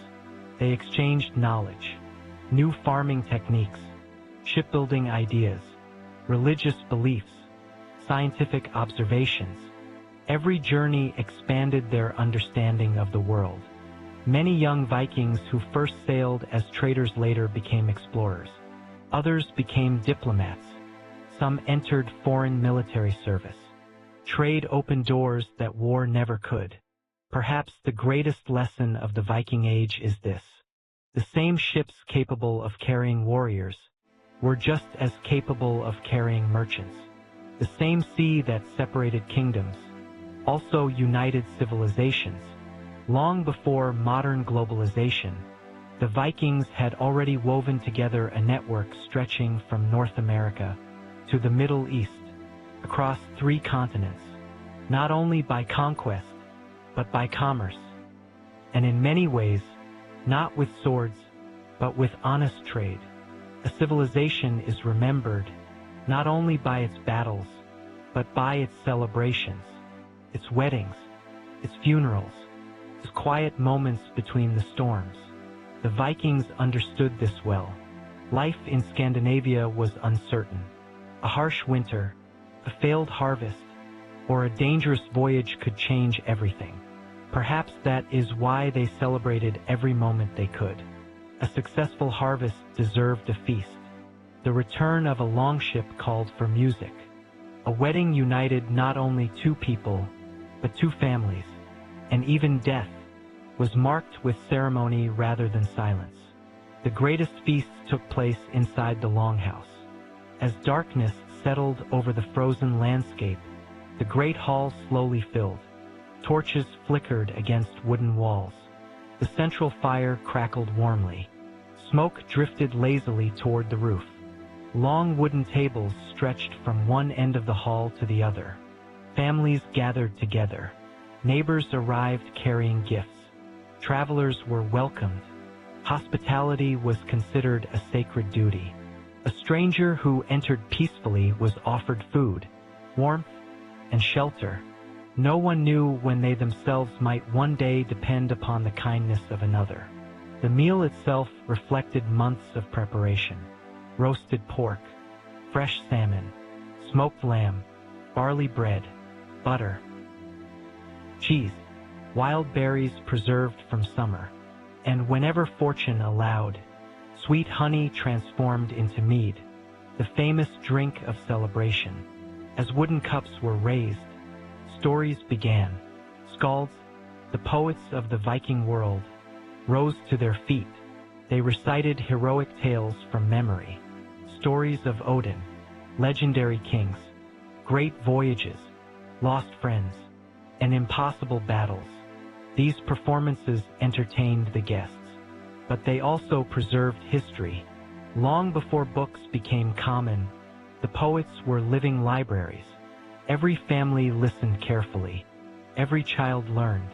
They exchanged knowledge, new farming techniques, shipbuilding ideas, religious beliefs, scientific observations. Every journey expanded their understanding of the world. Many young Vikings who first sailed as traders later became explorers. Others became diplomats. Some entered foreign military service. Trade opened doors that war never could. Perhaps the greatest lesson of the Viking Age is this. The same ships capable of carrying warriors were just as capable of carrying merchants. The same sea that separated kingdoms also united civilizations. Long before modern globalization, the Vikings had already woven together a network stretching from North America to the Middle East, across 3 continents, not only by conquest, but by commerce. And in many ways, not with swords, but with honest trade. A civilization is remembered not only by its battles, but by its celebrations, its weddings, its funerals, its quiet moments between the storms. The Vikings understood this well. Life in Scandinavia was uncertain. A harsh winter, a failed harvest, or a dangerous voyage could change everything. Perhaps that is why they celebrated every moment they could. A successful harvest deserved a feast. The return of a longship called for music. A wedding united not only 2 people, but 2 families, and even death was marked with ceremony rather than silence. The greatest feasts took place inside the longhouse. As darkness settled over the frozen landscape, the great hall slowly filled. Torches flickered against wooden walls. The central fire crackled warmly. Smoke drifted lazily toward the roof. Long wooden tables stretched from one end of the hall to the other. Families gathered together. Neighbors arrived carrying gifts. Travelers were welcomed. Hospitality was considered a sacred duty. A stranger who entered peacefully was offered food, warmth, and shelter. No one knew when they themselves might one day depend upon the kindness of another. The meal itself reflected months of preparation. Roasted pork, fresh salmon, smoked lamb, barley bread, butter, cheese, wild berries preserved from summer, and whenever fortune allowed, sweet honey transformed into mead, the famous drink of celebration. As wooden cups were raised, stories began. Skalds, the poets of the Viking world, rose to their feet. They recited heroic tales from memory, stories of Odin, legendary kings, great voyages, lost friends, and impossible battles. These performances entertained the guests, but they also preserved history. Long before books became common, the poets were living libraries. Every family listened carefully. Every child learned,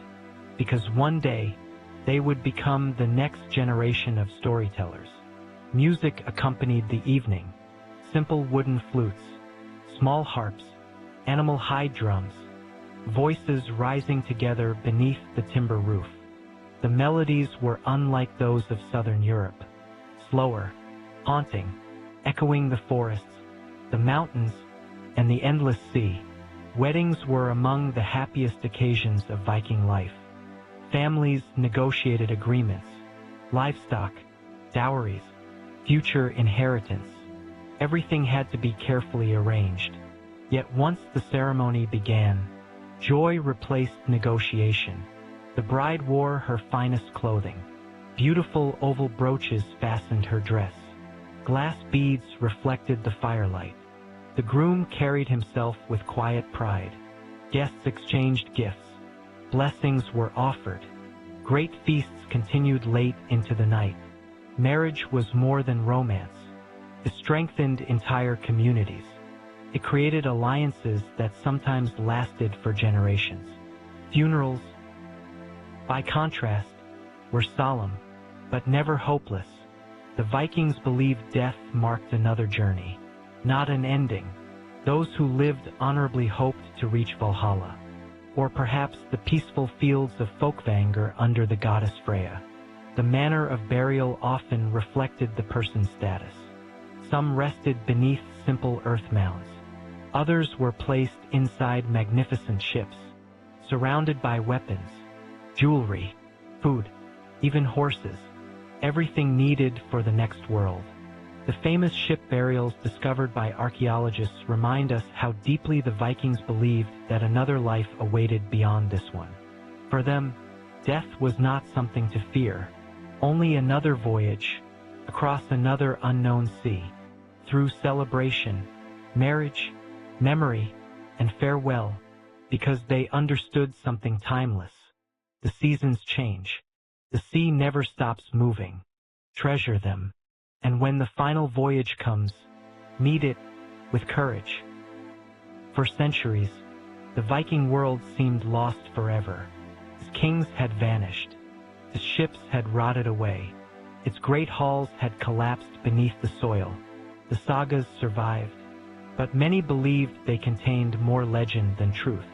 because one day they would become the next generation of storytellers. Music accompanied the evening. Simple wooden flutes, small harps, animal hide drums, voices rising together beneath the timber roof. The melodies were unlike those of southern Europe. Slower, haunting, echoing the forests, the mountains, and the endless sea. Weddings were among the happiest occasions of Viking life. Families negotiated agreements, livestock, dowries, future inheritance. Everything had to be carefully arranged. Yet once the ceremony began, joy replaced negotiation. The bride wore her finest clothing. Beautiful oval brooches fastened her dress. Glass beads reflected the firelight. The groom carried himself with quiet pride. Guests exchanged gifts. Blessings were offered. Great feasts continued late into the night. Marriage was more than romance. It strengthened entire communities. It created alliances that sometimes lasted for generations. Funerals, by contrast, were solemn, but never hopeless. The Vikings believed death marked another journey, not an ending. Those who lived honorably hoped to reach Valhalla, or perhaps the peaceful fields of Folkvanger under the goddess Freya. The manner of burial often reflected the person's status. Some rested beneath simple earth mounds. Others were placed inside magnificent ships, surrounded by weapons, jewelry, food, even horses, everything needed for the next world. The famous ship burials discovered by archaeologists remind us how deeply the Vikings believed that another life awaited beyond this one. For them, death was not something to fear, only another voyage across another unknown sea, through celebration, marriage, memory, and farewell, because they understood something timeless. The seasons change. The sea never stops moving. Treasure them. And when the final voyage comes, meet it with courage. For centuries, the Viking world seemed lost forever. Its kings had vanished. Its ships had rotted away. Its great halls had collapsed beneath the soil. The sagas survived, but many believed they contained more legend than truth.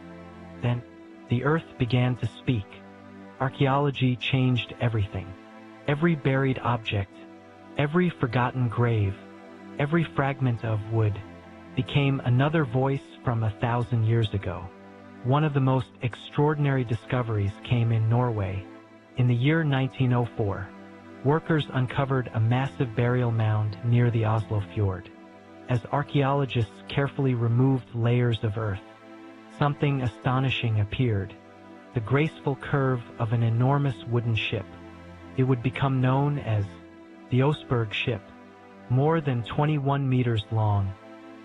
Then, the earth began to speak. Archaeology changed everything. Every buried object, every forgotten grave, every fragment of wood, became another voice from 1,000 years ago. One of the most extraordinary discoveries came in Norway. In the year 1904, workers uncovered a massive burial mound near the Oslo fjord. As archaeologists carefully removed layers of earth, something astonishing appeared: the graceful curve of an enormous wooden ship. It would become known as the Oseberg ship. More than 21 meters long,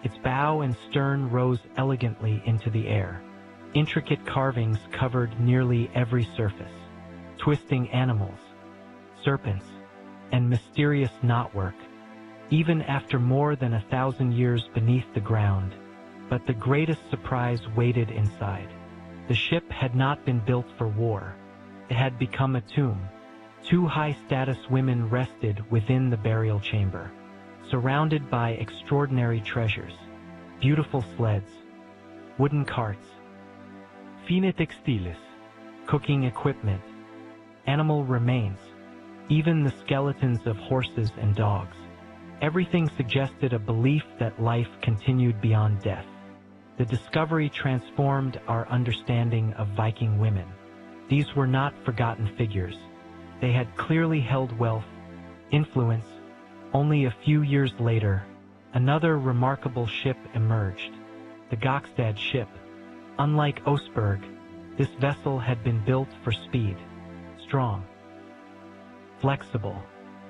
its bow and stern rose elegantly into the air. Intricate carvings covered nearly every surface. Twisting animals, serpents, and mysterious knotwork, even after more than 1,000 years beneath the ground. But the greatest surprise waited inside. The ship had not been built for war. It had become a tomb. 2 high-status women rested within the burial chamber, surrounded by extraordinary treasures: beautiful sleds, wooden carts, Fine textiles. cooking equipment, animal remains, even the skeletons of horses and dogs. Everything suggested a belief that life continued beyond death. The discovery transformed our understanding of Viking women. These were not forgotten figures. They had clearly held wealth, influence. Only a few years later, another remarkable ship emerged: the Gokstad ship. Unlike Oseberg, this vessel had been built for speed, strong, flexible,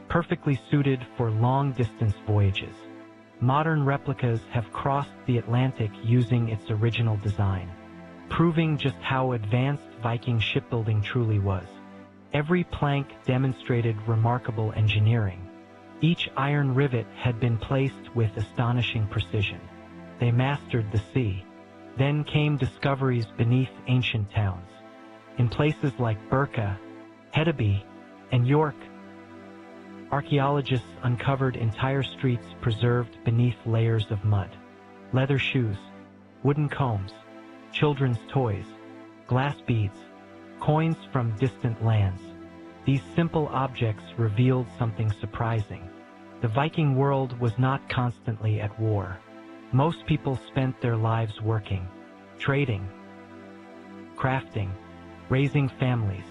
perfectly suited for long-distance voyages. Modern replicas have crossed the Atlantic using its original design, proving just how advanced Viking shipbuilding truly was. Every plank demonstrated remarkable engineering. Each iron rivet had been placed with astonishing precision. They mastered the sea. Then came discoveries beneath ancient towns. In places like Birka, Hedeby, and York, archaeologists uncovered entire streets preserved beneath layers of mud. Leather shoes, wooden combs, children's toys, glass beads, coins from distant lands. These simple objects revealed something surprising. The Viking world was not constantly at war. Most people spent their lives working, trading, crafting, raising families.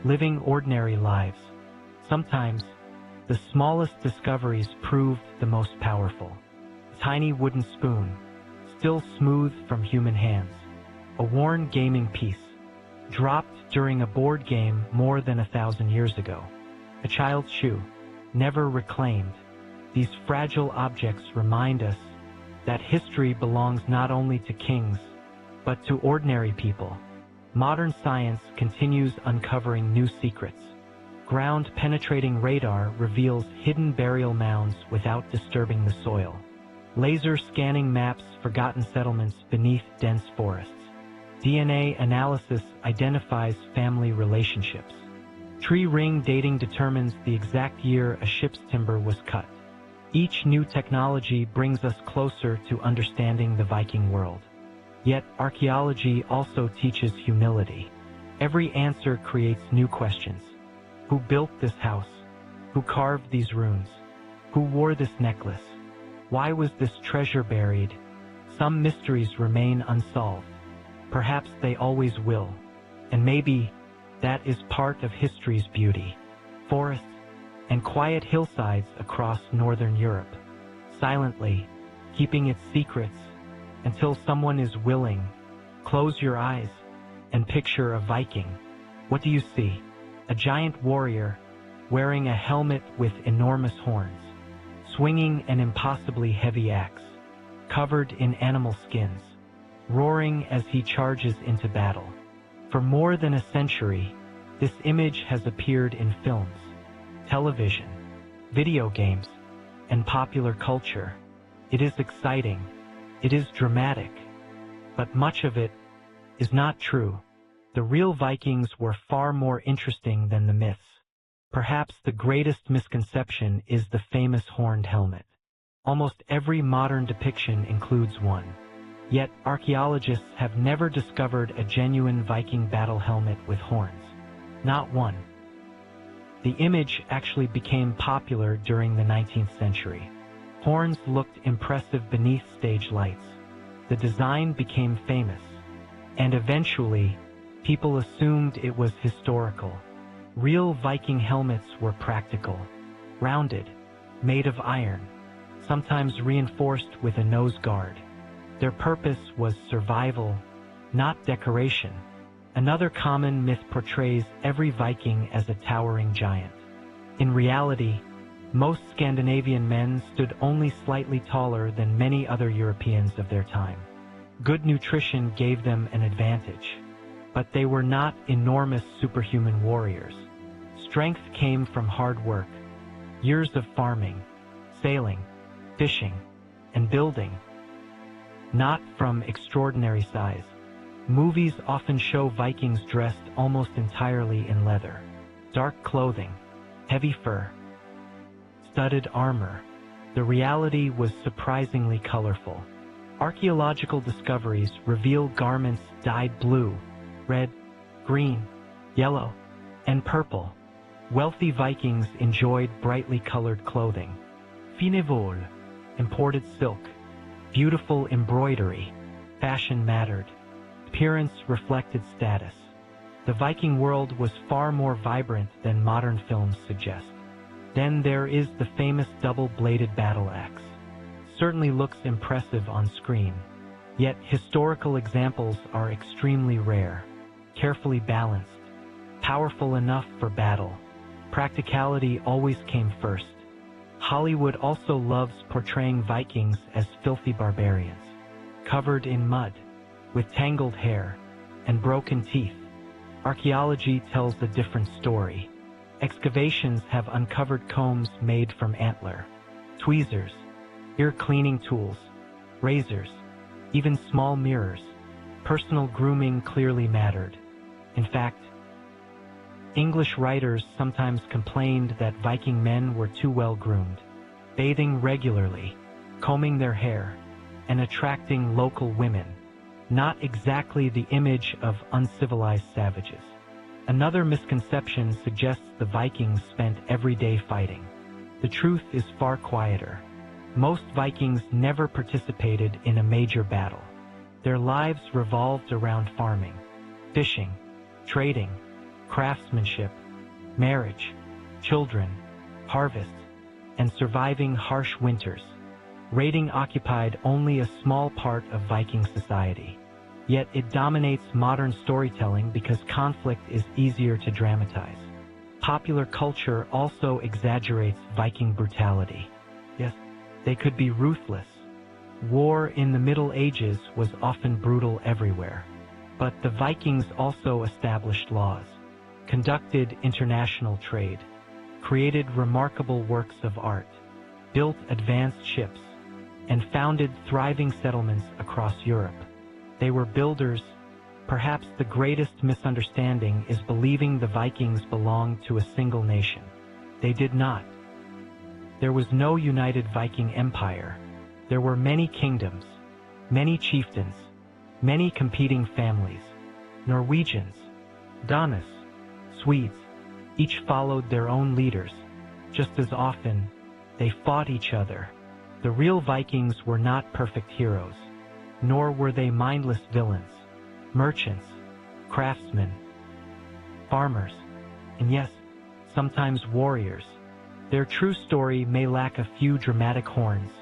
living ordinary lives. Sometimes, the smallest discoveries proved the most powerful. A tiny wooden spoon, still smooth from human hands. A worn gaming piece, dropped during a board game more than 1,000 years ago. A child's shoe, never reclaimed. These fragile objects remind us that history belongs not only to kings, but to ordinary people. Modern science continues uncovering new secrets. Ground-penetrating radar reveals hidden burial mounds without disturbing the soil. Laser scanning maps forgotten settlements beneath dense forests. DNA analysis identifies family relationships. Tree ring dating determines the exact year a ship's timber was cut. Each new technology brings us closer to understanding the Viking world. Yet archaeology also teaches humility. Every answer creates new questions. Who built this house? Who carved these runes? Who wore this necklace? Why was this treasure buried? Some mysteries remain unsolved. Perhaps they always will. And maybe that is part of history's beauty. Forests and quiet hillsides across northern Europe, silently keeping its secrets until someone is willing. Close your eyes and picture a Viking. What do you see? A giant warrior wearing a helmet with enormous horns, swinging an impossibly heavy axe, covered in animal skins, roaring as he charges into battle. For more than a century, this image has appeared in films, television, video games, and popular culture. It is exciting, it is dramatic, but much of it is not true. The real Vikings were far more interesting than the myths. Perhaps the greatest misconception is the famous horned helmet. Almost every modern depiction includes one. Yet archaeologists have never discovered a genuine Viking battle helmet with horns. Not one. The image actually became popular during the 19th century. Horns looked impressive beneath stage lights. The design became famous, and eventually, people assumed it was historical. Real Viking helmets were practical, rounded, made of iron, sometimes reinforced with a nose guard. Their purpose was survival, not decoration. Another common myth portrays every Viking as a towering giant. In reality, most Scandinavian men stood only slightly taller than many other Europeans of their time. Good nutrition gave them an advantage, but they were not enormous superhuman warriors. Strength came from hard work, years of farming, sailing, fishing, and building, not from extraordinary size. Movies often show Vikings dressed almost entirely in leather, dark clothing, heavy fur, studded armor. The reality was surprisingly colorful. Archaeological discoveries reveal garments dyed blue, red, green, yellow, and purple. Wealthy Vikings enjoyed brightly colored clothing. Fine vol, imported silk, beautiful embroidery. Fashion mattered. Appearance reflected status. The Viking world was far more vibrant than modern films suggest. Then there is the famous double-bladed battle axe. Certainly looks impressive on screen, yet historical examples are extremely rare. Carefully balanced, powerful enough for battle. Practicality always came first. Hollywood also loves portraying Vikings as filthy barbarians, covered in mud, with tangled hair and broken teeth. Archaeology tells a different story. Excavations have uncovered combs made from antler, tweezers, ear cleaning tools, razors, even small mirrors. Personal grooming clearly mattered. In fact, English writers sometimes complained that Viking men were too well groomed, bathing regularly, combing their hair, and attracting local women. Not exactly the image of uncivilized savages. Another misconception suggests the Vikings spent every day fighting. The truth is far quieter. Most Vikings never participated in a major battle. Their lives revolved around farming, fishing, trading, craftsmanship, marriage, children, harvests, and surviving harsh winters. Raiding occupied only a small part of Viking society. Yet it dominates modern storytelling because conflict is easier to dramatize. Popular culture also exaggerates Viking brutality. Yes, they could be ruthless. War in the Middle Ages was often brutal everywhere. But the Vikings also established laws, conducted international trade, created remarkable works of art, built advanced ships, and founded thriving settlements across Europe. They were builders. Perhaps the greatest misunderstanding is believing the Vikings belonged to a single nation. They did not. There was no united Viking empire. There were many kingdoms, many chieftains, many competing families. Norwegians, Danes, Swedes, each followed their own leaders. Just as often, they fought each other. The real Vikings were not perfect heroes, nor were they mindless villains. Merchants, craftsmen, farmers, and yes, sometimes warriors. Their true story may lack a few dramatic horns,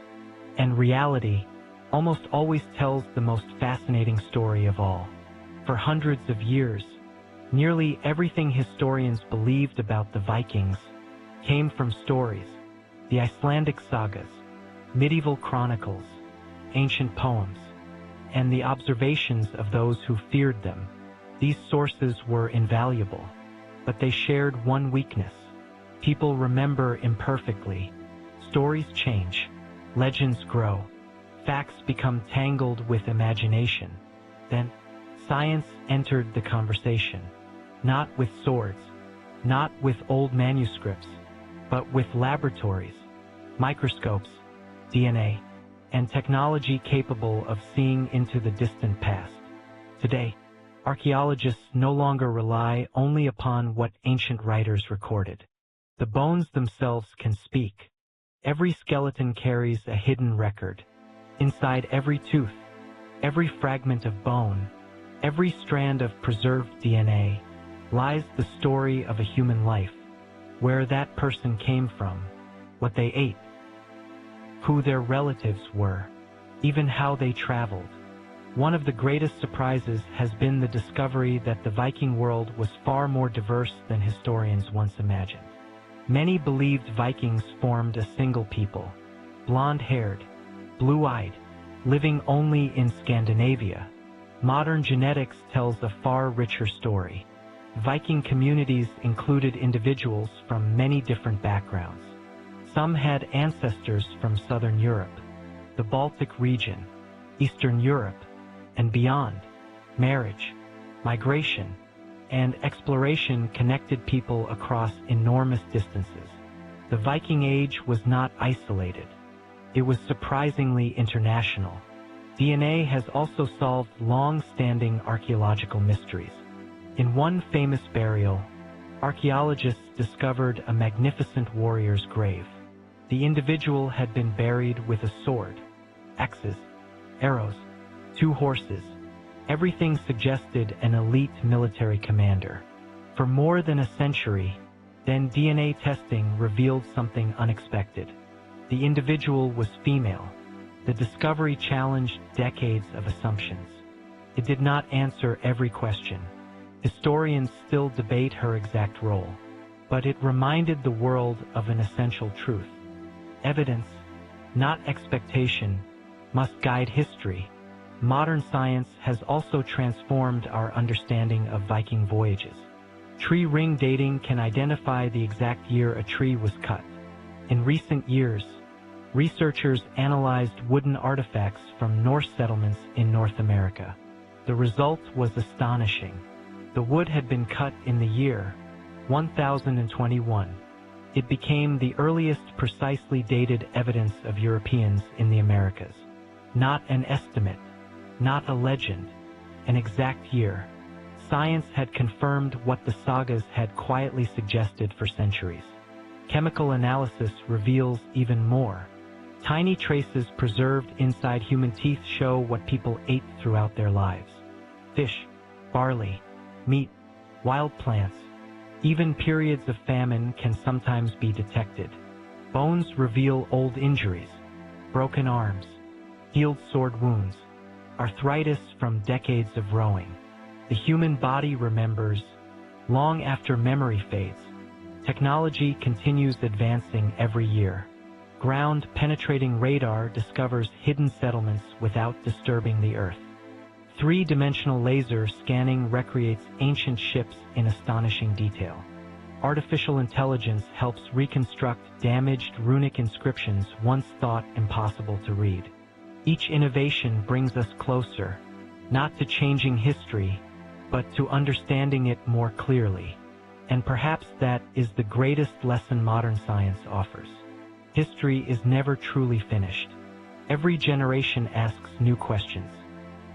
and reality almost always tells the most fascinating story of all. For hundreds of years, nearly everything historians believed about the Vikings came from stories, the Icelandic sagas, medieval chronicles, ancient poems, and the observations of those who feared them. These sources were invaluable, but they shared one weakness. People remember imperfectly. Stories change, legends grow, facts become tangled with imagination. Then, science entered the conversation, not with swords, not with old manuscripts, but with laboratories, microscopes, DNA, and technology capable of seeing into the distant past. Today, archaeologists no longer rely only upon what ancient writers recorded. The bones themselves can speak. Every skeleton carries a hidden record. Inside every tooth, every fragment of bone, every strand of preserved DNA, lies the story of a human life, where that person came from, what they ate, who their relatives were, even how they traveled. One of the greatest surprises has been the discovery that the Viking world was far more diverse than historians once imagined. Many believed Vikings formed a single people, blonde-haired, blue-eyed, living only in Scandinavia. Modern genetics tells a far richer story. Viking communities included individuals from many different backgrounds. Some had ancestors from Southern Europe, the Baltic region, Eastern Europe, and beyond. Marriage, migration, and exploration connected people across enormous distances. The Viking Age was not isolated. It was surprisingly international. DNA has also solved long-standing archaeological mysteries. In one famous burial, archaeologists discovered a magnificent warrior's grave. The individual had been buried with a sword, axes, arrows, 2 horses. Everything suggested an elite military commander. For more than a century, then DNA testing revealed something unexpected. The individual was female. The discovery challenged decades of assumptions. It did not answer every question. Historians still debate her exact role, but it reminded the world of an essential truth. Evidence, not expectation, must guide history. Modern science has also transformed our understanding of Viking voyages. Tree ring dating can identify the exact year a tree was cut. In recent years, researchers analyzed wooden artifacts from Norse settlements in North America. The result was astonishing. The wood had been cut in the year 1021. It became the earliest precisely dated evidence of Europeans in the Americas. Not an estimate, not a legend, an exact year. Science had confirmed what the sagas had quietly suggested for centuries. Chemical analysis reveals even more. Tiny traces preserved inside human teeth show what people ate throughout their lives. Fish, barley, meat, wild plants, Even periods of famine can sometimes be detected. Bones reveal old injuries, broken arms, healed sword wounds, arthritis from decades of rowing. The human body remembers long after memory fades. Technology continues advancing every year. Ground-penetrating radar discovers hidden settlements without disturbing the Earth. Three-dimensional laser scanning recreates ancient ships in astonishing detail. Artificial intelligence helps reconstruct damaged runic inscriptions once thought impossible to read. Each innovation brings us closer, not to changing history, but to understanding it more clearly. And perhaps that is the greatest lesson modern science offers. History is never truly finished. Every generation asks new questions.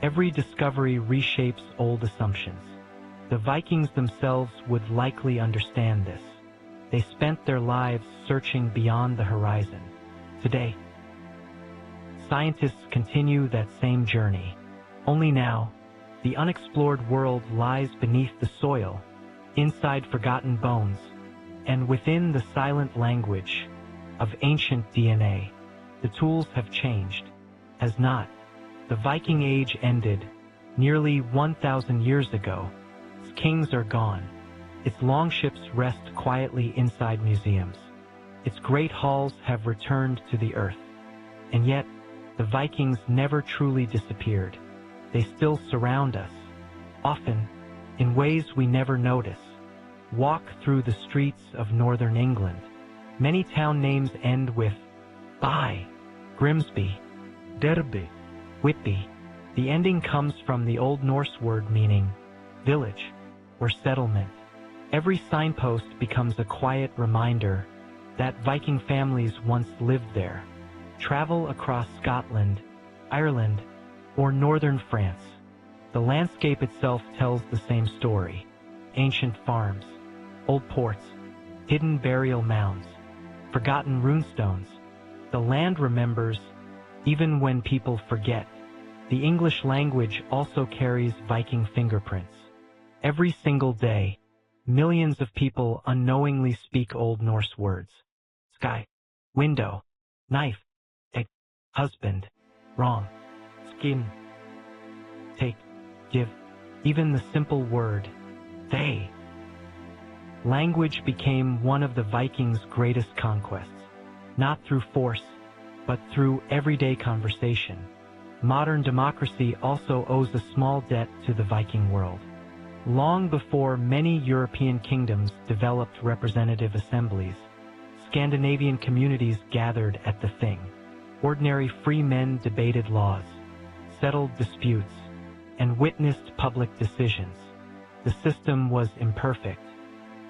Every discovery reshapes old assumptions. The Vikings themselves would likely understand this. They spent their lives searching beyond the horizon. Today, scientists continue that same journey. Only now, the unexplored world lies beneath the soil, inside forgotten bones, and within the silent language of ancient DNA. The tools have changed. Has not. The Viking Age ended nearly 1,000 years ago. Its kings are gone. Its longships rest quietly inside museums. Its great halls have returned to the earth. And yet, the Vikings never truly disappeared. They still surround us, often in ways we never notice. Walk through the streets of northern England. Many town names end with by, Grimsby, Derby, Whitby. The ending comes from the Old Norse word meaning village or settlement. Every signpost becomes a quiet reminder that Viking families once lived there. Travel across Scotland, Ireland, or northern France. The landscape itself tells the same story. Ancient farms, old ports, hidden burial mounds, forgotten runestones. The land remembers even when people forget. The English language also carries Viking fingerprints. Every single day, millions of people unknowingly speak Old Norse words. Sky, window, knife, egg, husband, wrong, skin, take, give, even the simple word, they. Language became one of the Vikings' greatest conquests, not through force, but through everyday conversation. Modern democracy also owes a small debt to the Viking world. Long before many European kingdoms developed representative assemblies, Scandinavian communities gathered at the Thing. Ordinary free men debated laws, settled disputes, and witnessed public decisions. The system was imperfect,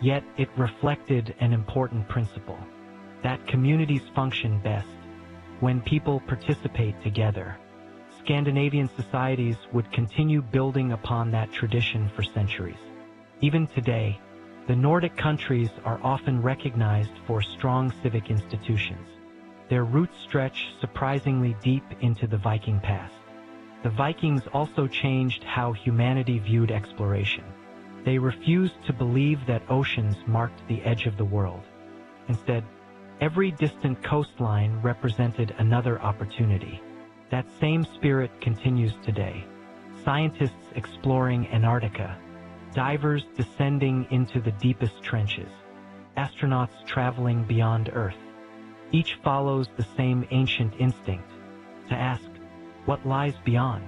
yet it reflected an important principle, that communities function best when people participate together. Scandinavian societies would continue building upon that tradition for centuries. Even today, the Nordic countries are often recognized for strong civic institutions. Their roots stretch surprisingly deep into the Viking past. The Vikings also changed how humanity viewed exploration. They refused to believe that oceans marked the edge of the world. Instead, every distant coastline represented another opportunity. That same spirit continues today. Scientists exploring Antarctica, divers descending into the deepest trenches, astronauts traveling beyond Earth. Each follows the same ancient instinct, to ask, what lies beyond?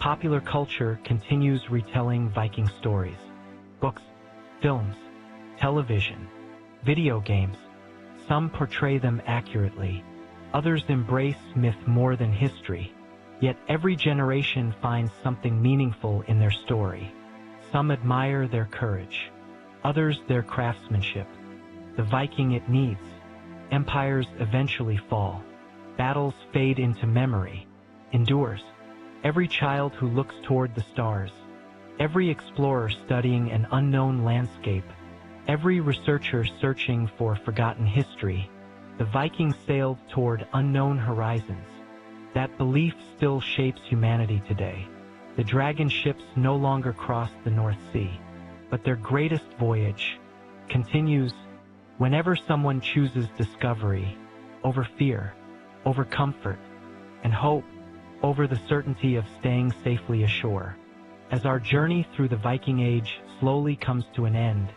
Popular culture continues retelling Viking stories. Books, films, television, video games. Some portray them accurately. Others embrace myth more than history. Yet every generation finds something meaningful in their story. Some admire their courage, others their craftsmanship. The Viking it needs. Empires eventually fall. Battles fade into memory. Endures. Every child who looks toward the stars. Every explorer studying an unknown landscape. Every researcher searching for forgotten history. The Vikings sailed toward unknown horizons. That belief still shapes humanity today. The dragon ships no longer cross the North Sea, but their greatest voyage continues, whenever someone chooses discovery over fear, over comfort, and hope, over the certainty of staying safely ashore. As our journey through the Viking Age slowly comes to an end,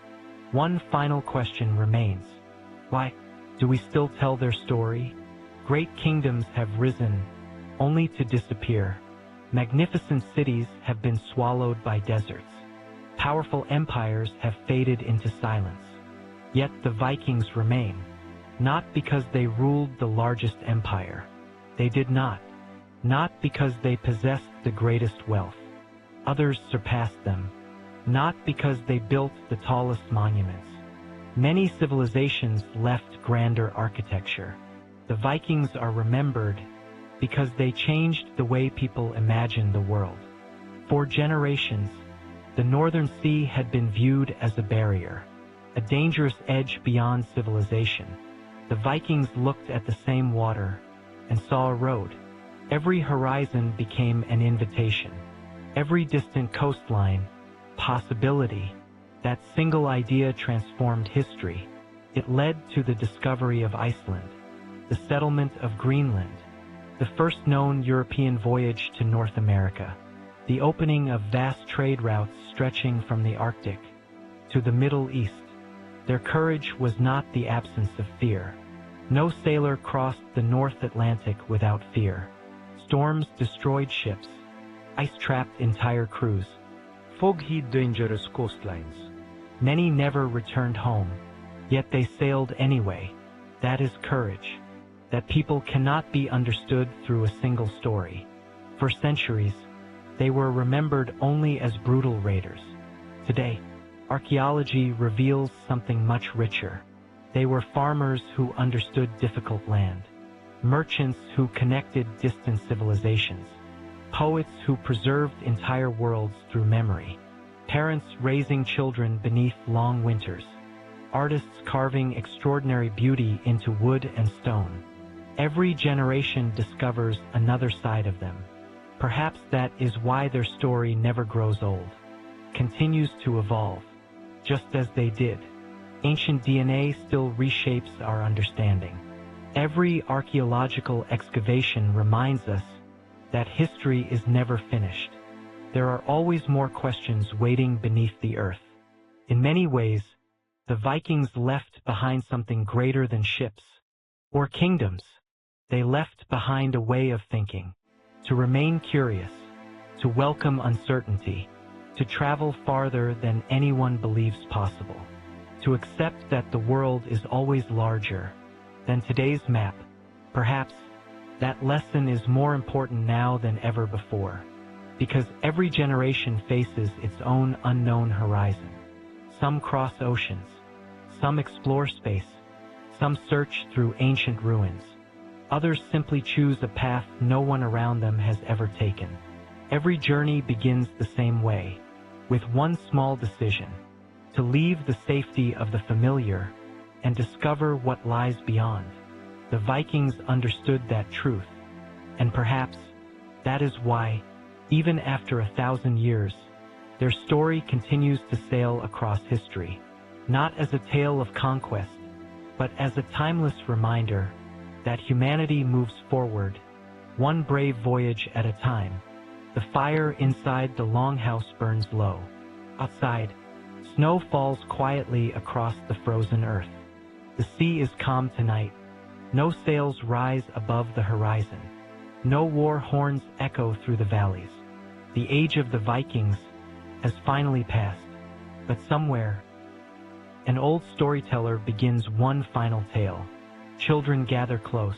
one final question remains. Why do we still tell their story? Great kingdoms have risen, only to disappear. Magnificent cities have been swallowed by deserts. Powerful empires have faded into silence. Yet the Vikings remain, not because they ruled the largest empire. They did not. Not because they possessed the greatest wealth. Others surpassed them. Not because they built the tallest monuments. Many civilizations left grander architecture. The Vikings are remembered because they changed the way people imagined the world. For generations, the Northern Sea had been viewed as a barrier, a dangerous edge beyond civilization. The Vikings looked at the same water and saw a road. Every horizon became an invitation. Every distant coastline, possibility. That single idea transformed history. It led to the discovery of Iceland, the settlement of Greenland, the first known European voyage to North America, the opening of vast trade routes stretching from the Arctic to the Middle East. Their courage was not the absence of fear. No sailor crossed the North Atlantic without fear. Storms destroyed ships. Ice trapped entire crews. Fog hid dangerous coastlines. Many never returned home, yet they sailed anyway. That is courage. That people cannot be understood through a single story. For centuries, they were remembered only as brutal raiders. Today, archaeology reveals something much richer. They were farmers who understood difficult land, merchants who connected distant civilizations, poets who preserved entire worlds through memory, parents raising children beneath long winters, artists carving extraordinary beauty into wood and stone. Every generation discovers another side of them. Perhaps that is why their story never grows old, continues to evolve, just as they did. Ancient DNA still reshapes our understanding. Every archaeological excavation reminds us that history is never finished. There are always more questions waiting beneath the earth. In many ways, the Vikings left behind something greater than ships or kingdoms. They left behind a way of thinking, to remain curious, to welcome uncertainty, to travel farther than anyone believes possible, to accept that the world is always larger than today's map. Perhaps that lesson is more important now than ever before, because every generation faces its own unknown horizon. Some cross oceans, some explore space, some search through ancient ruins. Others simply choose a path no one around them has ever taken. Every journey begins the same way, with one small decision: to leave the safety of the familiar and discover what lies beyond. The Vikings understood that truth, and perhaps that is why, even after 1,000 years, their story continues to sail across history, not as a tale of conquest, but as a timeless reminder that humanity moves forward, one brave voyage at a time. The fire inside the longhouse burns low. Outside, snow falls quietly across the frozen earth. The sea is calm tonight. No sails rise above the horizon. No war horns echo through the valleys. The age of the Vikings has finally passed. But somewhere, an old storyteller begins one final tale. Children gather close.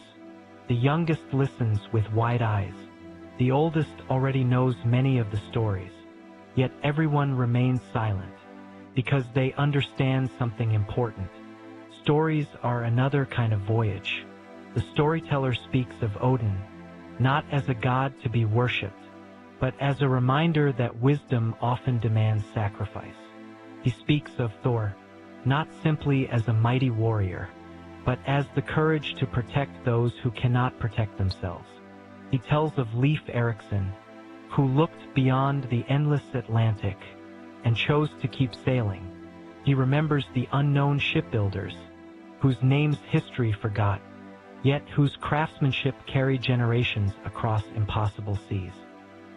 The youngest listens with wide eyes. The oldest already knows many of the stories. Yet everyone remains silent, because they understand something important. Stories are another kind of voyage. The storyteller speaks of Odin, not as a god to be worshipped, but as a reminder that wisdom often demands sacrifice. He speaks of Thor, not simply as a mighty warrior, but as the courage to protect those who cannot protect themselves. He tells of Leif Erikson, who looked beyond the endless Atlantic and chose to keep sailing. He remembers the unknown shipbuilders, whose names history forgot, yet whose craftsmanship carried generations across impossible seas.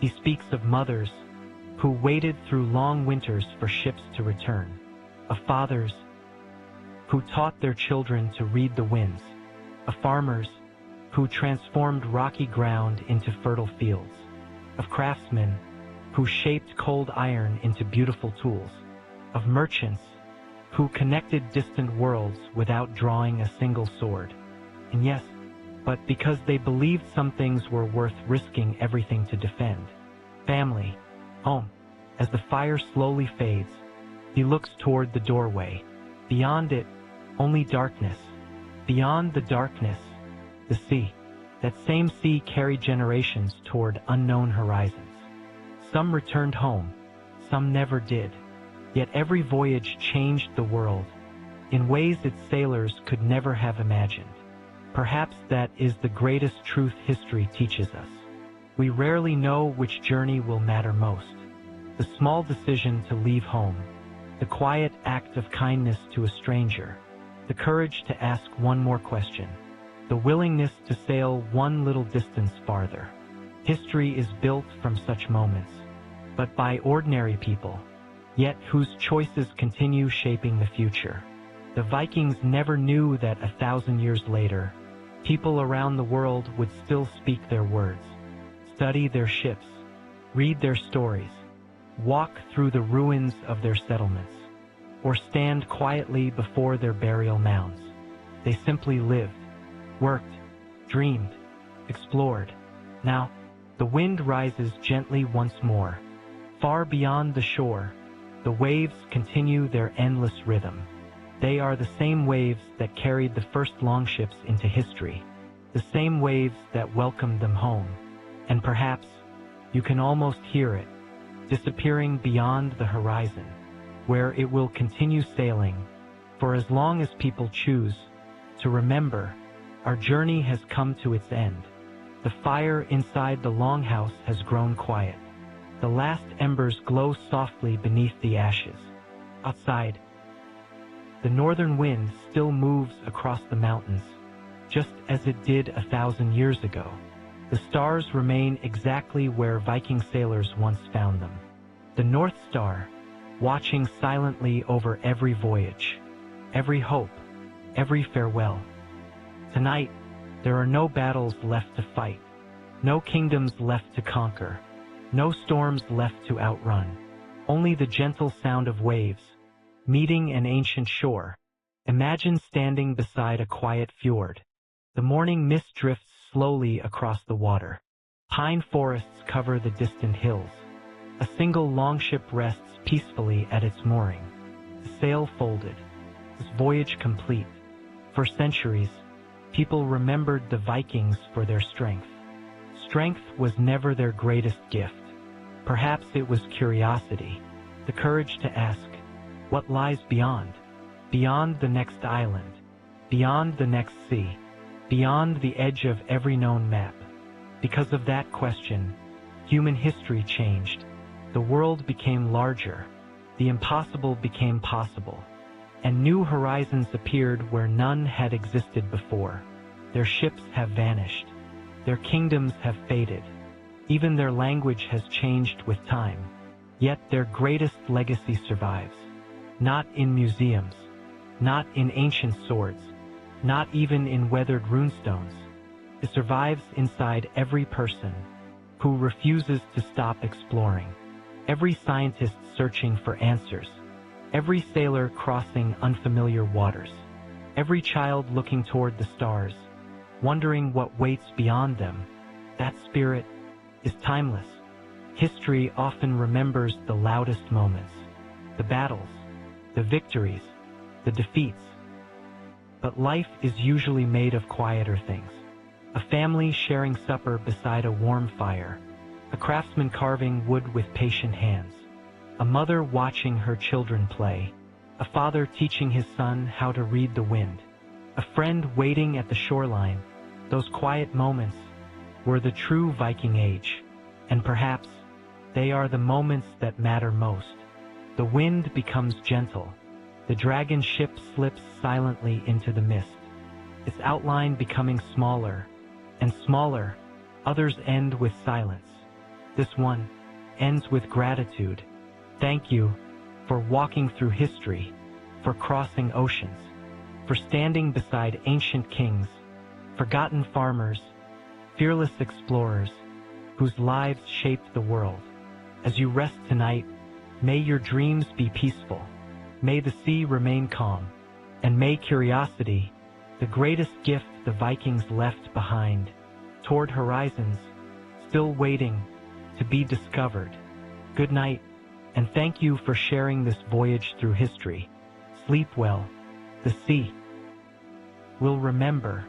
He speaks of mothers who waited through long winters for ships to return, of fathers who taught their children to read the winds, of farmers who transformed rocky ground into fertile fields, of craftsmen who shaped cold iron into beautiful tools, of merchants who connected distant worlds without drawing a single sword. And yes, but because they believed some things were worth risking everything to defend. Family, home. As the fire slowly fades, he looks toward the doorway. Beyond it, only darkness. Beyond the darkness, the sea. That same sea carried generations toward unknown horizons. Some returned home, some never did. Yet every voyage changed the world in ways its sailors could never have imagined. Perhaps that is the greatest truth history teaches us. We rarely know which journey will matter most. The small decision to leave home, the quiet act of kindness to a stranger, the courage to ask one more question, the willingness to sail one little distance farther. History is built from such moments, but by ordinary people, yet whose choices continue shaping the future. The Vikings never knew that 1,000 years later, people around the world would still speak their words, study their ships, read their stories, walk through the ruins of their settlements, or stand quietly before their burial mounds. They simply lived, worked, dreamed, explored. Now, the wind rises gently once more. Far beyond the shore, the waves continue their endless rhythm. They are the same waves that carried the first longships into history, the same waves that welcomed them home. And perhaps, you can almost hear it, disappearing beyond the horizon, where it will continue sailing, for as long as people choose to remember, our journey has come to its end. The fire inside the longhouse has grown quiet. The last embers glow softly beneath the ashes. Outside, the northern wind still moves across the mountains, just as it did 1,000 years ago. The stars remain exactly where Viking sailors once found them. The North Star, watching silently over every voyage, every hope, every farewell. Tonight, there are no battles left to fight, no kingdoms left to conquer, no storms left to outrun, only the gentle sound of waves, meeting an ancient shore. Imagine standing beside a quiet fjord. The morning mist drifts slowly across the water. Pine forests cover the distant hills. A single longship rests peacefully at its mooring. The sail folded, its voyage complete. For centuries, people remembered the Vikings for their strength. Strength was never their greatest gift. Perhaps it was curiosity, the courage to ask, what lies beyond? Beyond the next island, beyond the next sea, beyond the edge of every known map. Because of that question, human history changed. The world became larger, the impossible became possible, and new horizons appeared where none had existed before. Their ships have vanished, their kingdoms have faded, even their language has changed with time, yet their greatest legacy survives. Not in museums, not in ancient swords, not even in weathered runestones. It survives inside every person who refuses to stop exploring, every scientist searching for answers, every sailor crossing unfamiliar waters, every child looking toward the stars, wondering what waits beyond them. That spirit is timeless. History often remembers the loudest moments, the battles, the victories, the defeats. But life is usually made of quieter things. A family sharing supper beside a warm fire, a craftsman carving wood with patient hands, a mother watching her children play, a father teaching his son how to read the wind, a friend waiting at the shoreline. Those quiet moments were the true Viking Age, and perhaps they are the moments that matter most. The wind becomes gentle, The dragon ship slips silently into the mist, its outline becoming smaller and smaller. Others end with silence. This one ends with gratitude. Thank you for walking through history, for crossing oceans, for standing beside ancient kings, forgotten farmers, fearless explorers whose lives shaped the world. As you rest tonight, may your dreams be peaceful. May the sea remain calm, and may curiosity, the greatest gift the Vikings left behind, toward horizons still waiting to be discovered. Good night, and thank you for sharing this voyage through history. Sleep well. The sea will remember.